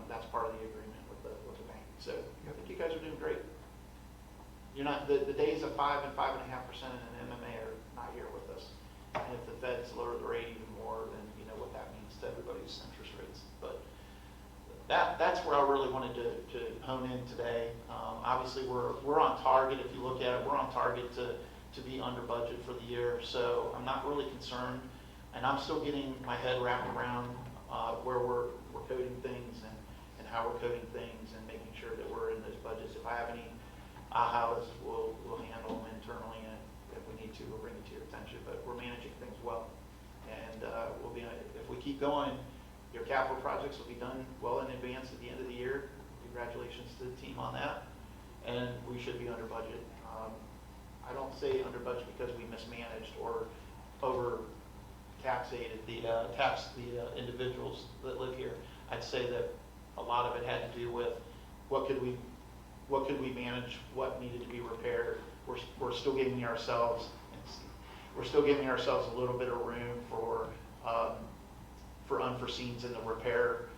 That's part of the agreement with the bank. So I think you guys are doing great. You're not, the days of 5 and 5.5% in an MMA are not here with us. And if the Feds lower the rate even more, then you know what that means to everybody's interest rates. But that's where I really wanted to hone in today. Obviously, we're on target. If you look at it, we're on target to be under budget for the year. So I'm not really concerned, and I'm still getting my head wrapped around where we're coding things and how we're coding things and making sure that we're in those budgets. If I have any ahas, we'll handle them internally, and if we need to, we'll bring it to your attention. But we're managing things well, and we'll be. If we keep going, your capital projects will be done well in advance at the end of the year. Congratulations to the team on that, and we should be under budget. I don't say under budget because we mismanaged or over taxated taxed the individuals that live here. I'd say that a lot of it had to do with what could we manage, what needed to be repaired. We're still giving ourselves a little bit of room for unforeseens in the repair.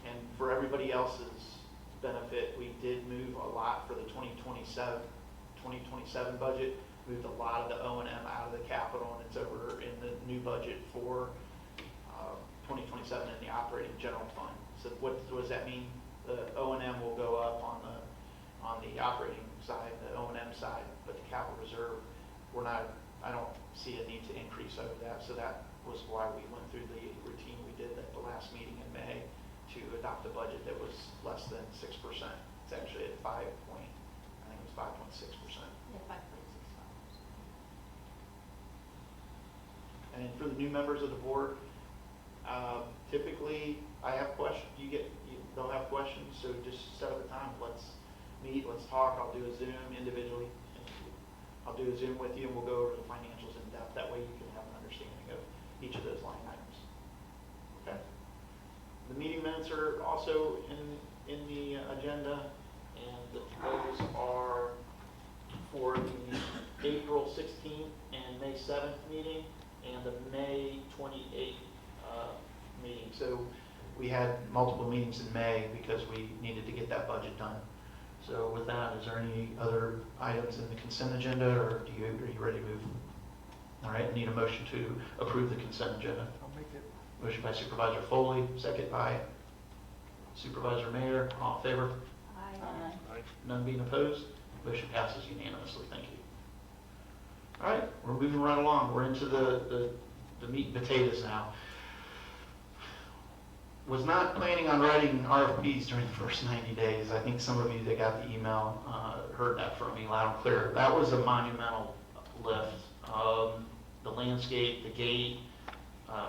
And for everybody else's benefit, we did move a lot for the 2027 budget, moved a lot of the O&M out of the capital, and it's over in the new budget for 2027 in the operating general fund. So what does that mean? The O&M will go up on the operating side, the O&M side, but the capital reserve, I don't see a need to increase over that. So that was why we went through the routine we did at the last meeting in May to adopt a budget that was less than 6%. It's actually at 5.6%. Yeah, 5.65. And for the new members of the board, typically I have questions. They'll have questions, so just set up a time. Let's meet, let's talk. I'll do a Zoom individually. I'll do a Zoom with you, and we'll go over the financials in depth. That way you can have an understanding of each of those line items. Okay. The meeting minutes are also in the agenda, and those are for the April 16th and May 7th meeting and the May 28th meeting. So we had multiple meetings in May because we needed to get that budget done. So with that, is there any other items in the consent agenda, or are you ready to move? All right, need a motion to approve the consent agenda. I'll make it. Motion by Supervisor Foley, second by Supervisor Mayor. All in favor? Aye. None being opposed? Motion passes unanimously. Thank you. All right, we're moving right along. We're into the meat and potatoes now. Was not planning on writing RFPs during the first 90 days. I think some of you that got the email heard that from me loud and clear. That was a monumental lift. The landscape, the gate,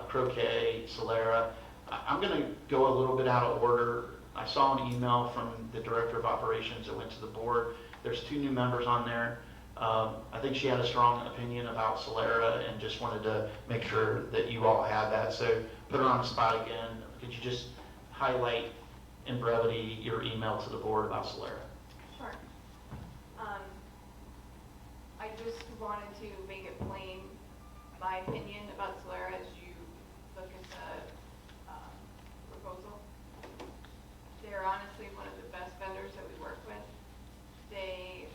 Croquet, Solera. I'm going to go a little bit out of order. I saw an email from the Director of Operations that went to the board. There's 2 new members on there. I think she had a strong opinion about Solera and just wanted to make sure that you all had that. So put her on the spot again. Could you just highlight in brevity your email to the board about Solera? Sure. I just wanted to make it plain my opinion about Solera as you look at the proposal. They're honestly one of the best vendors that we work with. They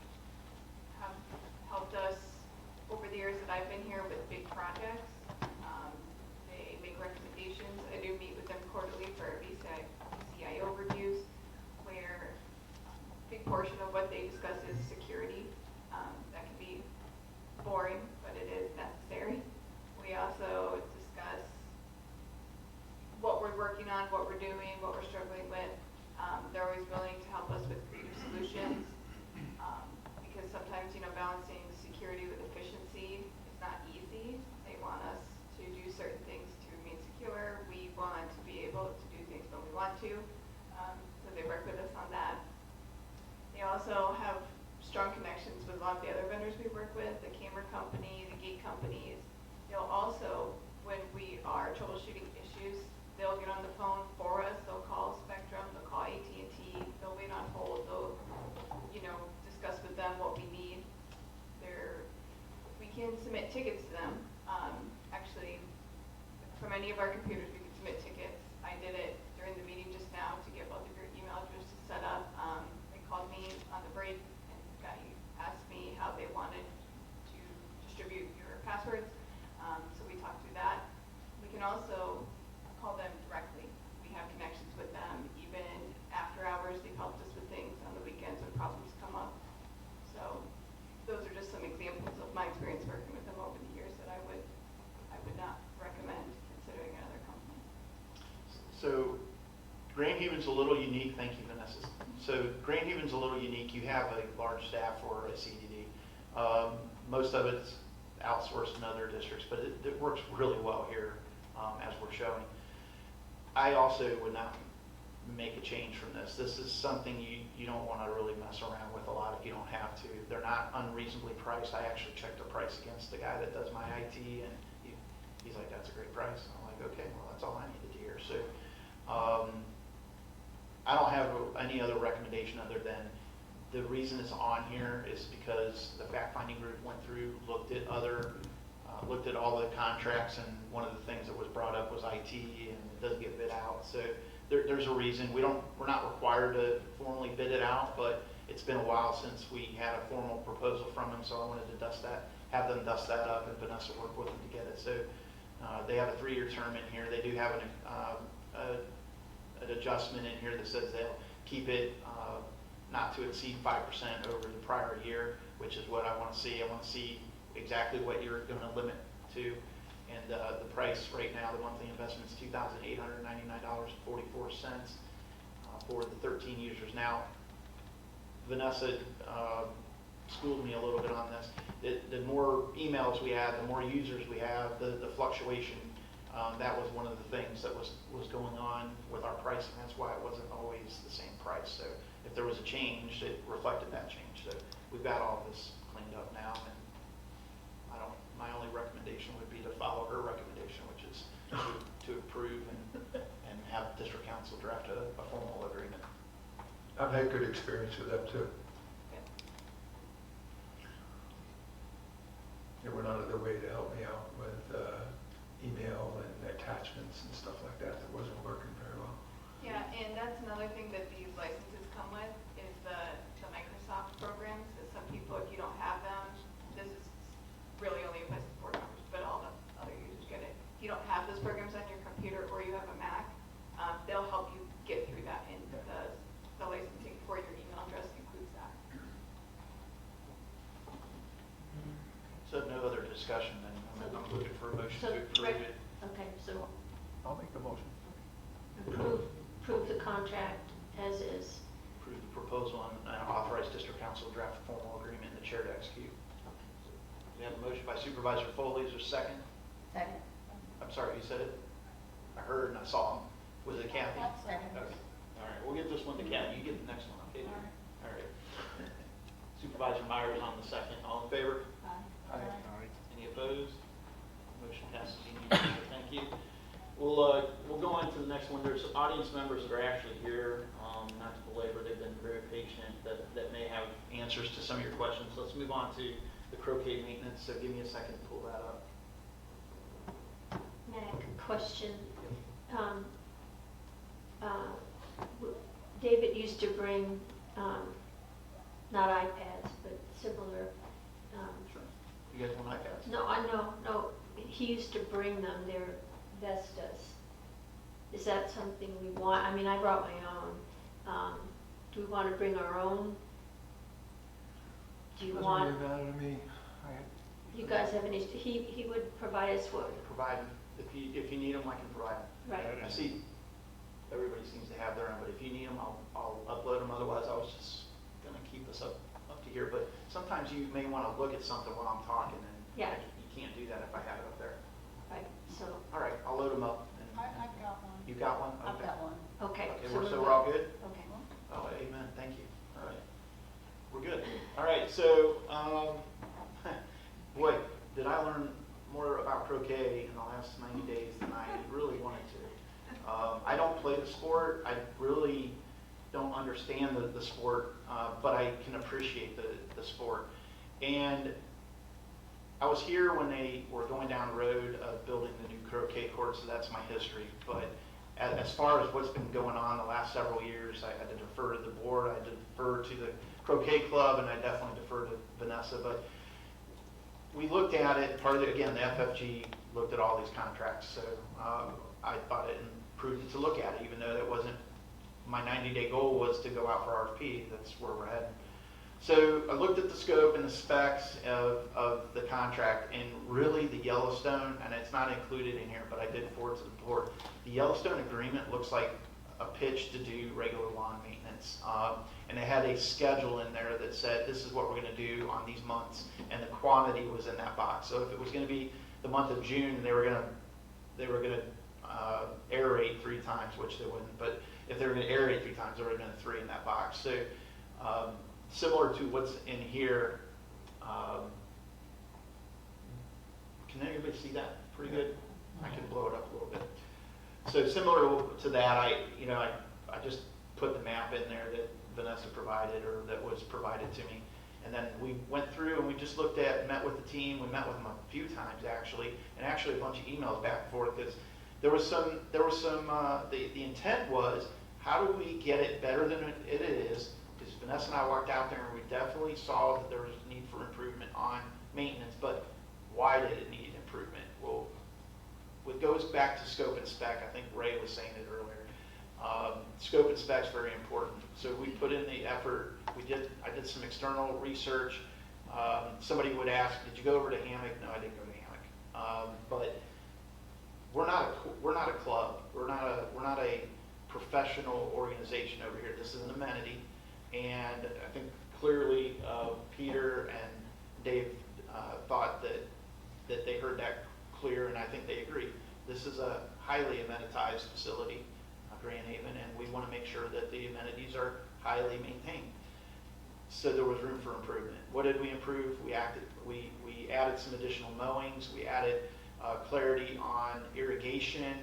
have helped us over the years that I've been here with big projects. They make recommendations. I do meet with them quarterly for VCIO reviews, where a big portion of what they discuss is security. That can be boring, but it is necessary. We also discuss what we're working on, what we're doing, what we're struggling with. They're always willing to help us with creative solutions, because sometimes, balancing security with efficiency is not easy. They want us to do certain things to remain secure. We want to be able to do things when we want to, so they work with us on that. They also have strong connections with a lot of the other vendors we work with, the camera company, the gate companies. They'll also, when we are troubleshooting issues, they'll get on the phone for us. They'll call Spectrum, they'll call AT&T, they'll wait on hold, they'll, discuss with them what we need. We can submit tickets to them. Actually, from any of our computers, we can submit tickets. I did it during the meeting just now to get both of your email addresses set up. They called me on the break and asked me how they wanted to distribute your passwords. So we talked through that. We can also call them directly. We have connections with them even after hours. They've helped us with things on the weekends when problems come up. So those are just some examples of my experience working with them over the years that I would not recommend considering another company. So Grand Haven's a little unique. Thank you, Vanessa. So Grand Haven's a little unique. You have a large staff for a CDD. Most of it's outsourced in other districts, but it works really well here, as we're showing. I also would not make a change from this. This is something you don't want to really mess around with a lot if you don't have to. They're not unreasonably priced. I actually checked the price against the guy that does my IT, and he's like, that's a great price. I'm like, okay, well, that's all I needed to hear. So I don't have any other recommendation other than the reason it's on here is because the fact-finding group went through, looked at all the contracts, and one of the things that was brought up was IT, and it doesn't get bid out. So there's a reason. We're not required to formally bid it out, but it's been a while since we had a formal proposal from them, so I wanted to have them dust that up, and Vanessa work with them to get it. So they have a 3-year term in here. They do have an adjustment in here that says they'll keep it not to exceed 5% over the prior year, which is what I want to see. I want to see exactly what you're going to limit to. And the price right now, the monthly investment is $2,899.44 for the 13 users. Now, Vanessa schooled me a little bit on this. The more emails we have, the more users we have, the fluctuation, that was one of the things that was going on with our pricing. That's why it wasn't always the same price. So if there was a change, it reflected that change. So we've got all this cleaned up now, and my only recommendation would be to follow her recommendation, which is to approve and have district council draft a formal agreement. I've had good experience with them too. They went out of their way to help me out with email and attachments and stuff like that wasn't working very well. Yeah, and that's another thing that these licenses come with is the So no other discussion, then I'm looking for a motion So, to approve it. Okay, so I'll make the motion. approve the contract as is. Approve the proposal and authorize district council to draft a formal agreement and the chair to execute. We have a motion by Supervisor Foley, is there a second? Second. I'm sorry, you said it? I heard and I saw him. Was it Kathy? Second. Okay. All right, we'll get this one to Kathy. You get the next one, okay? All right. Supervisor Myers on the second. All in favor? Aye. Any opposed? Motion passes unanimously. Thank you. We'll go on to the next one. There's audience members that are actually here, not to belabor, they've been very patient, that may have answers to some of your questions. Let's move on to the croquet maintenance, so give me a second to pull that up. Mac, question. David used to bring, not iPads, but similar, Sure. You guys want iPads? no, he used to bring them, they're Vestas. Is that something we want? I mean, I brought my own. Do we want to bring our own? Do you want, Doesn't really matter to me. you guys have any, he would provide us what? Provide them. If you need them, I can provide them. Right. I see everybody seems to have their own, but if you need them, I'll upload them. Otherwise, I was just going to keep us up to here. But sometimes you may want to look at something while I'm talking, and Yeah. you can't do that if I have it up there. Right, so, All right, I'll load them up. I've got one. You got one? I've Okay. got one. okay. Okay, so we're all good? Okay. Oh, amen, thank you. All right. We're good. All right, so, boy, did I learn more about croquet in the last 90 days than I really wanted to. I don't play the sport. I really don't understand the sport, but I can appreciate the sport. And I was here when they were going down the road of building the new croquet court, so that's my history. But as far as what's been going on the last several years, I had to defer to the board, I defer to the croquet club, and I definitely defer to Vanessa. But we looked at it, part of it, again, the FFG looked at all these contracts, so I thought it prudent to look at it, even though that wasn't, my 90-day goal was to go out for RFP, that's where we're heading. So I looked at the scope and the specs of the contract, and really the Yellowstone, and it's not included in here, but I did forward to the board. The Yellowstone agreement looks like a pitch to do regular lawn maintenance. And they had a schedule in there that said, this is what we're gonna do on these months, and the quantity was in that box. So if it was gonna be the month of June, they were gonna aerate 3 times, which they wouldn't, but if they were gonna aerate 3 times, there would have been 3 in that box. So similar to what's in here, can anybody see that pretty good? I can blow it up a little bit. So similar to that, I just put the map in there that Vanessa provided, or that was provided to me. And then we went through and we just looked at, met with the team. We met with them a few times actually, and actually a bunch of emails back and forth, because there was some, the intent was, how do we get it better than it is? Because Vanessa and I walked out there and we definitely saw that there was a need for improvement on maintenance, but why did it need improvement? Well, it goes back to scope and spec. I think Ray was saying it earlier. Scope and spec is very important. So we put in the effort. I did some external research. Somebody would ask, did you go over to Hammock? No, I didn't go to Hammock. But we're not a club. We're not a professional organization over here. This is an amenity. And I think clearly Peter and Dave thought that they heard that clear, and I think they agree. This is a highly amenitized facility, Grand Haven, and we want to make sure that the amenities are highly maintained. So there was room for improvement. What did we improve? We added some additional mowings. We added clarity on irrigation,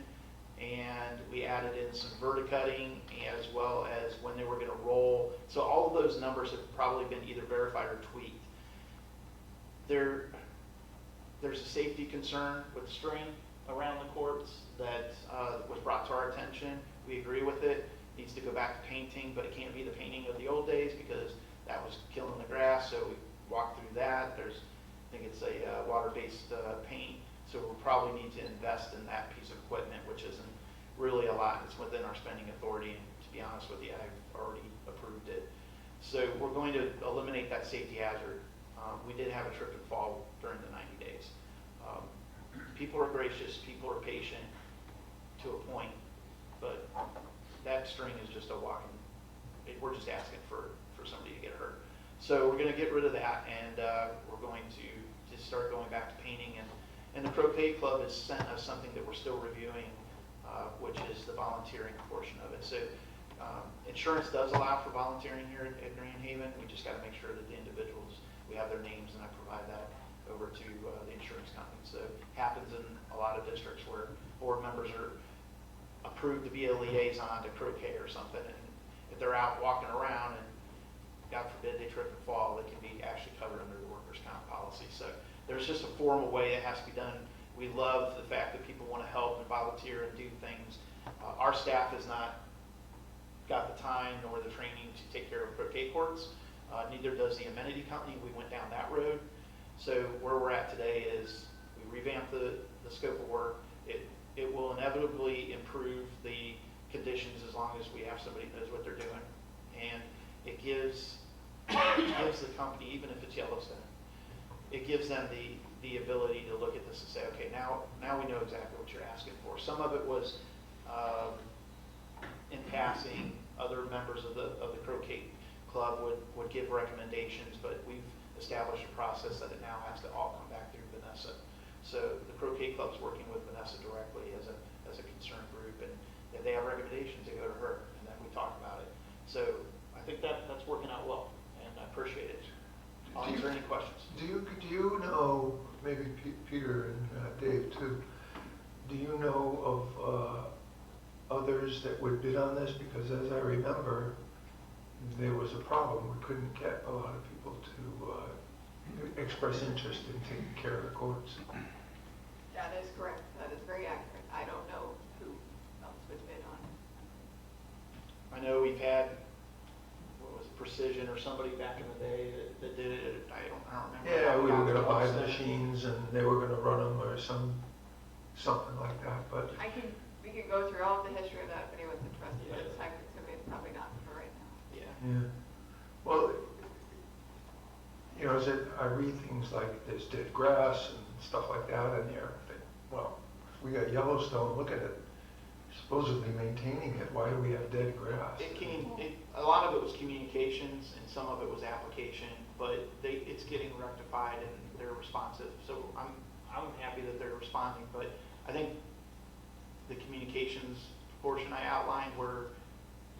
and we added in some verticutting, as well as when they were going to roll. So all of those numbers have probably been either verified or tweaked. There's a safety concern with string around the courts that was brought to our attention. We agree with it. Needs to go back to painting, but it can't be the painting of the old days because that was killing the grass. So we walked through that. I think it's a water-based paint. So we'll probably need to invest in that piece of equipment, which isn't really a lot. It's within our spending authority, and to be honest with you, I've already approved it. So we're going to eliminate that safety hazard. We did have a trip and fall during the night. people are gracious, people are patient to a point, but that string is just a walking, we're just asking for somebody to get hurt. So we're gonna get rid of that, and we're going to just start going back to painting, and the Croquet Club has sent us something that we're still reviewing, which is the volunteering portion of it. So insurance does allow for volunteering here at Grand Haven. We just gotta make sure that the individuals, we have their names, and I provide that over to the insurance company. So it happens in a lot of districts where board members are approved to be a liaison to croquet or something, and if they're out walking around and God forbid they trip and fall, they can be actually covered under the workers' comp policy. So there's just a formal way it has to be done. We love the fact that people want to help and volunteer and do things. Our staff has not got the time nor the training to take care of croquet courts. Neither does the amenity company. We went down that road. So where we're at today is we revamped the scope of work. It will inevitably improve the conditions as long as we have somebody who knows what they're doing. And it gives the company, even if it's Yellowstone, it gives them the ability to look at this and say, okay, now we know exactly what you're asking for. Some of it was in passing, other members of the Croquet Club would give recommendations, but we've established a process that it now has to all come back through Vanessa. So the Croquet Club's working with Vanessa directly as a concerned group, and if they have recommendations, they go to her, and then we talk about it. So I think that's working out well, and I appreciate it. I'll answer any questions. Do you know, maybe Peter and Dave too, do you know of others that would bid on this? Because as I remember, there was a problem. We couldn't get a lot of people to express interest in taking care of the courts. That is correct. That is very accurate. I don't know who else would bid on it. I know we've had, what was it, Precision or somebody back in the day that did it. I don't remember. Yeah, we were going to buy the machines and they were going to run them or something like that. But We can go through all of the history of that if anyone's interested, but it's probably not for right now. Yeah. Well, you know, I read things like there's dead grass and stuff like that in there. Well, we got Yellowstone, look at it, supposedly maintaining it. Why do we have dead grass? A lot of it was communications and some of it was application, but it's getting rectified and they're responsive. So I'm happy that they're responding, but I think the communications portion I outlined, where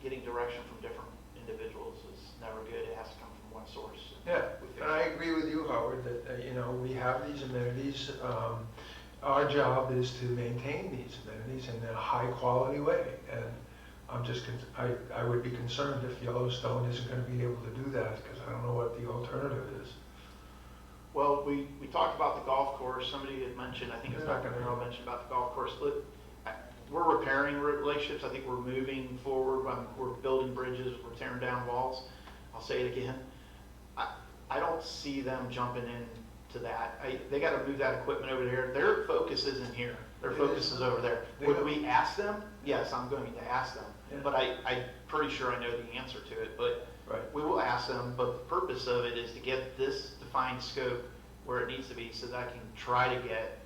getting direction from different individuals is never good. It has to come from one source. Yeah, and I agree with you, Howard, that you know, we have these amenities. Our job is to maintain these amenities in a high-quality way, and I'm just I would be concerned if Yellowstone isn't going to be able to do that, because I don't know what the alternative is. Well, we talked about the golf course. Somebody had mentioned, I think it was Dr. Merrill mentioned about the golf course. Look, we're repairing relationships. I think we're moving forward. We're building bridges. We're tearing down walls. I'll say it again. I don't see them jumping into that. They got to move that equipment over there. Their focus isn't here. Their focus is over there. Would we ask them? Yes, I'm going to ask them. Yeah. But I'm pretty sure I know the answer to it. But we will ask them. But the purpose of it is to get this defined scope where it needs to be, so that I can try to get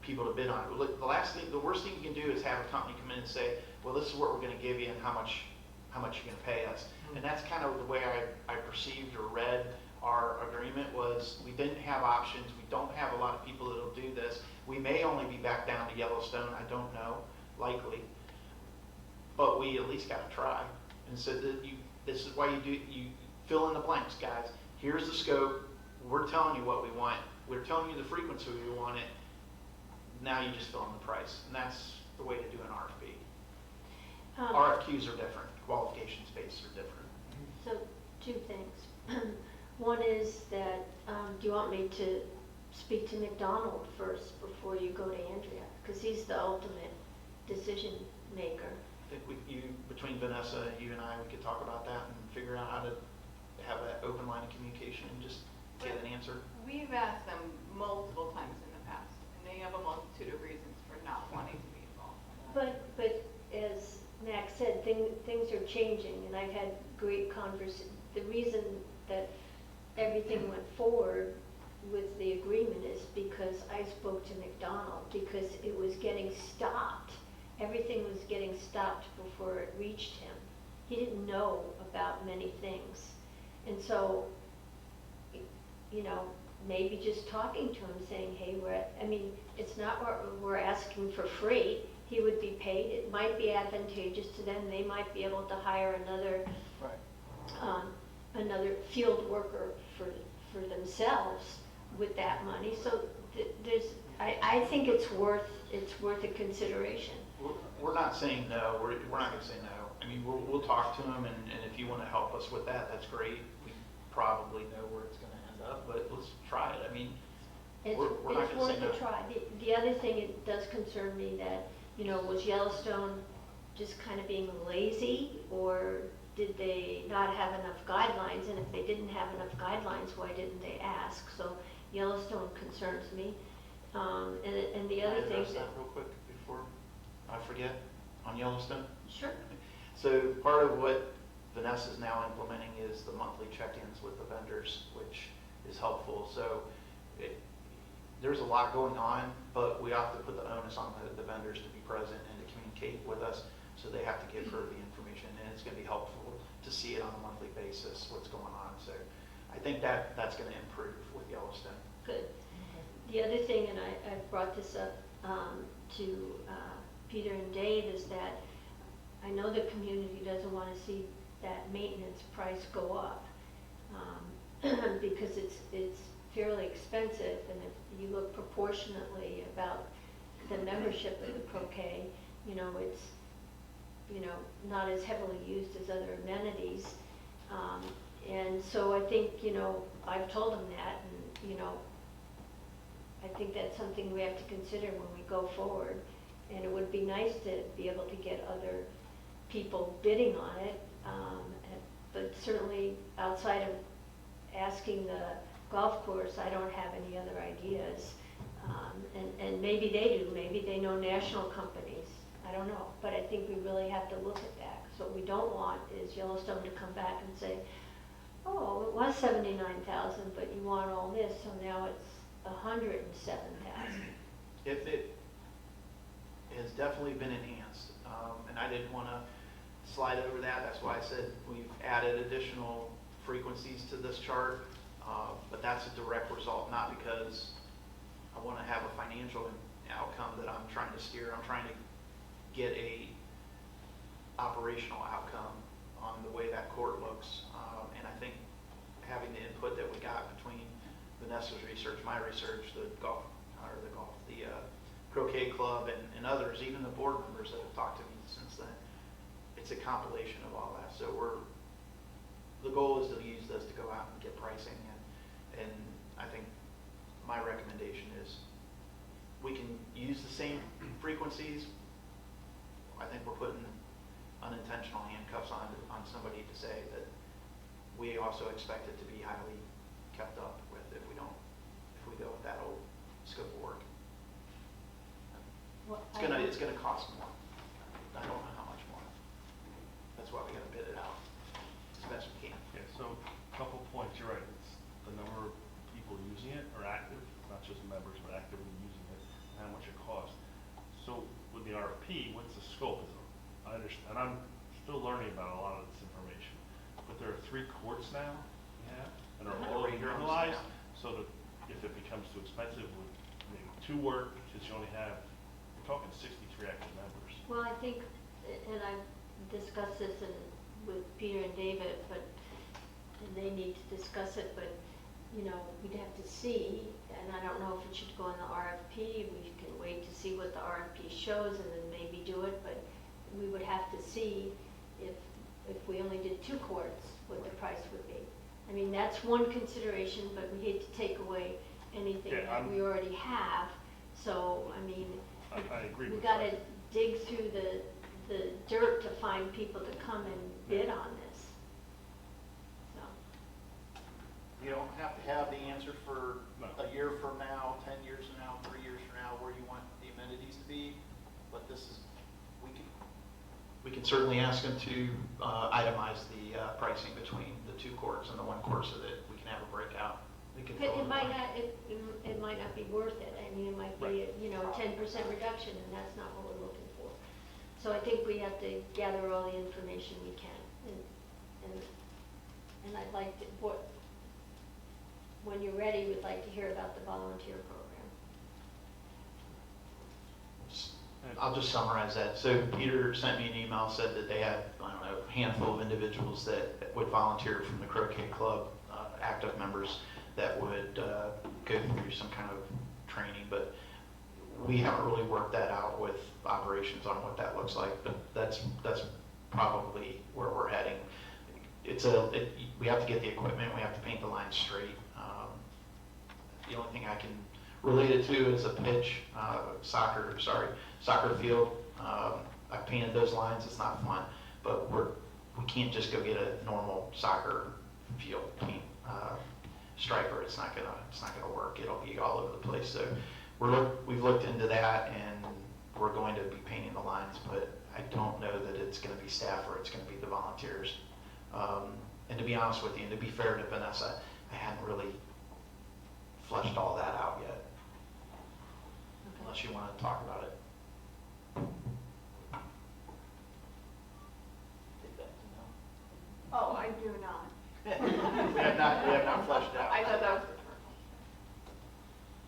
people to bid on it. Look, the worst thing you can do is have a company come in and say, well, this is what we're going to give you and how much you're going to pay us. And that's kind of the way I perceived or read our agreement was we didn't have options. We don't have a lot of people that'll do this. We may only be back down to Yellowstone. I don't know, likely. But we at least got to try. And so this is why you fill in the blanks, guys. Here's the scope. We're telling you what we want. We're telling you the frequency we want it. Now you just fill in the price. And that's the way to do an RFP. RFQs are different. Qualifications based are different. So 2 things. One is that, do you want me to speak to McDonald first before you go to Andrea? Because he's the ultimate decision maker. I think between Vanessa, you and I, we could talk about that and figure out how to have that open line of communication and just get an answer. We've asked them multiple times in the past, and they have a multitude of reasons for not wanting to be involved. But as Max said, things are changing, and I've had great conversations. The reason that everything went forward with the agreement is because I spoke spoke to McDonald because it was getting stopped. Everything was getting stopped before it reached him. He didn't know about many things. And so, you know, maybe just talking to him, saying, hey, I mean, it's not what we're asking for free. He would be paid. It might be advantageous to them. They might be able to hire another another field worker for themselves with that money. So I think it's worth a consideration. We're not saying no, we're not gonna say no. I mean, we'll talk to them, and if you wanna help us with that, that's great. We probably know where it's gonna end up, but let's try it. I mean, we're not It's gonna say worth no. a try. The other thing, it does concern me that, you know, was Yellowstone just kind of being lazy, or did they not have enough guidelines? And if they didn't have enough guidelines, why didn't they ask? So Yellowstone concerns me. And the other Can I thing address that real quick before I forget on Yellowstone? Sure. So part of what Vanessa's now implementing is the monthly check-ins with the vendors, which is helpful. So there's a lot going on, but we have to put the onus on the vendors to be present and to communicate with us. So they have to give her the information, and it's going to be helpful to see it on a monthly basis, what's going on. So I think that's going to improve with Yellowstone. Good. The other thing, and I brought this up to Peter and Dave, is that I know the community doesn't want to see that maintenance price go up because it's fairly expensive, and if you look proportionately about the membership of the croquet, you know, it's, you know, not as heavily used as other amenities. And so I think, you know, I've told them that, and, you know, I think that's something we have to consider when we go forward. And it would be nice to be able to get other people bidding on it, but certainly outside of asking the golf course, I don't have any other ideas. And maybe they do, maybe they know national companies, I don't know. But I think we really have to look at that. So what we don't want is Yellowstone to come back and say, oh, it was 79,000, but you want all this, so now it's 107,000. It has definitely been enhanced, and I didn't want to slide over that. That's why I said we've added additional frequencies to this chart, but that's a direct result, not because I want to have a financial outcome that I'm trying to steer. I'm trying to get a operational outcome on the way that court looks, and I think having the input that we got between Vanessa's research, my research, the croquet club, and others, even the board members that have talked to me since then, it's a compilation of all that. So the goal is to use this to go out and get pricing, and I think my recommendation is we can use the same frequencies. I think we're putting unintentional handcuffs on somebody to say that we also expect it to be highly kept up with if we go with that old scope of work. It's gonna cost more. I don't know how much more. That's why we gotta bid it out as best we can. Yeah, so a couple points, you're right, it's the number of people using it are active, not just members, but actively using it, and how much it costs. So with the RFP, what's the scope? I understand, and I'm still learning about a lot of this information, but there are 3 courts now we have, and are all utilized, so that if it becomes too expensive, would maybe 2 work, because you only have, we're talking 63 active members. Well, I think, and I've discussed this with Peter and David, and they need to discuss it, but, you know, we'd have to see, and I don't know if it should go in the RFP. We can wait to see what the RFP shows and then maybe do it, but we would have to see if we only did 2 courts, what the price would be. I mean, that's one consideration, but we hate to take away anything that we already have. So, I mean, I agree we with got to that. dig through the dirt to find people to come and bid on this. So, You don't have to have the answer for a year from now, 10 years from now, 3 years from now, where you want the amenities to be, but this is, We can certainly ask them to itemize the pricing between the 2 courts and the 1 court so that we can have a breakout. we could But fill in it the might blank. not, it might not be worth it. I mean, it might be, you know, 10% reduction, and that's not what we're looking for. So I think we have to gather all the information we can. And I'd like to, when you're ready, we'd like to hear about the volunteer program. I'll just summarize that. So Peter sent me an email, said that they had, I don't know, a handful of individuals that would volunteer from the Croquet Club, active members that would go through some kind of training, but we haven't really worked that out with operations on what that looks like, but that's probably where we're heading. We have to get the equipment, we have to paint the lines straight. The only thing I can relate it to is a pitch, soccer field. I painted those lines, it's not fun, but we can't just go get a normal soccer field paint striper. It's not gonna work. It'll be all over the place. So we've looked into that, and we're going to be painting the lines, but I don't know that it's gonna be staff or it's gonna be the volunteers. And to be honest with you, and to be fair to Vanessa, I hadn't really fleshed all that out yet. Unless you want to talk about it. Take that to no. Oh, I do not. We have not fleshed out. I thought that was.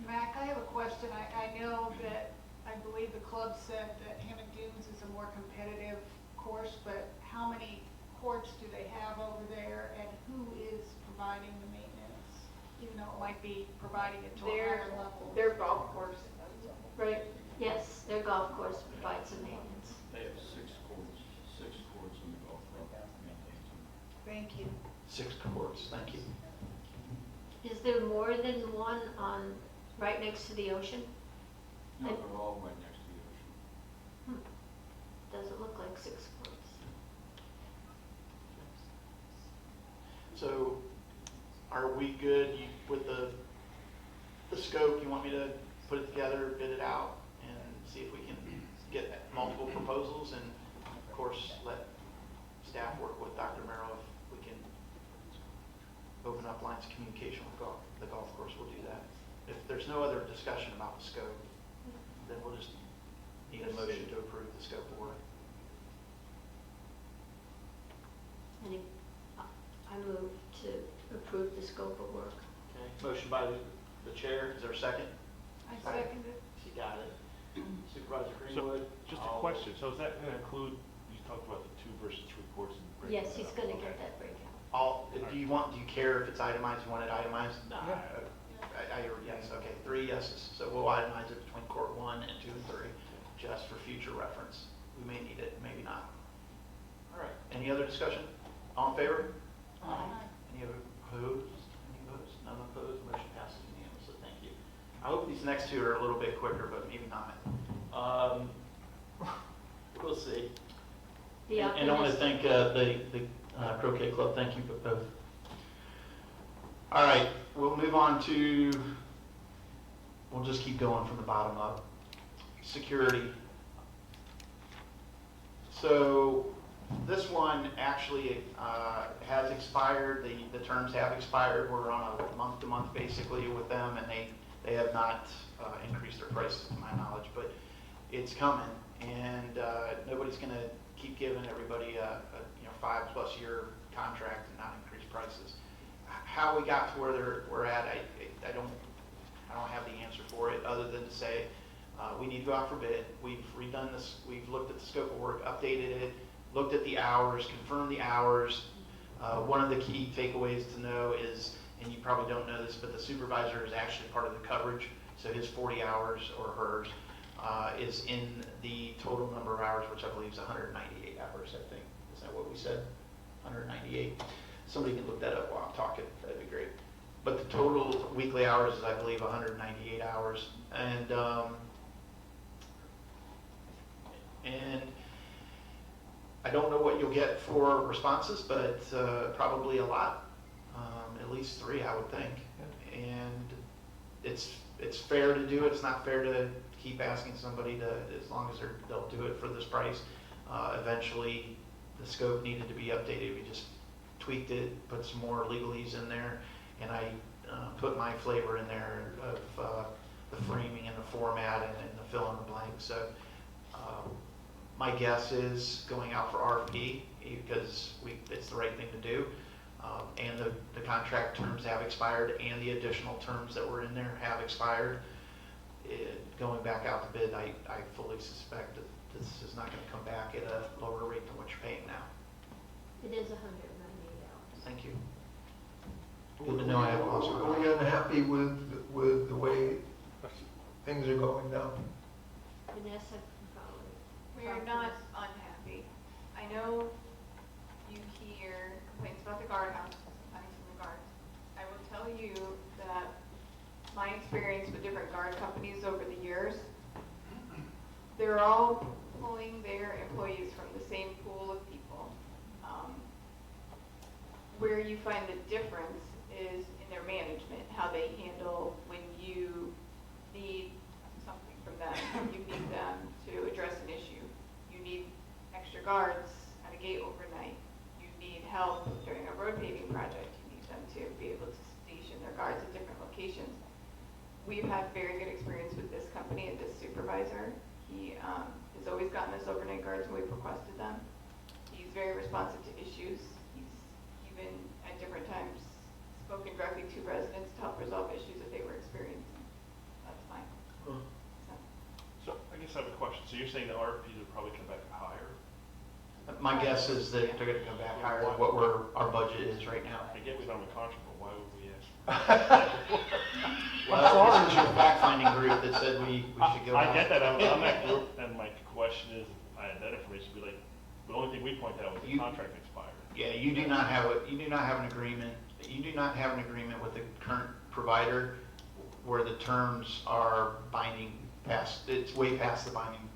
Mac, I have a question. I know that, I believe the club said that Hammond Dunes is a more competitive course, but how many courts do they have over there, and who is providing the maintenance? Even though it might be providing it to a higher level. Their golf course, right? Yes, their golf course provides some maintenance. They have 6 courts in the golf club. Thank you. 6 courts, thank you. Is there more than one right next to the ocean? No, they're all right next to the ocean. Doesn't look like 6 courts. So, are we good with the scope? You want me to put it together, bid it out, and see if we can get multiple proposals, and of course, let staff work with Dr. Merrill if we can open up lines of communication with the golf course, we'll do that. If there's no other discussion about the scope, then we'll just need a motion to approve the scope of work. I move to approve the scope of work. Okay, motion by the chair, is there a second? I second it. She got it. Supervisor Greenwood? Just a question, so is that gonna include, you talked about the 2 versus 3 courts? and breaking Yes, that he's up. gonna Okay. get that breakout. Do you care if it's itemized? You want it itemized? No. Yeah. I hear yes, okay, 3 yeses. So we'll itemize it between court 1 and 2 and 3, just for future reference. We may need it, maybe not. All right, any other discussion? All in favor? Any opposed? Any opposed? None opposed, motion passes unanimously, thank you. I hope these next 2 are a little bit quicker, but maybe not. We'll see. And I want to thank the Croquet Club, thank you both. All right, we'll move on to, we'll just keep going from the bottom up. Security. So this one actually has expired, the terms have expired. We're on a month-to-month basically with them, and they have not increased their prices to my knowledge, but it's coming, and nobody's going to keep giving everybody a 5+ year contract and not increase prices. How we got to where we're at, I don't have the answer for it, other than to say we need to go out for bid. We've redone this. We've looked at the scope of work, updated it, looked at the hours, confirmed the hours. One of the key takeaways to know is, and you probably don't know this, but the supervisor is actually part of the coverage. So his 40 hours or hers is in the total number of hours, which I believe is 198 hours, I think. Is that what we said? 198. Somebody can look that up while I'm talking. That'd be great. But the total weekly hours is, I believe, 198 hours. And I don't know what you'll get for responses, but probably a lot. At least 3, I would think. And it's fair to do it. It's not fair to keep asking somebody to, as long as they'll do it for this price. Eventually, the scope needed to be updated. We just tweaked it, put some more legalese in there, and I put my flavor in there of the framing and the format and the fill in the blanks. So my guess is going out for RFP because it's the right thing to do. And the contract terms have expired and the additional terms that were in there have expired. Going back out to bid, I fully suspect that this is not going to come back at a lower rate than what you're paying now. It is $198. Thank you. Good to know I have a loss. Are we unhappy with the way things are going now? Vanessa can probably. We are not unhappy. I know you hear complaints about the guardhouse, sometimes from the guards. I will tell you that my experience with different guard companies over the years, they're all pulling their employees from the same pool of people. Where you find the difference is in their management, how they handle when you need something from them. You need them to address an issue. You need extra guards at a gate overnight. You need help during a road paving project. You need them to be able to station their guards at different locations. We've had very good experience with this company and this supervisor. He has always gotten us overnight guards when we've requested them. He's very responsive to issues. He's even at different times spoken directly to residents to help resolve issues that they were experiencing. That's fine. So I guess I have a question. So you're saying the RFPs will probably come back higher? My guess is that they're going to come back higher than what our budget is right now. I get we don't have a contract, but why would we ask? Well, this is your fact-finding group that said we should go. I get that. I'm that group, and my question is, I had that information, be like, the only thing we point out was the contract expired. Yeah, you do not have an agreement. You do not have an agreement with the current provider where the terms are binding it's way past the binding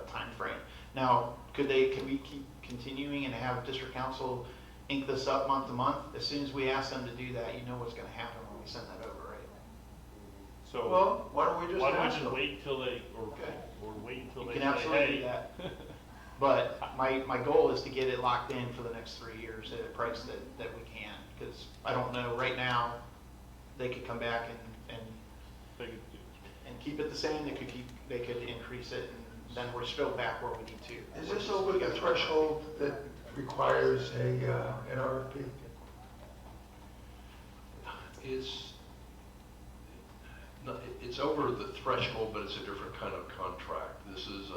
time frame. Now, could we keep continuing and have district council ink this up month to month? As soon as we ask them to do that, you know what's going to happen when we send that over, right? So Well, why don't we just ask them? wait until they, or wait until You they can say, absolutely do hey. that. But my goal is to get it locked in for the next 3 years at a price that we can. Because I don't know, right now, they could come back and They could do. keep it the same, they could increase it, and then we're still back where we need to. Is this over the threshold that requires an RFP? It's over the threshold, but it's a different kind of contract. This is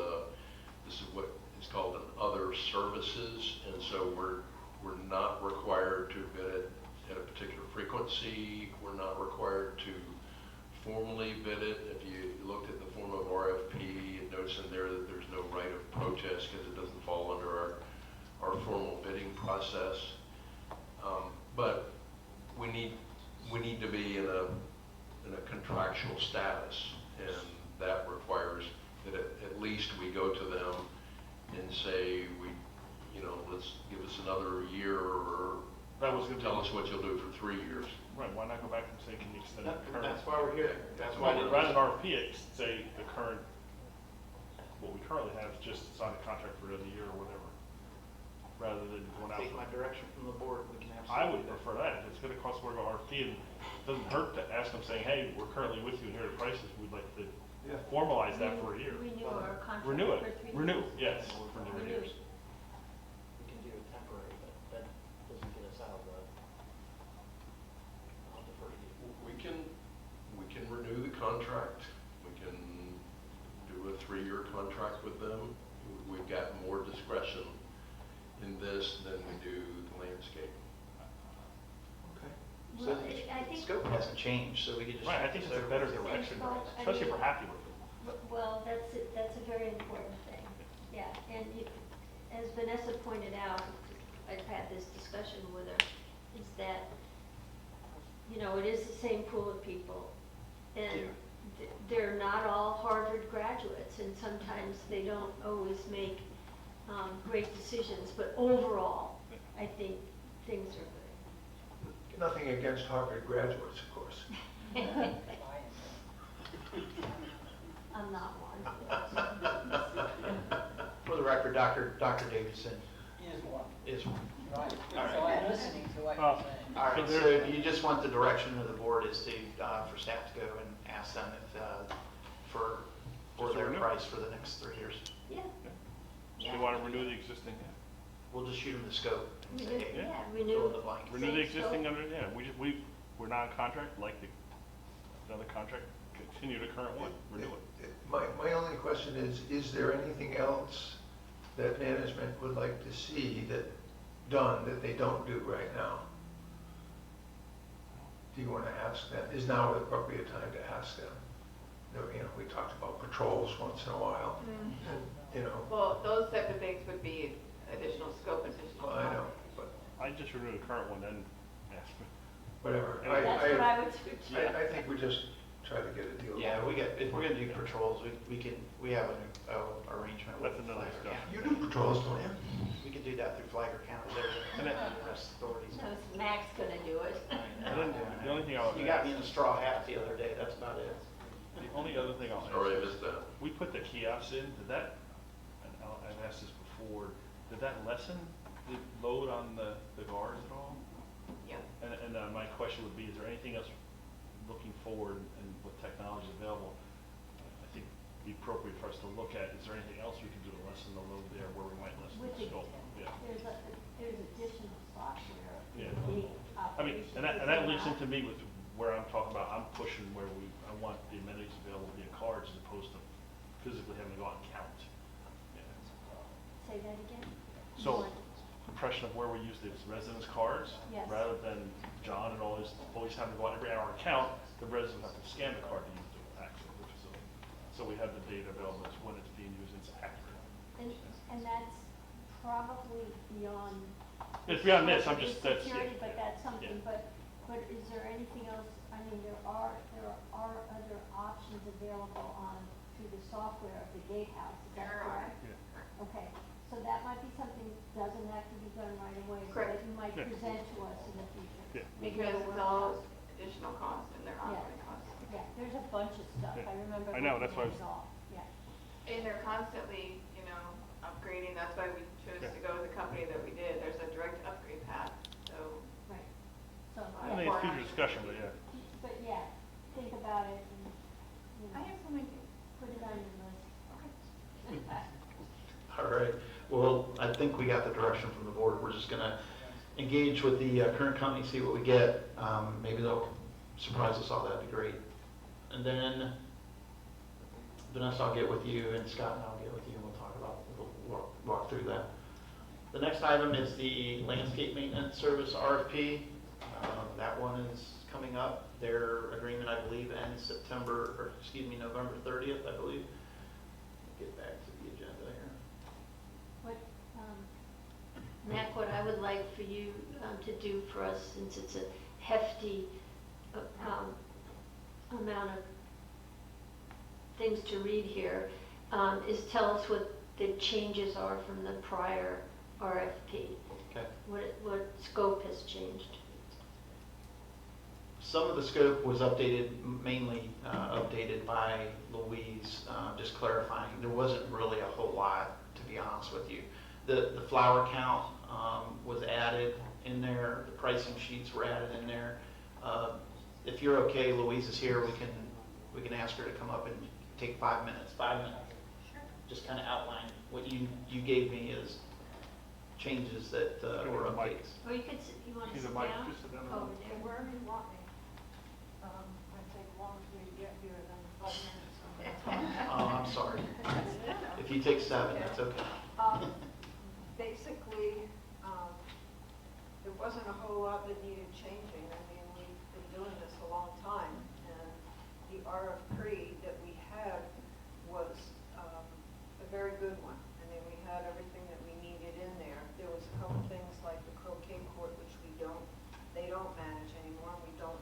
what is called an other services, and so we're not required to bid it at a particular frequency. We're not required to formally bid it. If you looked at the form of RFP, it notes in there that there's no right of protest because it doesn't fall under our formal bidding process. But we need to be in a contractual status, and that requires that at least we go to them and say, let's give us another year, or tell us what you'll do for 3 years. Right, why not go back and say, can you extend the current? That's why we're here. That's why Well, rather than RFP, say the current, what we currently have is just sign a contract for another year or whatever, rather than going out. Take my direction from the board. We can I absolutely. would prefer that. If it's gonna cost more to go RFP, and it doesn't hurt to ask them saying, hey, we're currently with you and here are the prices, we'd like to formalize that for a year. Renew our contract Renew it, for 3 years. renew, yes, for new Renew. years. We can do it temporary, but that doesn't get us out of the. I'll defer to you. We can renew the contract. We can do a 3-year contract with them. We've got more discretion in this than we do the landscape. Well, I think. Scope hasn't changed, so we could just. Right, I think it's a better direction, especially if we're happy with it. Well, that's a very important thing, yeah, and as Vanessa pointed out, I've had this discussion with her, is that, it is the same pool of people, and they're not all Harvard graduates, and sometimes they don't always make great decisions, but overall, I think things are good. Nothing against Harvard graduates, of course. I'm not one. For the record, Dr. Davidson Is one. is one. Right. All right. So I'm listening to what Oh, you're saying. All right, So so you just want the direction of the board is to, for staff to go and ask them if, for Just to their renew. price for the next 3 years. Yeah. So you want to renew the existing, yeah. We'll just shoot them the scope and say, Renew- hey, Yeah, fill in renew. the blank. Renew the Same existing scope. under, yeah, we're non-contract, like another contract, continue the current one, renew it. My only question is there anything else that management would like to see done that they don't do right now? Do you want to ask them? Is now the appropriate time to ask them? You know, we talked about patrols once in a while, and, you know, Well, those type of things would be additional scope and additional. I know, but I just renew the current one, then ask me. whatever. That's what I would do. I think we just try to get a deal. Yeah, if we're gonna do patrols, we have an arrangement with That's another Flagler stuff. County. You do patrols, don't you? We could do that through Flagler County, they're the rest authorities. No, Mac's gonna do it. And then the only thing I'll You got me in a straw hat the other day, that's about it. The only other thing I'll Sorry, I ask missed that. we put the kiosks in, did that, and I've asked this before, did that lessen the load on the guards at all? Yeah. And my question would be, is there anything else looking forward and with technology available? I think it'd be appropriate for us to look at, is there anything else we can do to lessen the load there where we might lessen With the the- scope? Yeah. There's additional software. Yeah. The I mean, and that links into me with where I'm talking about, I'm pushing where I want the amenities available via cards as opposed to physically having to go out and count. Yeah. Say that again? So, What? impression of where we use these residence cards, Yes. rather than John and always having to go out every hour and count, the residents have to scan the card to use the access to the facility. So we have the data available as when it's being used, it's accurate. And that's probably beyond. It's beyond this, I'm the just, that's, security, yeah. but that's something, Yeah. but is there anything else? I mean, there are other options available through the software of the gatehouse, is that There are. correct? Yeah. Okay, so that might be something that doesn't have to be done right away, so Correct. that you might Yeah. present to us in the future. Yeah. Maybe Because it'll it's work all out. additional costs and they're ongoing costs. Yeah, there's a bunch of stuff, Yeah. I remember. I know, that's why I looking at was- it all. Yeah. And they're constantly, upgrading, that's why we chose Yeah. to go with the company that we did, there's a direct upgrade path, so. Right, so, I think it's future discussion, but yeah. but yeah, think about it and, I have some ideas. put it on your list. All right, well, I think we got the direction from the board, we're just gonna engage with the current company, see what we get. Maybe they'll surprise us all, that'd be great. And then, Vanessa, I'll get with you, and Scott and I'll get with you, and we'll talk about, we'll walk through that. The next item is the landscape maintenance service RFP. That one is coming up. Their agreement, I believe, ends November 30th, I believe. Get back to the agenda here. What, Mac, what I would like for you to do for us, since it's a hefty amount of things to read here, is tell us what the changes are from the prior RFP. Okay. What scope has changed? Some of the scope was updated, mainly updated by Louise, just clarifying. There wasn't really a whole lot, to be honest with you. The flower count was added in there, the pricing sheets were added in there. If you're okay, Louise is here, we can ask her to come up and take 5 minutes. 5 minutes. Sure. Just kind of outline what you gave me as changes that were updates. Or you could, you want to Either sit Mike, down? just sit down. Over there. Wherever you want me. I take long as we get here than 5 minutes. Oh, I'm sorry. If you take 7, that's okay. Basically, there wasn't a whole lot that needed changing. I mean, we've been doing this a long time, and the RFP that we had was a very good one. I mean, we had everything that we needed in there. There was a couple things like the croquet court, which they don't manage anymore. We don't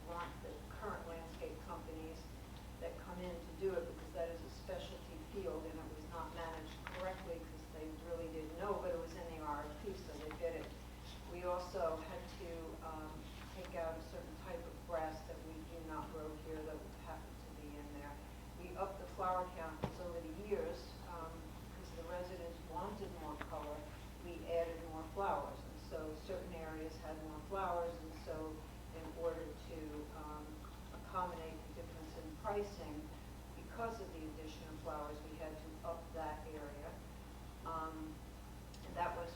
want the current landscape companies that come in to do it, because that is a specialty field and it was not managed correctly because they really didn't know, but it was in the RFP, so they did it. We also had to take out a certain type of grass that we do not grow here that happened to be certain areas had more flowers, and so in order to accommodate the difference in pricing, because of the addition of flowers, we had to up that area. And that was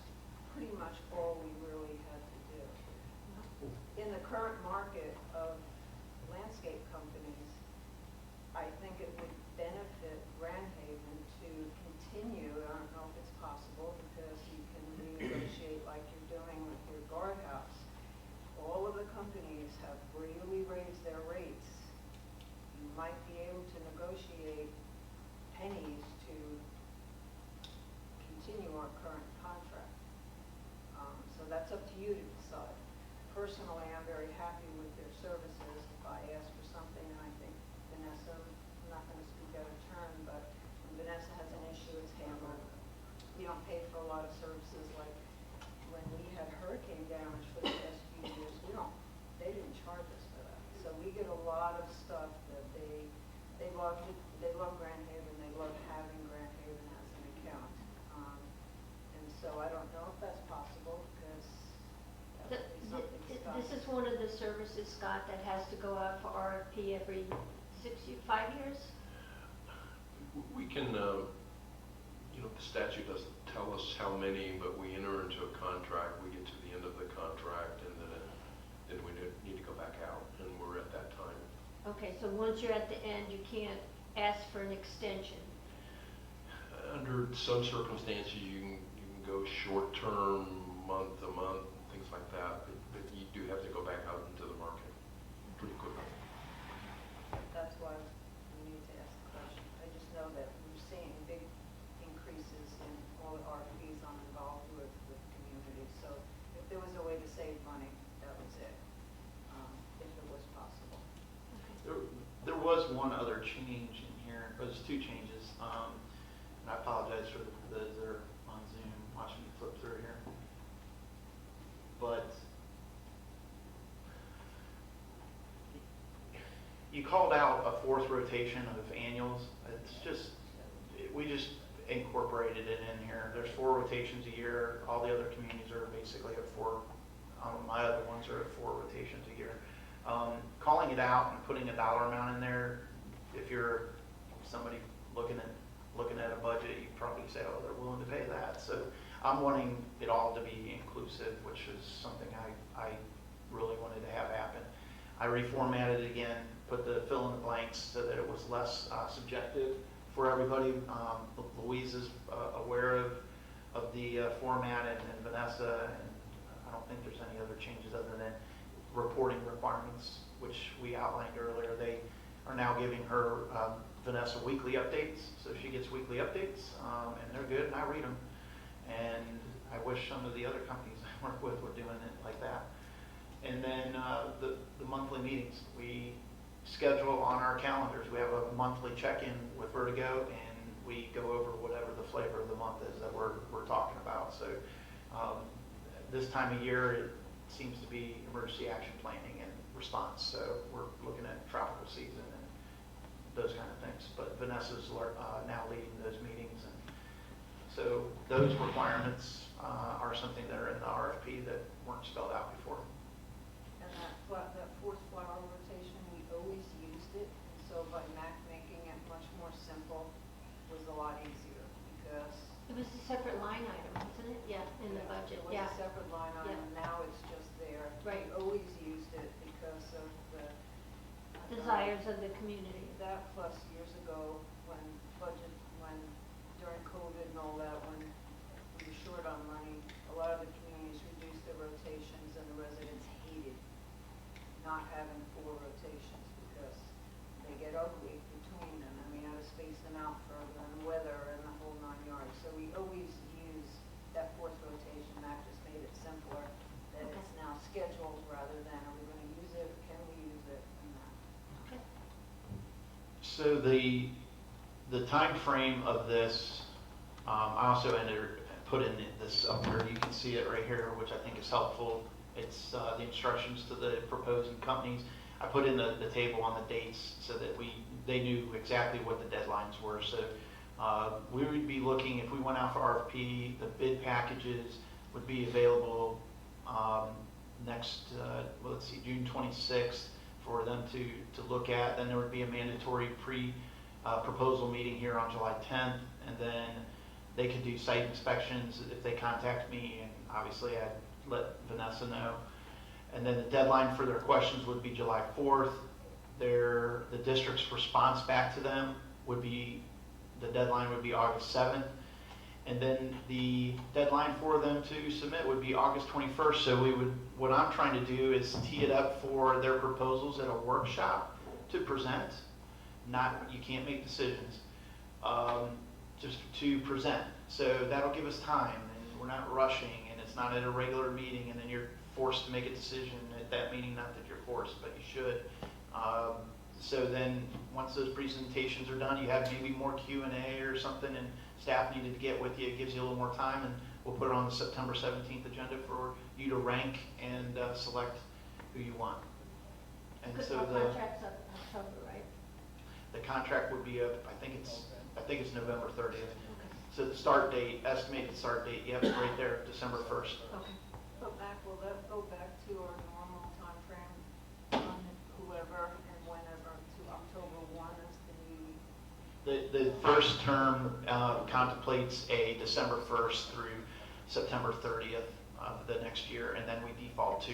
pretty much all we really had to do. In the current market of landscape companies, I think it would benefit Grand Haven to continue, I don't know if it's possible, because you can renegotiate like you're doing with your guardhouse. All of the companies have really raised their rates. You might be able to negotiate pennies to continue our current contract. So that's up to you to decide. Personally, I'm very happy with their services. If I ask for something, and I think Vanessa, I'm not going to speak out of turn, but when Vanessa has an issue, it's handled. We don't pay for a lot of services like when we had hurricane damage for the past few years. They didn't charge us for that. So we get a lot of stuff that they love Grand Haven. They love having Grand Haven as an account. And so I don't know if that's possible because that would be something Scott. This is one of the services, Scott, that has to go out for RFP every 5 years? We can, the statute doesn't tell us how many, but we enter into a contract, we get to the end of the contract, and then we need to go back out, and we're at that time. Okay, so once you're at the end, you can't ask for an extension. Under some circumstances, you can go short-term, month to month, things like that, but you do have to go back out into the market pretty quickly. That's why we need to ask the question. I just know that we're seeing big increases in all the RFPs I'm involved with communities. So if there was a way to save money, that was it, if it was possible. There was one other change in here, or there's two changes, and I apologize for those that are on Zoom watching me flip through here. But you called out a fourth rotation of annuals. We just incorporated it in here. There's 4 rotations a year. All the other communities are basically at 4. My other ones are at 4 rotations a year. Calling it out and putting a dollar amount in there, if you're somebody looking at a budget, you probably say, oh, they're willing to pay that. So I'm wanting it all to be inclusive, which is something I really wanted to have happen. I reformatted it again, put the fill in the blanks so that it was less subjective for everybody. Louise is aware of the format, and Vanessa, and I don't think there's any other changes other than reporting requirements, which we outlined earlier. They are now giving her, Vanessa, weekly updates, so she gets weekly updates, and they're good, and I read them. And I wish some of the other companies I work with were doing it like that. And then the monthly meetings, we schedule on our calendars. We have a monthly check-in with Vertigo, and we go over whatever the flavor of the month is that we're talking about. So this time of year, it seems to be emergency action planning and response. So we're looking at tropical season and those kind of things. But Vanessa's now leading those meetings. And so those requirements are something that are in the RFP that weren't spelled out before. And that fourth flower rotation, we always used it. And so by making it much more simple was a lot easier because It was a separate line item, wasn't it? Yeah, in the budget, it was yeah. a separate line item. Now it's just there. Right. We always used it because of the Desires of the community. That plus years ago when during COVID and all that, when we were short on money, a lot of the communities reduced their rotations and the residents hated not having 4 rotations because they get ugly between them. I mean, you have to space them out further and weather and the whole 9 yards. So we always use that 4th rotation. That just made it simpler that it's now scheduled rather than are we going to use it, can we use it, and that. Okay. So the time frame of this, I also put in this up here. You can see it right here, which I think is helpful. It's the instructions to the proposing companies. I put in the table on the dates so that they knew exactly what the deadlines were. So we would be looking, if we went out for RFP, the bid packages would be available next, well, let's see, June 26th for them to look at. Then there would be a mandatory proposal meeting here on July 10th, and then they could do site inspections if they contact me, and obviously I'd let Vanessa know. And then the deadline for their questions would be July 4th. The district's response back to them would be, the deadline would be August 7th. And then the deadline for them to submit would be August 21st. So what I'm trying to do is tee it up for their proposals at a workshop to present. Not, you can't make decisions, just to present. So that'll give us time, and we're not rushing, and it's not at a regular meeting, and then you're forced to make a decision at that meeting. Not that you're forced, but you should. So then, once those presentations are done, you have maybe more Q&A or something, and staff needed to get with you. It gives you a little more time, and we'll put it on the September 17th agenda for you to rank and select who you want. And Because so our the contract's up October, right? contract would be up, I think it's November 30th. So the start date, estimated start date, you have it right there, December 1st. Okay. But Mac, will that go back to our normal timeframe on whoever and whenever to October 1 as the The first term contemplates a December 1st through September 30th of the next year, and then we default to,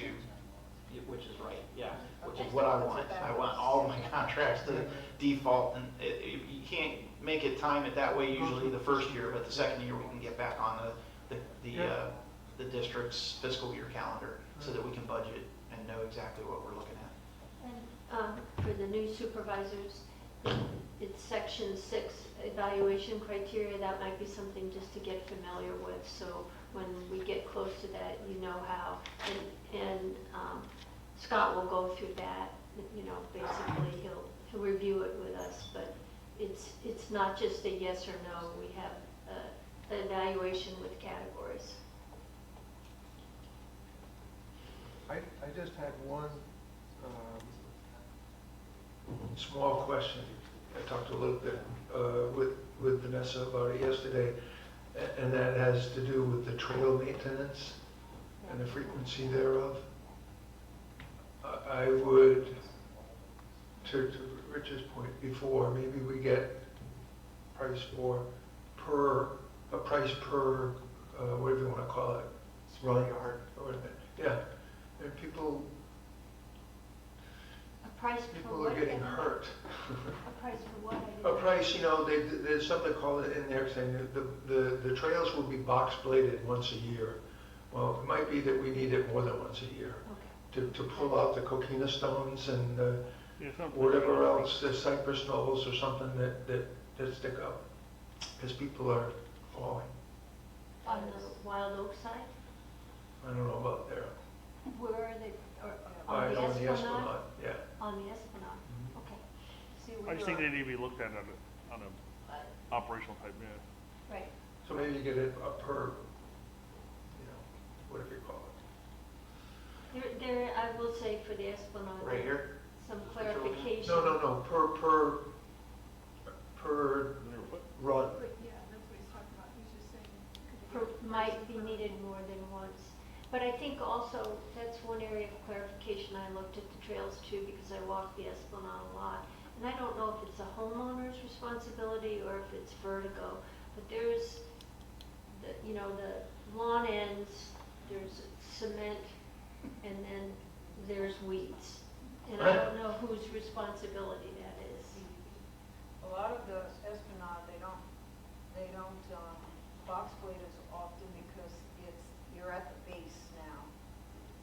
which is right, yeah, which is what I want. I want all of my contracts to default, and you can't make it time it that way usually the first year, but the second year we can get back on the district's fiscal year calendar so that we can budget and know exactly what we're looking at. And for the new supervisors, it's section 6 evaluation criteria. That might be something just to get familiar with, so when we get close to that, you know how. And Scott will go through that, basically he'll review it with us, but it's not just a yes or no. We have an evaluation with categories. I just had one small question. I talked a little bit with Vanessa about it yesterday, and that has to do with the trail maintenance and the frequency thereof. I would, to Rich's point before, maybe we get price per whatever you want to call it, run yard or yeah, and people People are getting hurt. A price for what? A price, there's something called it in there saying that the trails will be box bladed once a year. Well, it might be that we need it more than once a year to pull out the coquina stones and whatever else, the cypress knolls or something that stick up because people are falling. On the Wild Oak side? I don't know about there. Where are they? On the Esplanade? Yeah. On the Esplanade, okay. See, I just think they need to be looked at on a operational type, yeah. Right. So maybe you get it per, whatever you call it. There, I will say for the Esplanade. Right here? Some clarification. No, per run. Yeah, that's what he's talking about. He's just saying. Might be needed more than once. But I think also, that's one area of clarification. I looked at the trails too, because I walk the Esplanade a lot. And I don't know if it's a homeowner's responsibility or if it's Vertigo. But there's, the lawn ends, there's cement, and then there's weeds. And I don't know whose responsibility that is. A lot of the Esplanade, they don't box blade as often because you're at the base now.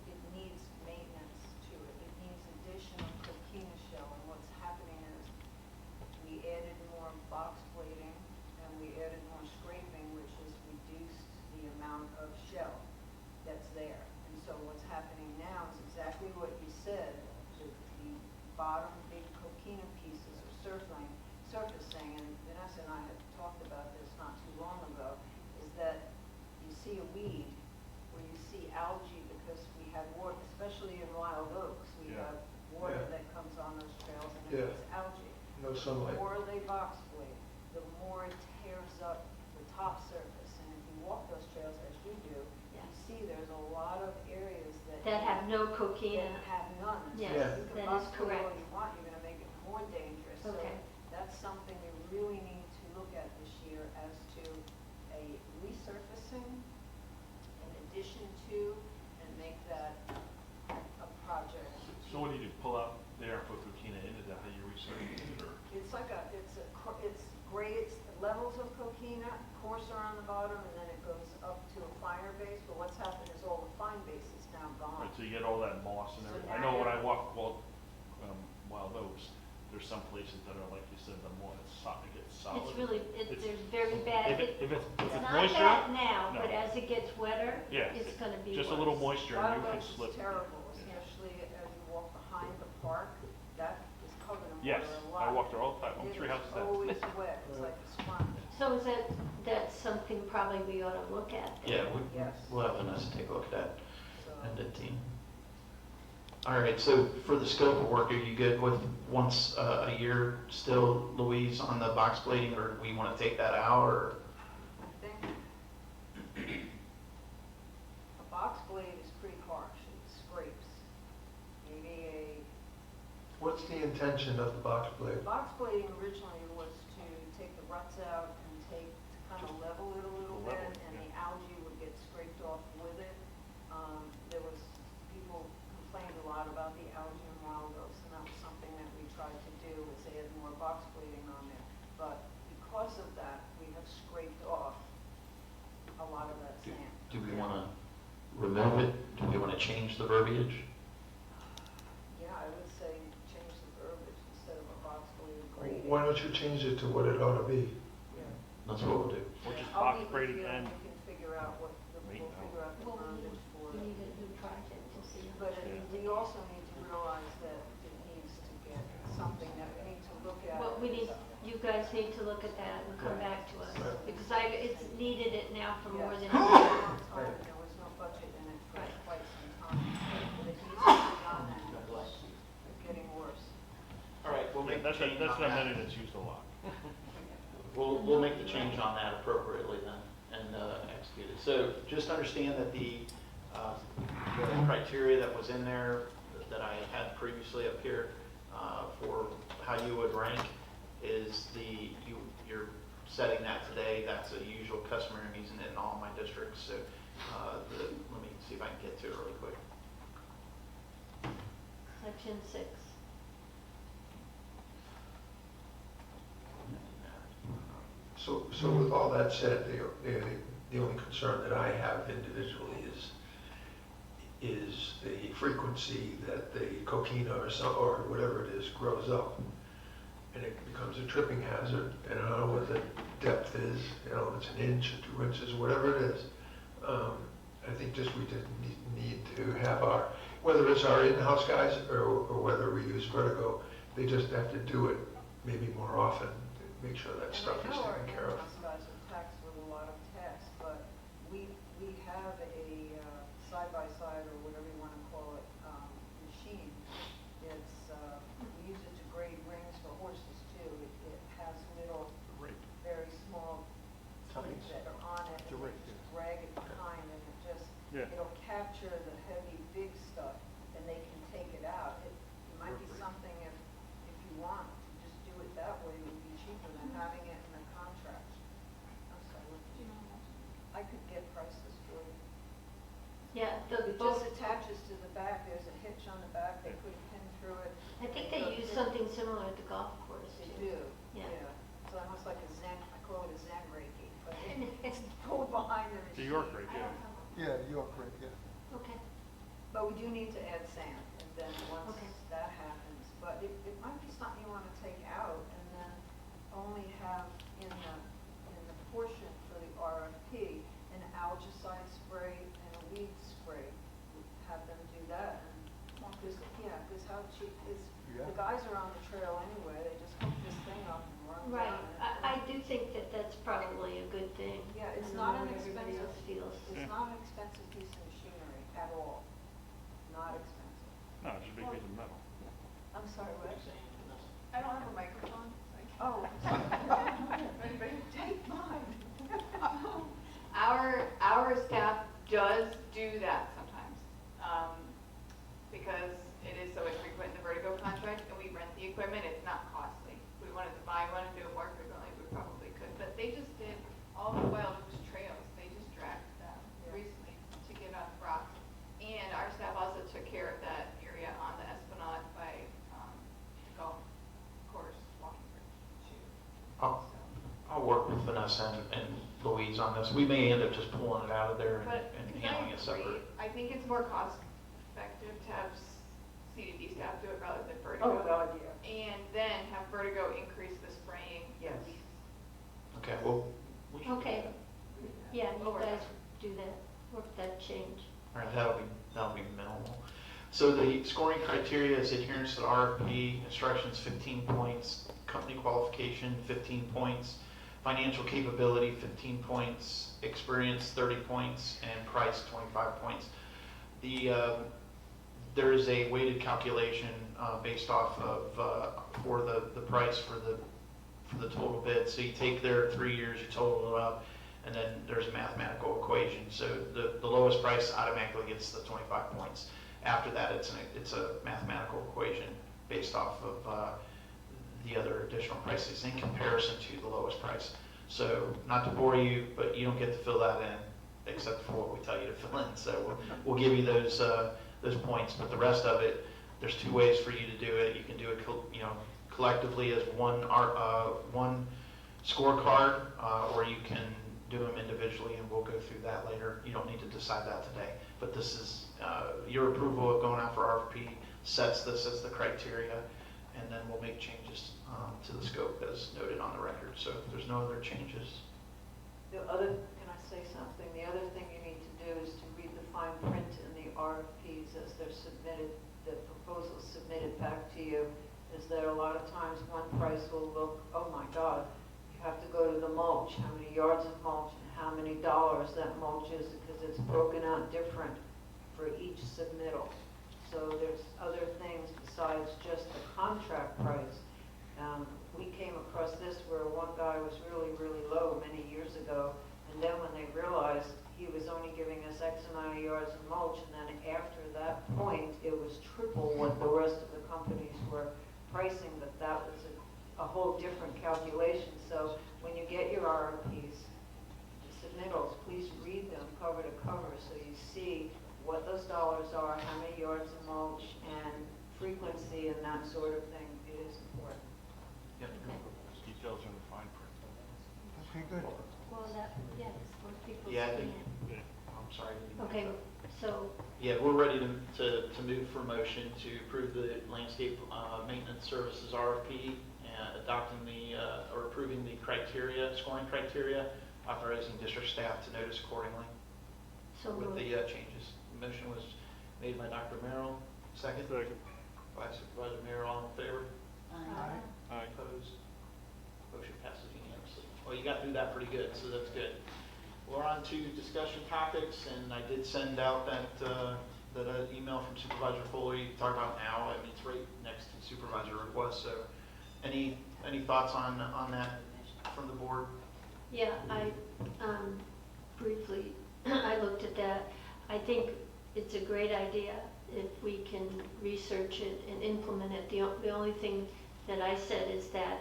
It needs maintenance to it. It needs additional coquina shell, and what's happening is we added more box blading and we added more scraping, which has reduced the amount of shell that's there. And so what's happening now is exactly what you said. The bottom big coquina pieces are surfacing, and Vanessa and I had talked about this not too long ago, is that you see a weed where you see algae because we have water, especially in Wild Oaks, we have water that comes on those trails and it's algae. No sunlight. The more they box blade, the more it tears up the top surface. And if you walk those trails as you do, you see, there's a lot of areas That have no coquina. that have none. So Yes, you can that box is plate all correct. you want, you're gonna make it more dangerous. So Okay. that's something we really need to look at this year as to a resurfacing in addition to, and make that a project. So what do you do, pull out there and put coquina in, is that how you research it, or? It's like it's grades, levels of coquina, coarser on the bottom, and then it goes up to a finer base, but what's happened is all the fine base is now gone. Right, so you get all that moss and So everything. I now know when I you're- walk Wild Oaks, there's some places that are, like you said, the moss, it gets solid. It's really, It's- there's very bad. If it's It's not moisture. bad now, no. but as it gets wetter, Yeah, it's gonna be just a little worse. moisture and you Wild can Oaks slip. is terrible, Yeah. especially as you walk behind the park, that is covered in Yes, water a lot. I walk there all the time. I'm It 3 is houses down. always wet, it's like a sponge. So is that's something probably we ought to look at then? Yeah, Yes. we'll have Vanessa take a look at that So, and the team. All right, so for the scope of work, are you good with once a year still, Louise, on the box plating, or we want to take that out, or? I think a box blade is pretty harsh, it scrapes. Maybe What's the intention of the box blade? box blading originally was to take the ruts out and to kind of level it a little bit, Level it, and yeah. the algae would get scraped off with it. There was, people complained a lot about the algae in Wild Oaks, and that was something that we tried to do, was add more box blading on there. But because of that, we have scraped off a lot of that Do- sand. Do we want to remove it? Do we want to change the verbiage? Yeah, I would say change the verbiage instead of a box blade grading. Why don't you change it to what it ought to be? Yeah. That's what we'll do. Or just I'll box meet with braided you and, We can figure out what, we'll Maintenance. figure out the Well, we verbiage for We it. need a new project to see. But we also need to realize that it needs to get something that we need to look at. Well, you guys need to look at that and come back to us, Right. because it's needed it now for more than a Yes. year. There was no budget in it for Right. quite some time, but it needs to be done and it's getting worse. All right, we'll make the that's change an on that. amenity that's used a lot. We'll make the change on that appropriately then and execute it. So just understand that the criteria that was in there that I had previously up here for how you would rank is you're setting that today. That's a usual customary. I'm using it in all my districts. So let me see if I can get to it really quick. Section 6. So with all that said, the only concern that I have individually is the frequency that the coquina or whatever it is grows up. And it becomes a tripping hazard, and I don't know what the depth is, if it's an inch or 2 inches, whatever it is. I think we just need to have whether it's our in-house guys or whether we use Vertigo, they just have to do it maybe more often to make sure that stuff is taken care of. And I know our in-house guys are taxed with a lot of tasks, but we have a side-by-side or whatever you want to call it, machine. It's, we use it to grade rings for horses too. It has little, very small things that are on it. It's a and rake, you just drag it behind and it just, Yeah. it'll capture the heavy, big stuff and they can take it out. It might be something if you want to just do it that way, it would be cheaper than having it in a contract. I'm sorry, what did you know? I could get prices for you. Yeah, It just attaches to the back, there's a hitch on the back, they put a pin through it. I think It they goes use in. something similar at the golf course They too. do, Yeah. yeah. It's almost like a Zen, I call it a Zen Reiki, but it's pulled behind the The machine. York rate, yeah. Yeah, York rate, yeah. Okay. But we do need to add sand, and then once Okay. that happens, but it might be something you want to take out and then only have in the portion for the RFP, an algicide spray and a weed spray. Have them do that, and, because how cheap is, the guys are on the trail anyway, they just hook this thing up and run Right, down. and I do think that that's probably a good thing. Yeah, it's I don't not know an what everybody expensive, else feels. it's not an expensive piece of machinery at all, not expensive. No, it's just a big piece of metal. I'm sorry, what? I don't have a microphone. Oh. Take mine. Our staff does do with Vanessa and Louise on this. We may end up just pulling it out of there But and I handling it agree. separate. I think it's more cost effective to have CDD staff do it rather than Oh, Vertigo. God, yeah. And then have Vertigo increase the spraying. Yes. Okay, well, we should- Okay, yeah, you Lower guys that. do that, work that change. all right, that'll be minimal. So the scoring criteria is adherence to the RFP, instructions 15 points, company qualification 15 points, financial capability 15 points, experience 30 points, and price 25 points. There is a weighted calculation based off of for the price for the total bid. So you take their 3 years, you total it up, and then there's a mathematical equation. So the lowest price automatically gets the 25 points. After that, it's a mathematical equation based off of the other additional prices in comparison to the lowest price. So not to bore you, but you don't get to fill that in except for what we tell you to fill in. So we'll give you those points, but the rest of it, there's 2 ways for you to do it. You can do it, collectively as one scorecard, or you can do them individually, and we'll go through that later. You don't need to decide that today, but this is your approval of going out for RFP sets this as the criteria, and then we'll make changes to the scope as noted on the record. So if there's no other changes. The other, can I say something? The other thing you need to do is to read the fine print in the RFPs as they're submitted, the proposals submitted back to you, is that a lot of times one price will look, oh my God, you have to go to the mulch, how many yards of mulch and how many dollars that mulch is, because it's broken out different for each submittal. So there's other things besides just the contract price. We came across this where one guy was really, really low many years ago, and then when they realized he was only giving us X amount of yards of mulch, and then after that point, it was triple what the rest of the companies were pricing, that was a whole different calculation. So when you get your RFPs, submittals, please read them cover to cover so you see what those dollars are, how many yards of mulch, and frequency and that sort of thing. It is important. Those details are in the fine print. Okay, good. Well, yes, most people Yeah, I see think, it. I'm sorry. Okay, so, Yeah, we're ready to move for motion to approve the landscape maintenance services RFP, and adopting or approving the criteria, scoring criteria, authorizing district staff to notice accordingly so with moved. the changes. The motion was made by Dr. Merrill, second by Supervisor Merrill. All in favor? Aye. Aye. Opposed? Motion passes unanimously. Well, you got through that pretty good, so that's good. We're on to discussion topics, and I did send out that email from Supervisor Foley talking about now. I mean, it's right next to supervisor request. So, any thoughts on that from the board? Yeah, I briefly, I looked at that. I think it's a great idea if we can research it and implement it. The only thing that I said is that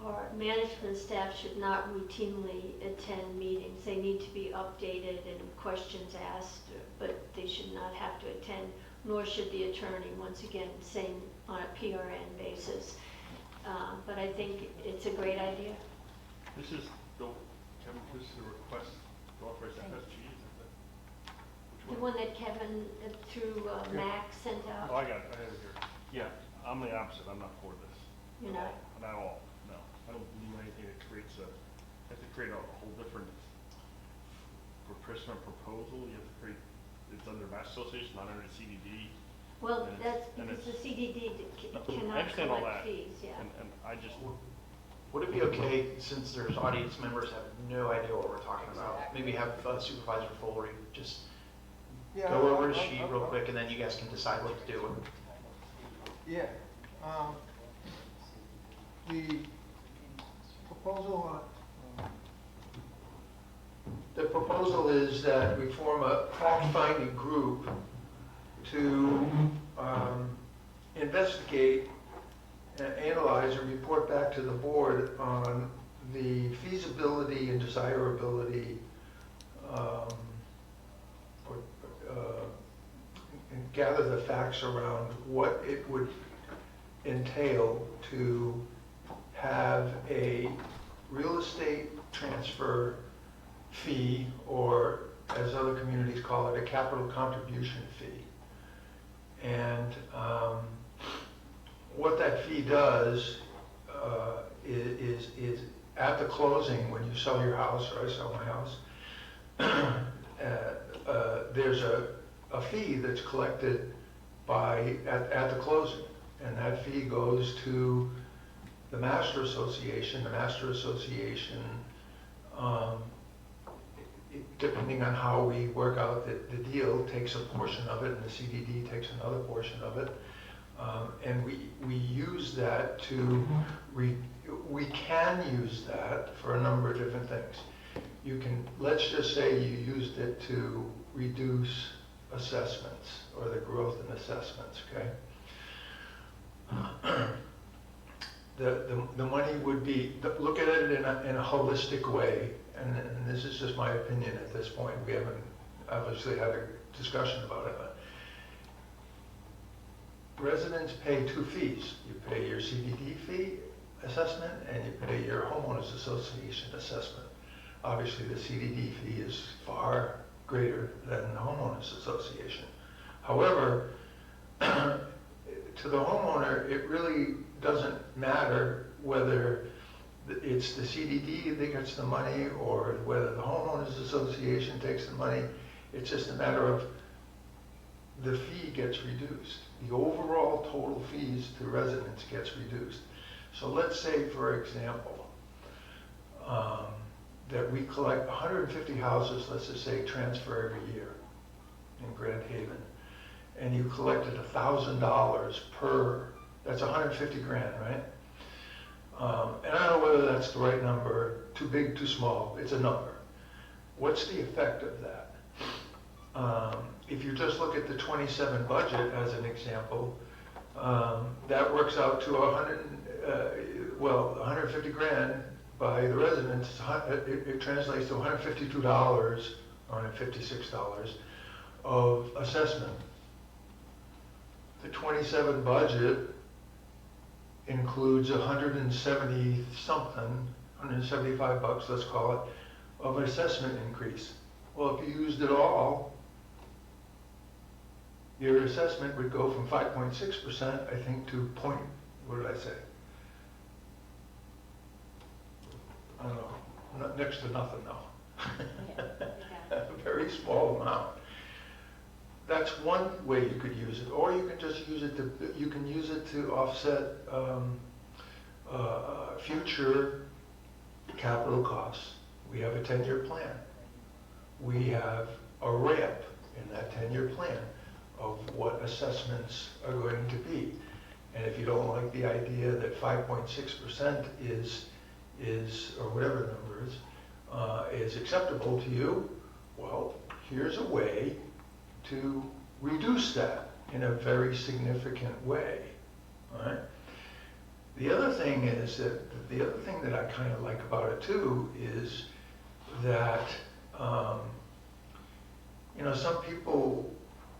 our management staff should not routinely attend meetings. They need to be updated and questions asked, but they should not have to attend, nor should the attorney, once again, same on a PRN basis. But I think it's a great idea. This is the request to authorize FSG, isn't it? The one that Kevin, through Mac, sent out. Oh, I got it, I have it here. Yeah, I'm the opposite, I'm not for this. You're not? Not at all, no. I don't believe anything that creates have to create a whole different, for personal proposal, you have to create, it's under Mass Association, not under CDD. Well, And that's and because the it's- CDD I cannot understand all collect that, fees, yeah. and I just, Would it be okay, since there's audience members have no idea what we're talking about, maybe have Supervisor Foley just Yeah, go over his I'll- sheet I'll- real quick, and then you guys can decide what to do with it. Yeah. The proposal, the proposal is that we form a fact-finding group to investigate, analyze, and report back to the board on the feasibility and desirability and gather the facts around what it would entail to have a real estate transfer fee, or as other communities call it, a capital contribution fee. And what that fee does is at the closing, when you sell your house, or I sell my house, there's a fee that's collected at the closing, and that fee goes to the Master Association. The Master Association, depending on how we work out the deal, takes a portion of it, and the CDD takes another portion of it. And we use that to, we can use that for a number of different things. You can, let's just say you used it to reduce assessments, or the growth in assessments, okay? The money would be, look at it in a holistic way, and this is just my opinion at this point. We haven't obviously had a discussion about it, but residents pay two fees. You pay your CDD fee assessment, and you pay your homeowners association assessment. Obviously, the CDD fee is far greater than the homeowners association. However, to the homeowner, it really doesn't matter whether it's the CDD that gets the money or whether the homeowners association takes the money. It's just a matter of the fee gets reduced. The overall total fees to residents gets reduced. So let's say, for example, that we collect 150 houses, let's just say, transfer every year in Grand Haven, and you collected $1,000 per, that's 150 grand, right? And I don't know whether that's the right number, too big, too small, it's a number. What's the effect of that? If you just look at the 27 budget as an example, that works out to 150 grand by the residents. It translates to $152, $156 of assessment. The 27 budget includes 170 something, 175 bucks, let's call it, of assessment increase. Well, if you used it all, your assessment would go from 5.6%, I think, to what did I say? I don't know, next to nothing now. A very small amount. That's one way you could use it, or you can just use it to offset future capital costs. We have a 10-year plan. We have a ramp in that 10-year plan of what assessments are going to be. And if you don't like the idea that 5.6% is, or whatever the number is acceptable to you, well, here's a way to reduce that in a very significant way. All right? The other thing is that, the other thing that I kind of like about it too is that, some people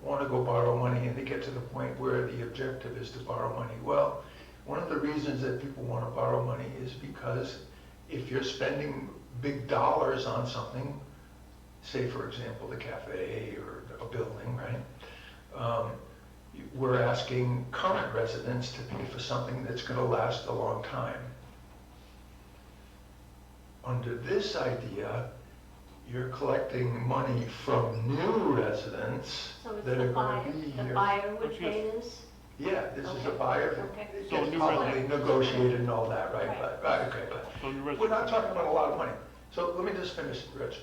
want to go borrow money and they get to the point where the objective is to borrow money. Well, one of the reasons that people want to borrow money is because if you're spending big dollars on something, say for example the cafe or a building, right? We're asking current residents to pay for something that's going to last a long time. Under this idea, you're collecting money from new residents So it's that the are buyer, going to be the here. buyer would pay this? Yeah, this is a Okay. buyer. Okay. It So gets new probably residents. negotiated and all that, right? Right. But, okay, but So new we're residents- not talking about a lot of money. So let me just finish, Rich.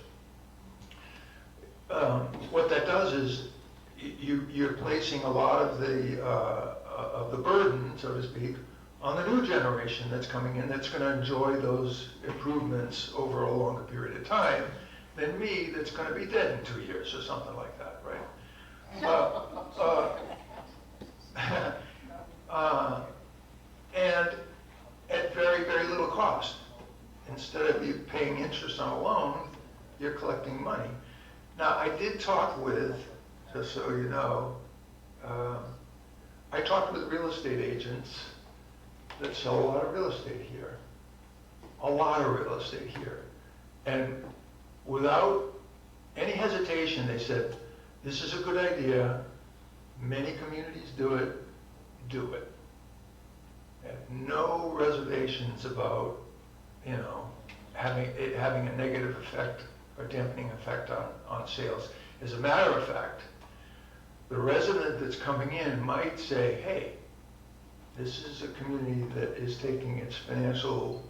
What that does is you're placing a lot of the burden, so to speak, on the new generation that's coming in, that's going to enjoy those improvements over a longer period of time than me, that's going to be dead in 2 years or something like that, right? And at very, very little cost. Instead of you paying interest on a loan, you're collecting money. Now, I did talk with, just so you know, I talked with real estate agents that sell a lot of real estate here. a lot of real estate here. And without any hesitation, they said, this is a good idea, many communities do it, do it. Have no reservations about, you know, having a negative effect or dampening effect on sales. As a matter of fact, the resident that's coming in might say, hey, this is a community that is taking its financial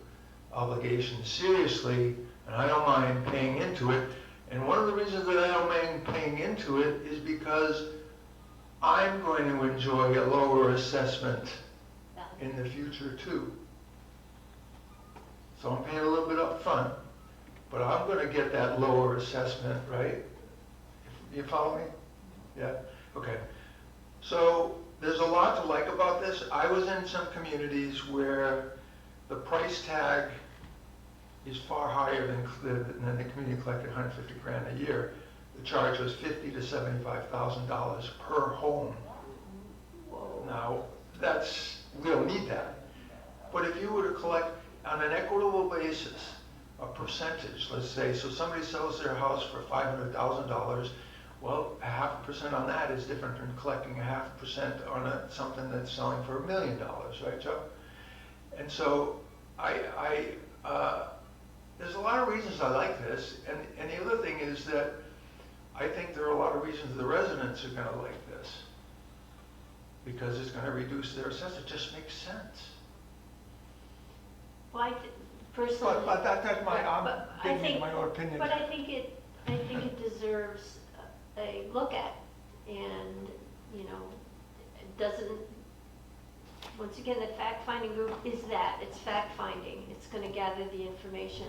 obligations seriously, and I don't mind paying into it. And one of the reasons that I don't mind paying into it is because I'm going to enjoy a lower assessment in the future too. So I'm paying a little bit up front, but I'm going to get that lower assessment, right? You follow me? Yeah? Okay. So there's a lot to like about this. I was in some communities where the price tag is far higher than the community collected 150 grand a year. The charge was $50,000 to $75,000 per home. Now, we don't need that. But if you were to collect on an equitable basis a percentage, let's say, so somebody sells their house for $500,000, well, 0.5% on that is different than collecting 0.5% on something that's selling for $1 million, right, Joe? And so there's a lot of reasons I like this, and the other thing is that I think there are a lot of reasons the residents are going to like this, because it's going to reduce their assessment. It just makes sense. Well, personally. But that's my, but I giving think, you my own opinion. But I think it deserves a look at, and, you know, it doesn't, once again, the fact-finding group is that, it's fact-finding. It's going to gather the information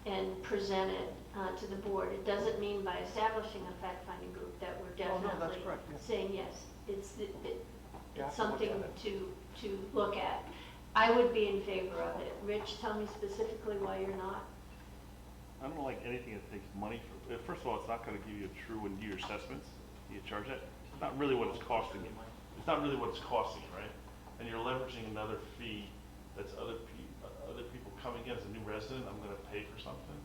and present it to the board. It doesn't mean by establishing a fact-finding group that we're definitely saying yes. It's something to look at. I would be in favor of it. Rich, tell me specifically why you're not. I don't like anything that takes money. First of all, it's not going to give you a true and year assessments. You charge that. It's not really what it's costing you. It's not really what it's costing you, right? And you're leveraging another fee that's other people coming in as a new resident. I'm going to pay for something.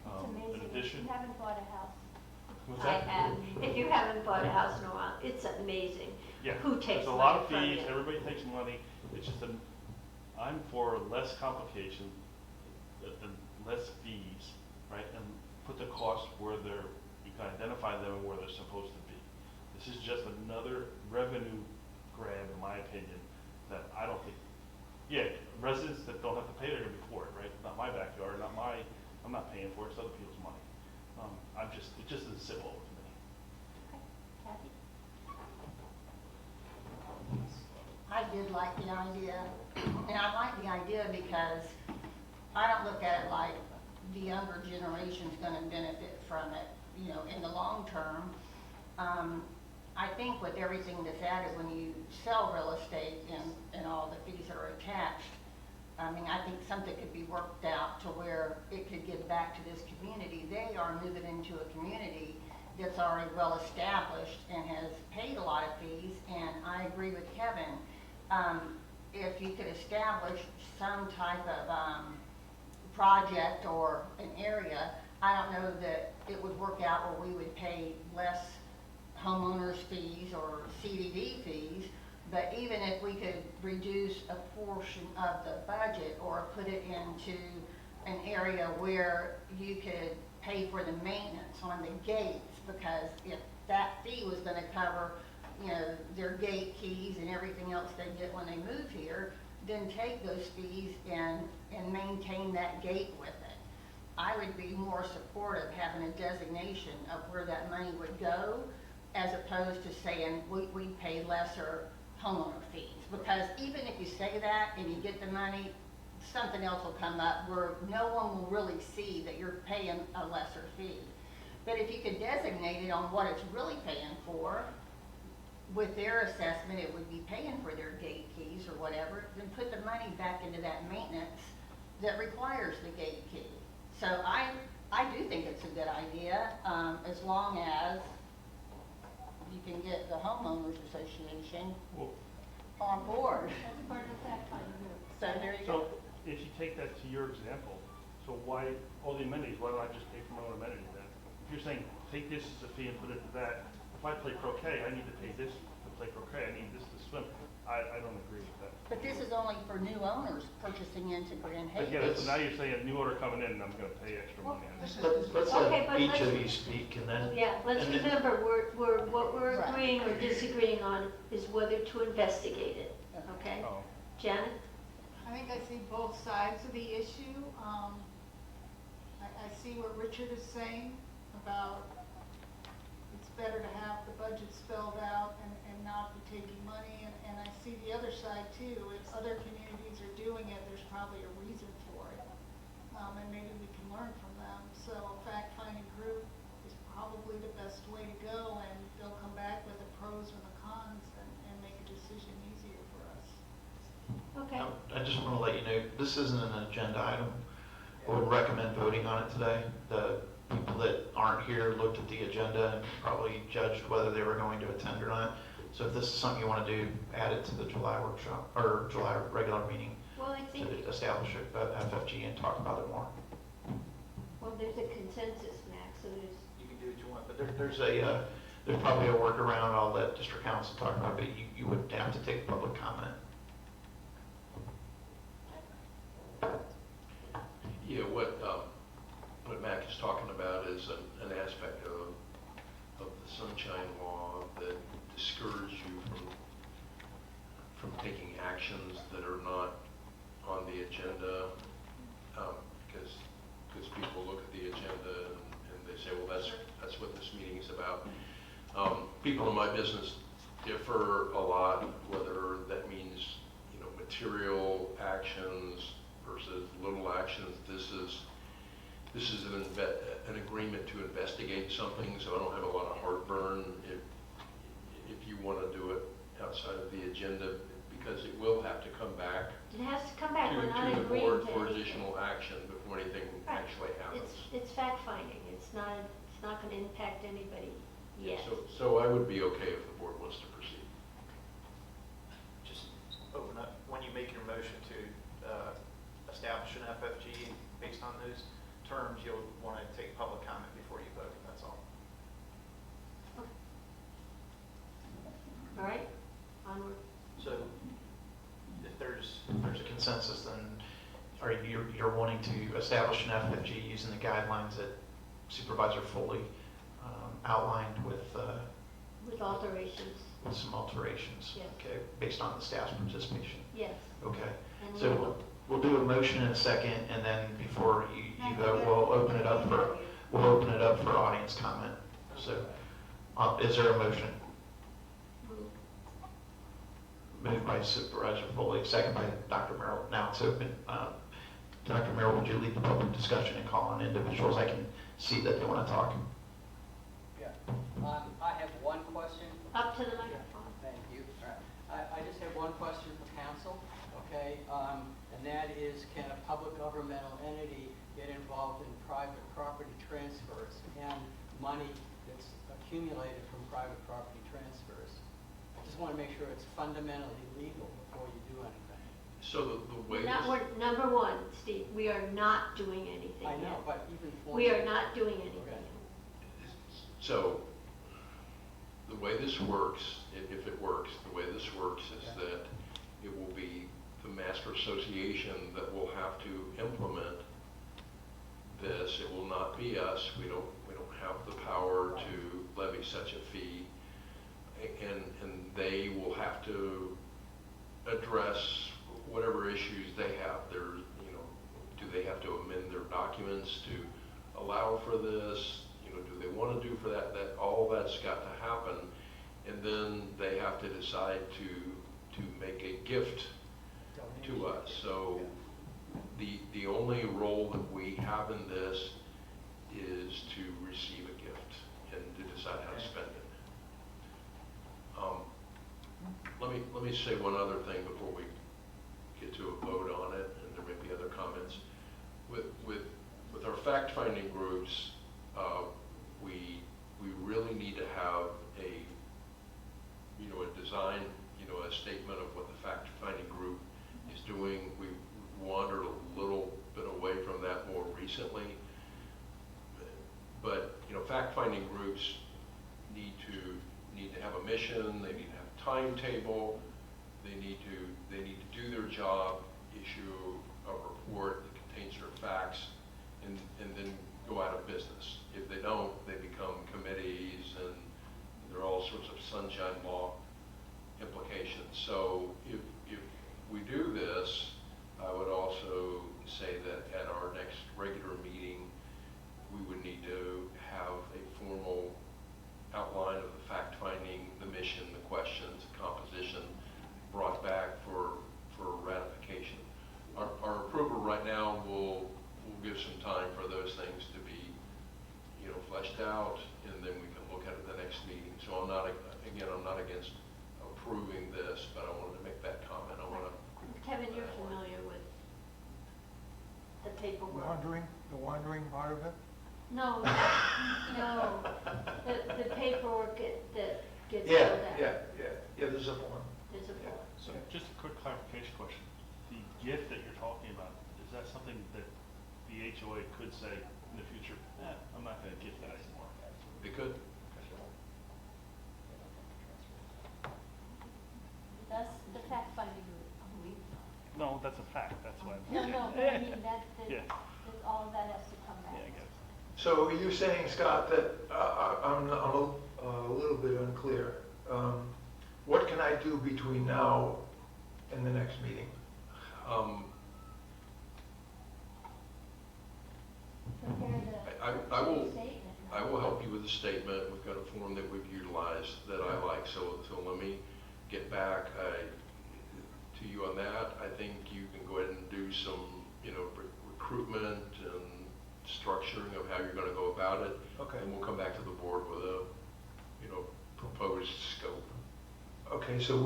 It's amazing. In addition, If you haven't bought a house. what's I that? have. If you haven't bought a house in a while, it's amazing. Yeah, Who takes there's a lot money of from fees. you? Everybody takes money. It's just I'm for less complication and less fees, right? And put the costs where you can identify them and where they're supposed to be. This is just another revenue grab, in my opinion, that I don't think. Yeah, residents that don't have to pay, they're gonna be for it, right? Not my backyard, I'm not paying for it. It's other people's money. It just doesn't sit well with me. Kathy? I did like the idea, and I like the idea because I don't look at it like the younger generation's gonna benefit from it, you know, in the long term. I think with everything that's added, when you sell real estate and all the fees that are attached, I mean, I think something could be worked out to where it could give back to this community. They are moving into a community that's already well established and has paid a lot of fees, and I agree with Kevin. If you could establish some type of project or an area, I don't know that it would work out where we would pay less homeowners fees or CDD fees, but even if we could reduce a portion of the budget or put it into an area where you could pay for the maintenance on the gates, because if that fee was going to cover, you know, their gate keys and everything else they get when they move here, then take those fees and maintain that gate with it. I would be more supportive having a designation of where that money would go, as opposed to saying we pay lesser homeowner fees. Because even if you say that and you get the money, something else will come up where no one will really see that you're paying a lesser fee. But if you could designate it on what it's really paying for, with their assessment, it would be paying for their gate keys or whatever, then put the money back into that maintenance that requires the gate key. So I do think it's a good idea, as long as you can get the homeowners association on board. That's part of the fact-finding group. So there you go. if you take that to your example, so why, all the amenities, why don't I just pay for my own amenity then? If you're saying, take this as a fee and put it to that, if I play croquet, I need to pay this to play croquet, I need this to swim. I don't agree with that. But this is only for new owners purchasing into Grand But Haven. yeah, so now you're saying a new order coming in, and I'm gonna pay extra money on it. Let's Okay, let but each let's- of you speak and then. Yeah, let's and then- remember, what we're Right. agreeing or disagreeing on is whether to investigate it, okay? Oh. Janet? I think I see both sides of the issue. I see what Richard is saying about it's better to have the budget spelled out and not be taking money. And I see the other side too. If other communities are doing it, there's probably a reason for it. And maybe we can learn from them. So a fact-finding group is probably the best way to go, and they'll come back with the pros and the cons and make a decision easier for us. Okay. I just want to let you know, this isn't an agenda item. I would recommend voting on it today. The people that aren't here looked at the agenda and probably judged whether they were going to attend or not. So if this is something you want to do, add it to the July workshop, or July regular meeting, Well, I think, to establish a FFG and talk about it more. well, there's a consensus, Max, so there's, You can do what you want, but There's probably a workaround. I'll let district council talk about it, but you would have to take public comment. Yeah, what Mac is talking about is an aspect of the Sunshine Law that discourage you from taking actions that are not on the agenda, because people look at the agenda and they say, well, that's what this meeting is about. People in my business differ a lot, whether that means, material actions versus little actions. This is an agreement to investigate something, so I don't have a lot of heartburn if you want to do it outside of the agenda, because it will have to come back it has to come back, we're not to the agreeing board to for anything. additional action before anything Right. actually happens. It's fact-finding, it's not gonna impact anybody yet. So I would be okay if the board wants to proceed. just open up, when you make your motion to establish an FFG based on those terms, you'll want to take public comment before you vote, that's all. All right, onward. So if there's There's a consensus, then you're wanting to establish an FFG using the guidelines that Supervisor Foley outlined with With some alterations. Yes. Okay, based on the staff's participation. yes. Okay, And so we'll do a motion in a second, and then before you vote, we'll open it up for audience comment. So, is there a motion? Moved by Supervisor Foley, second by Dr. Merrill. Now it's open. Dr. Merrill, would you lead the public discussion and call on individuals? I can see that they want to talk. Yeah, I have one question. Up to the microphone. Thank you. I just have one question for council, okay? And that is, can a public governmental entity get involved in private property transfers and money that's accumulated from private property transfers? I just want to make sure it's fundamentally legal before you do anything. So the way We're number one, Steve, we are not doing anything I know, yet. but even for... We are not doing anything. So, the way this works, if it works, the way this works is that it will be the master association that will have to implement this. It will not be us. We don't have the power to levy such a fee, and they will have to address whatever issues they have. Do they have to amend their documents to allow for this? Do they want to do for that? All that's got to happen, and then they have to decide to make a gift to us. So the only role that we have in this is to receive a gift and to decide how to spend it. Let me say one other thing before we get to a vote on it, and there may be other comments. With our fact-finding groups, we really need to have a design, a statement of what the fact-finding group is doing. We wandered a recently. But, you know, fact-finding groups need to have a mission, they need to have a timetable, they need to do their job, issue a report that contains their facts, and then go out of business. If they don't, they become committees, and there are all sorts of sunshine law implications. So if we do this, I would also say that at our next regular meeting, we would need to have a formal outline of the fact-finding, the mission, the questions, the composition brought back for ratification. Our approval right now will give some time for those things to be, you know, fleshed out, and then we can look at it the next meeting. So I'm not against approving this, but I wanted to make that comment. I want to. Kevin, you're familiar with the paperwork. The wandering part of it? No, the paperwork that gets Yeah, filled out. yeah, there's a form. There's a form. So just a quick clarification question. The gift that you're talking about, is that something that the HOA could say in the future, I'm not going to gift that anymore? They could. That's the fact finding group. No, that's a fact, that's why. No, but I mean, Yeah. all of that has to come back. Yeah, I guess. So are you saying, Scott, that I'm a little bit unclear. What can I do between now and the next meeting? I will help you with a statement. We've got a form that we've utilized that I like. So let me get back to you on that. I think you can go ahead and do some, you know, recruitment and structuring of how you're going to go about it. Okay. And we'll come back to the board with a, you know, proposed scope. Okay, so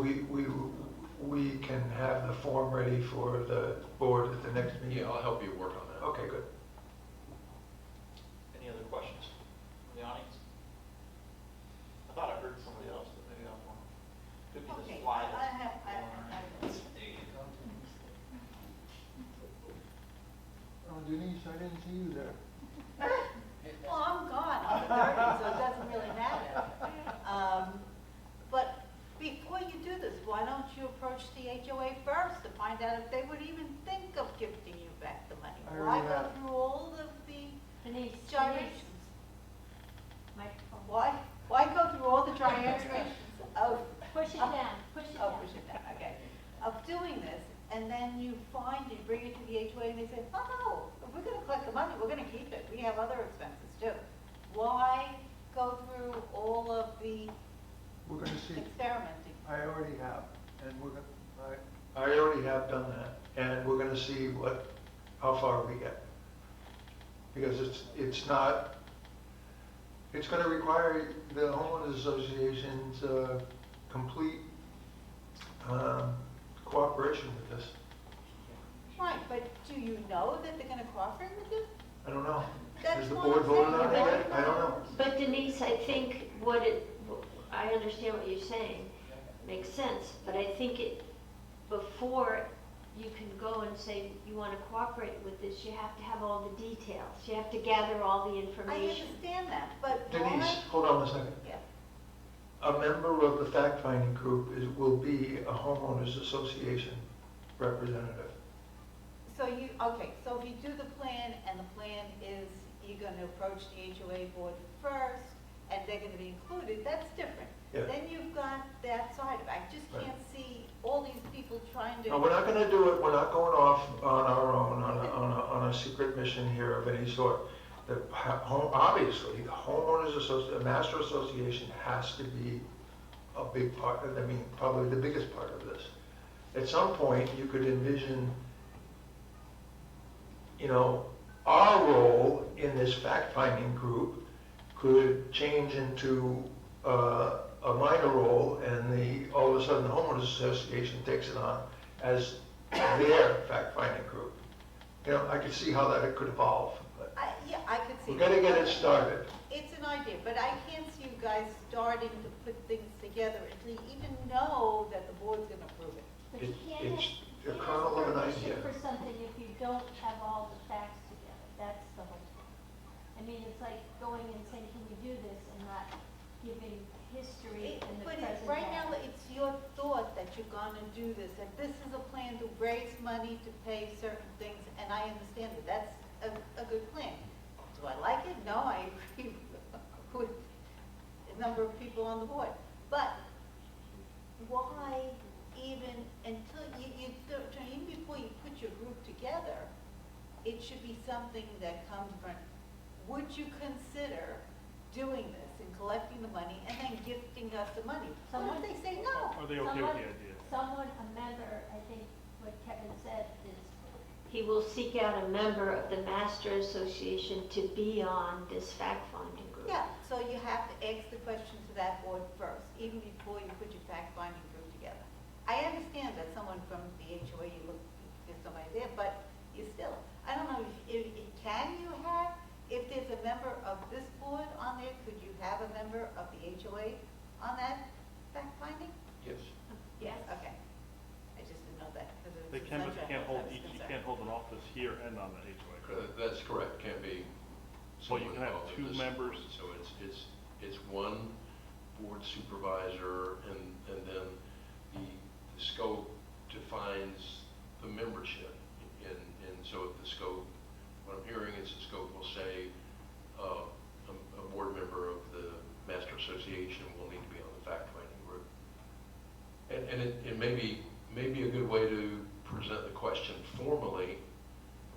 we can have the form ready for the board at the next meeting? Yeah, I'll help you work on that. Okay, good. Any other questions from the audience? I thought I heard somebody else, but maybe I'm wrong. Could be Okay, the slide. I have. Oh, Denise, I didn't see you there. Well, I'm gone on the 30th, so it doesn't really matter. But before you do this, why don't you approach the HOA first to find out if they would even think of gifting you back the money? I Why already go have. through all of the Denise, gyrations? microphone. Why go through all the gyrations of... Push it down, push it Oh, down. push it down, okay. Of doing this, and then you bring it to the HOA and they say, oh no, if we're gonna collect the money, we're gonna keep it. We have other expenses too. Why go through all of the We're gonna see. experimenting? I already have, and I already have done that, and we're gonna see how far we get. Because it's gonna require the homeowners association's complete cooperation with this. Right, but do you know that they're gonna cooperate with you? I don't know. That's Has the what board I'm voted saying. on it yet? I don't know. But Denise, I think I understand what you're saying, makes sense, but I think before you can go and say you want to cooperate with this, you have to have all the details. You have to gather all the I information. understand that, but Denise, why? hold on a second. Yeah. A member of the fact-finding group will be a homeowners association representative. So so if you do the plan and the plan is you're gonna approach the HOA board first and they're gonna be included, that's different. Yeah. Then you've got that side of it. I just Right. can't see all these people trying to. No, we're not gonna do it, we're not going off on our own, on a secret mission here of any sort. Obviously, the homeowners association, the master association has to be a big part, probably the biggest part of this. At some point, you could envision, our role in this fact-finding group could change into a minor role, and all of a sudden the homeowners association takes it on as their fact-finding group. I could see how that could evolve. But Yeah, I could see. we're gonna get it that. started. It's an idea, but I can't see you guys starting to put things together until you even know that the board's gonna approve it. But you It's can't a kernel of an idea. for something if you don't have all the facts together. That's the history in the But present day. right now, it's your thought that you're gonna do this, and this is a plan to raise money to pay certain things, and I understand that that's a good plan. Do I like it? No, I agree with a number of people on the board. But why even, until even before you put your group together, it should be something that comes from, would you consider doing this and collecting the money and then gifting us the money? What if they say no? Are they okay with the idea? Someone, a member, I think what Kevin said is, he will seek out a member of the Master Association to be on this fact-finding group. Yeah, so you have to ask the question to that board first, even before you put your fact-finding group together. I understand that someone from the HOA, you look, there's somebody there, but you still, I don't know, can you have, if there's a member of this board on there, could you have a member of the HOA on that fact-finding? Yes. Yes. Okay. I just didn't know that, because it was. They can, but such you can't a- hold, I was you concerned. can't hold an office here and on the HOA, correct? That's correct, can't be. Well, you can have someone two involved in this. members. So it's one board supervisor, and then the scope defines the membership. And so if the scope, what I'm hearing is the scope will say, a board member of the Master Association will need to be on the fact-finding group. And it may be a good way to present the question formally,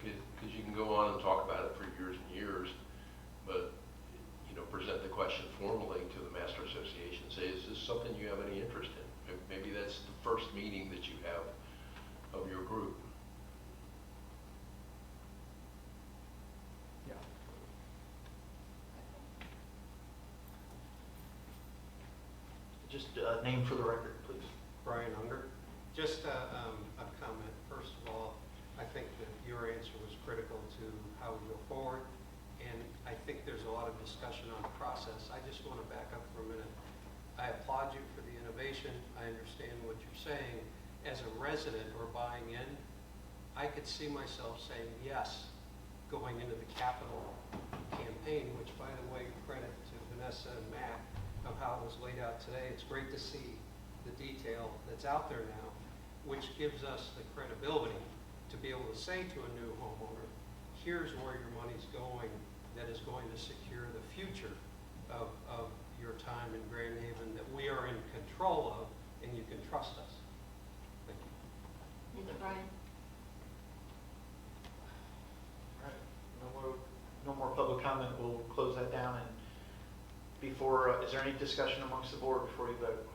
because you can go on and talk about it for years and years, but, present the question formally to the Master Association, say, is this something you have any interest in? Maybe that's the first meeting that you have of your group. Yeah. Just name for the record, please. Brian Unger. Just a comment. First of all, I think that your answer was critical to how we go forward, and I think there's a lot of discussion on the process. I just want to back up for a minute. I applaud you for the innovation. I understand what you're saying. As a resident or buying in, I could see myself saying yes, going into the capital campaign, which, by the way, credit to Vanessa and Matt of how it was laid out today. It's great to see the detail that's out there now, which gives us the credibility to be able to say to a new homeowner, here's where your money's going that is going to secure the future of your time in Grand Haven that we are in control of, and you can trust us. Thank you. Thank you, Brian. All right, no more public comment. We'll close that down. And before, is there any discussion amongst the board before you vote?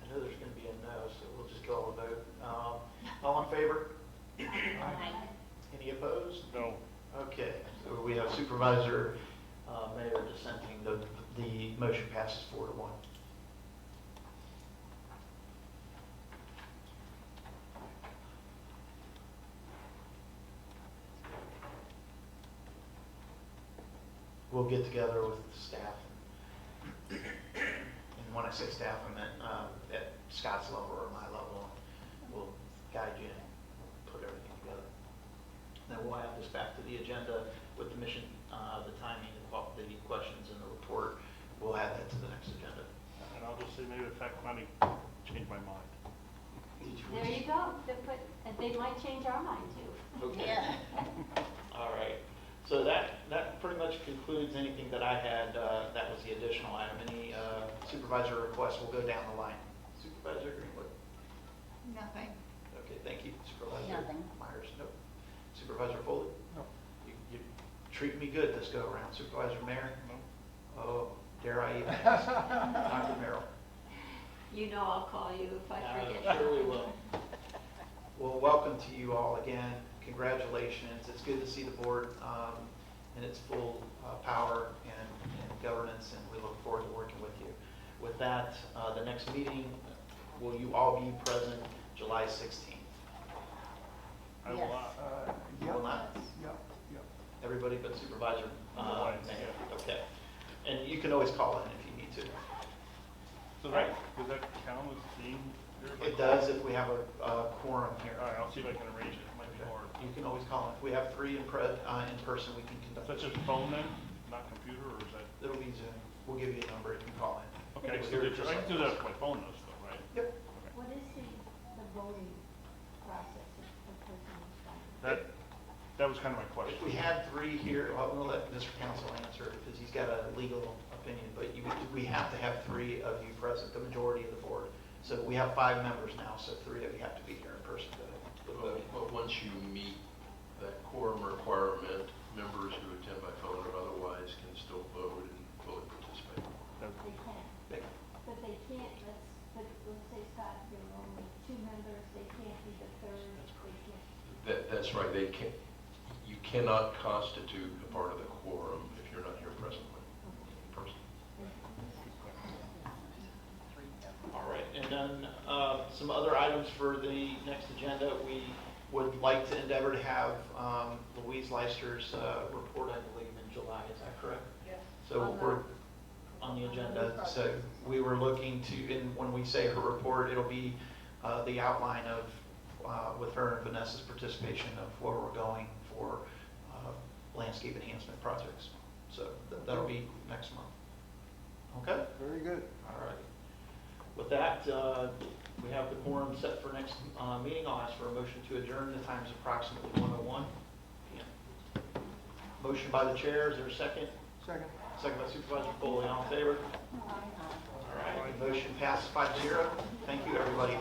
I know there's going to be a no, so we'll just go all the vote. All in favor? Any opposed? No. Okay, so we have Supervisor Mayor dissenting. The motion passes 4-1. We'll get together with the staff. And when I say staff, I meant at Scott's level or my level. We'll guide you and put everything together. Then we'll add this back to the agenda with the mission, the timing, the questions, and the report. We'll add that to the next agenda. And I'll just say maybe the fact finding changed my mind. There you go. And they might change our mind too. Okay. All right. So that pretty much concludes anything that I had. That was the additional item. Any supervisor requests will go down the line. Supervisor Greenwood? Nothing. Okay, thank you. Supervisor Nothing. Myers? Nope. Supervisor Foley? No. You treat me good this go around. Supervisor Mayor? No. Oh, dare I even ask? Dr. Merrill? You know I'll call you if I forget. I surely will. Well, welcome to you all again. Congratulations. It's good to see the board in its full power and governance, and we look forward to working with you. With that, the next meeting, will you all be present July 16th? I will Yes. not. You will not? Yep, yep. Everybody but Supervisor Right, Mayor? yeah. Okay. And you can always call in if you need to. So Right. does that count as being here? It does if we have a quorum here. All right, I'll see if I can arrange it. It might be hard. You can always call in. If we have 3 in person, we can conduct. Is that just phone then? not computer, or is that? It'll be Zoom. We'll give you a number, you can call in. Okay, It'll so be just I like can do that this. with my phone though, still, right? Yep. What is the voting process of person That was kind of my question. If we had 3 here, well, we'll let Mr. Council answer because he's got a legal opinion, but we have to have 3 of you present, the majority of the board. So we have 5 members now, so 3 of you have to be here in person to vote. But once you meet that quorum requirement, members who attend by phone or otherwise can still vote and fully participate. They can, but they can't, let's say, Scott, there are only 2 members, they can't be the third, they can't. That's right, you cannot constitute a part of the quorum if you're not here presently. All right, and then some other items for the next agenda. We would like to endeavor to have Louise Leicester's report, I believe, in July. Is that correct? Yes. So we're on the agenda. So we were looking to, and when we say her report, it'll be the outline of, with her and Vanessa's participation of where we're going for landscape enhancement projects. So that'll be next month. Okay? Very good. All right. With that, we have the quorum set for next meeting. I'll ask for a motion to adjourn. The time is approximately 1:01 p.m. Motion by the chair. Is there a second? Second. Second by Supervisor Foley. All in favor? All right. The motion passes 5-0. Thank you, everybody.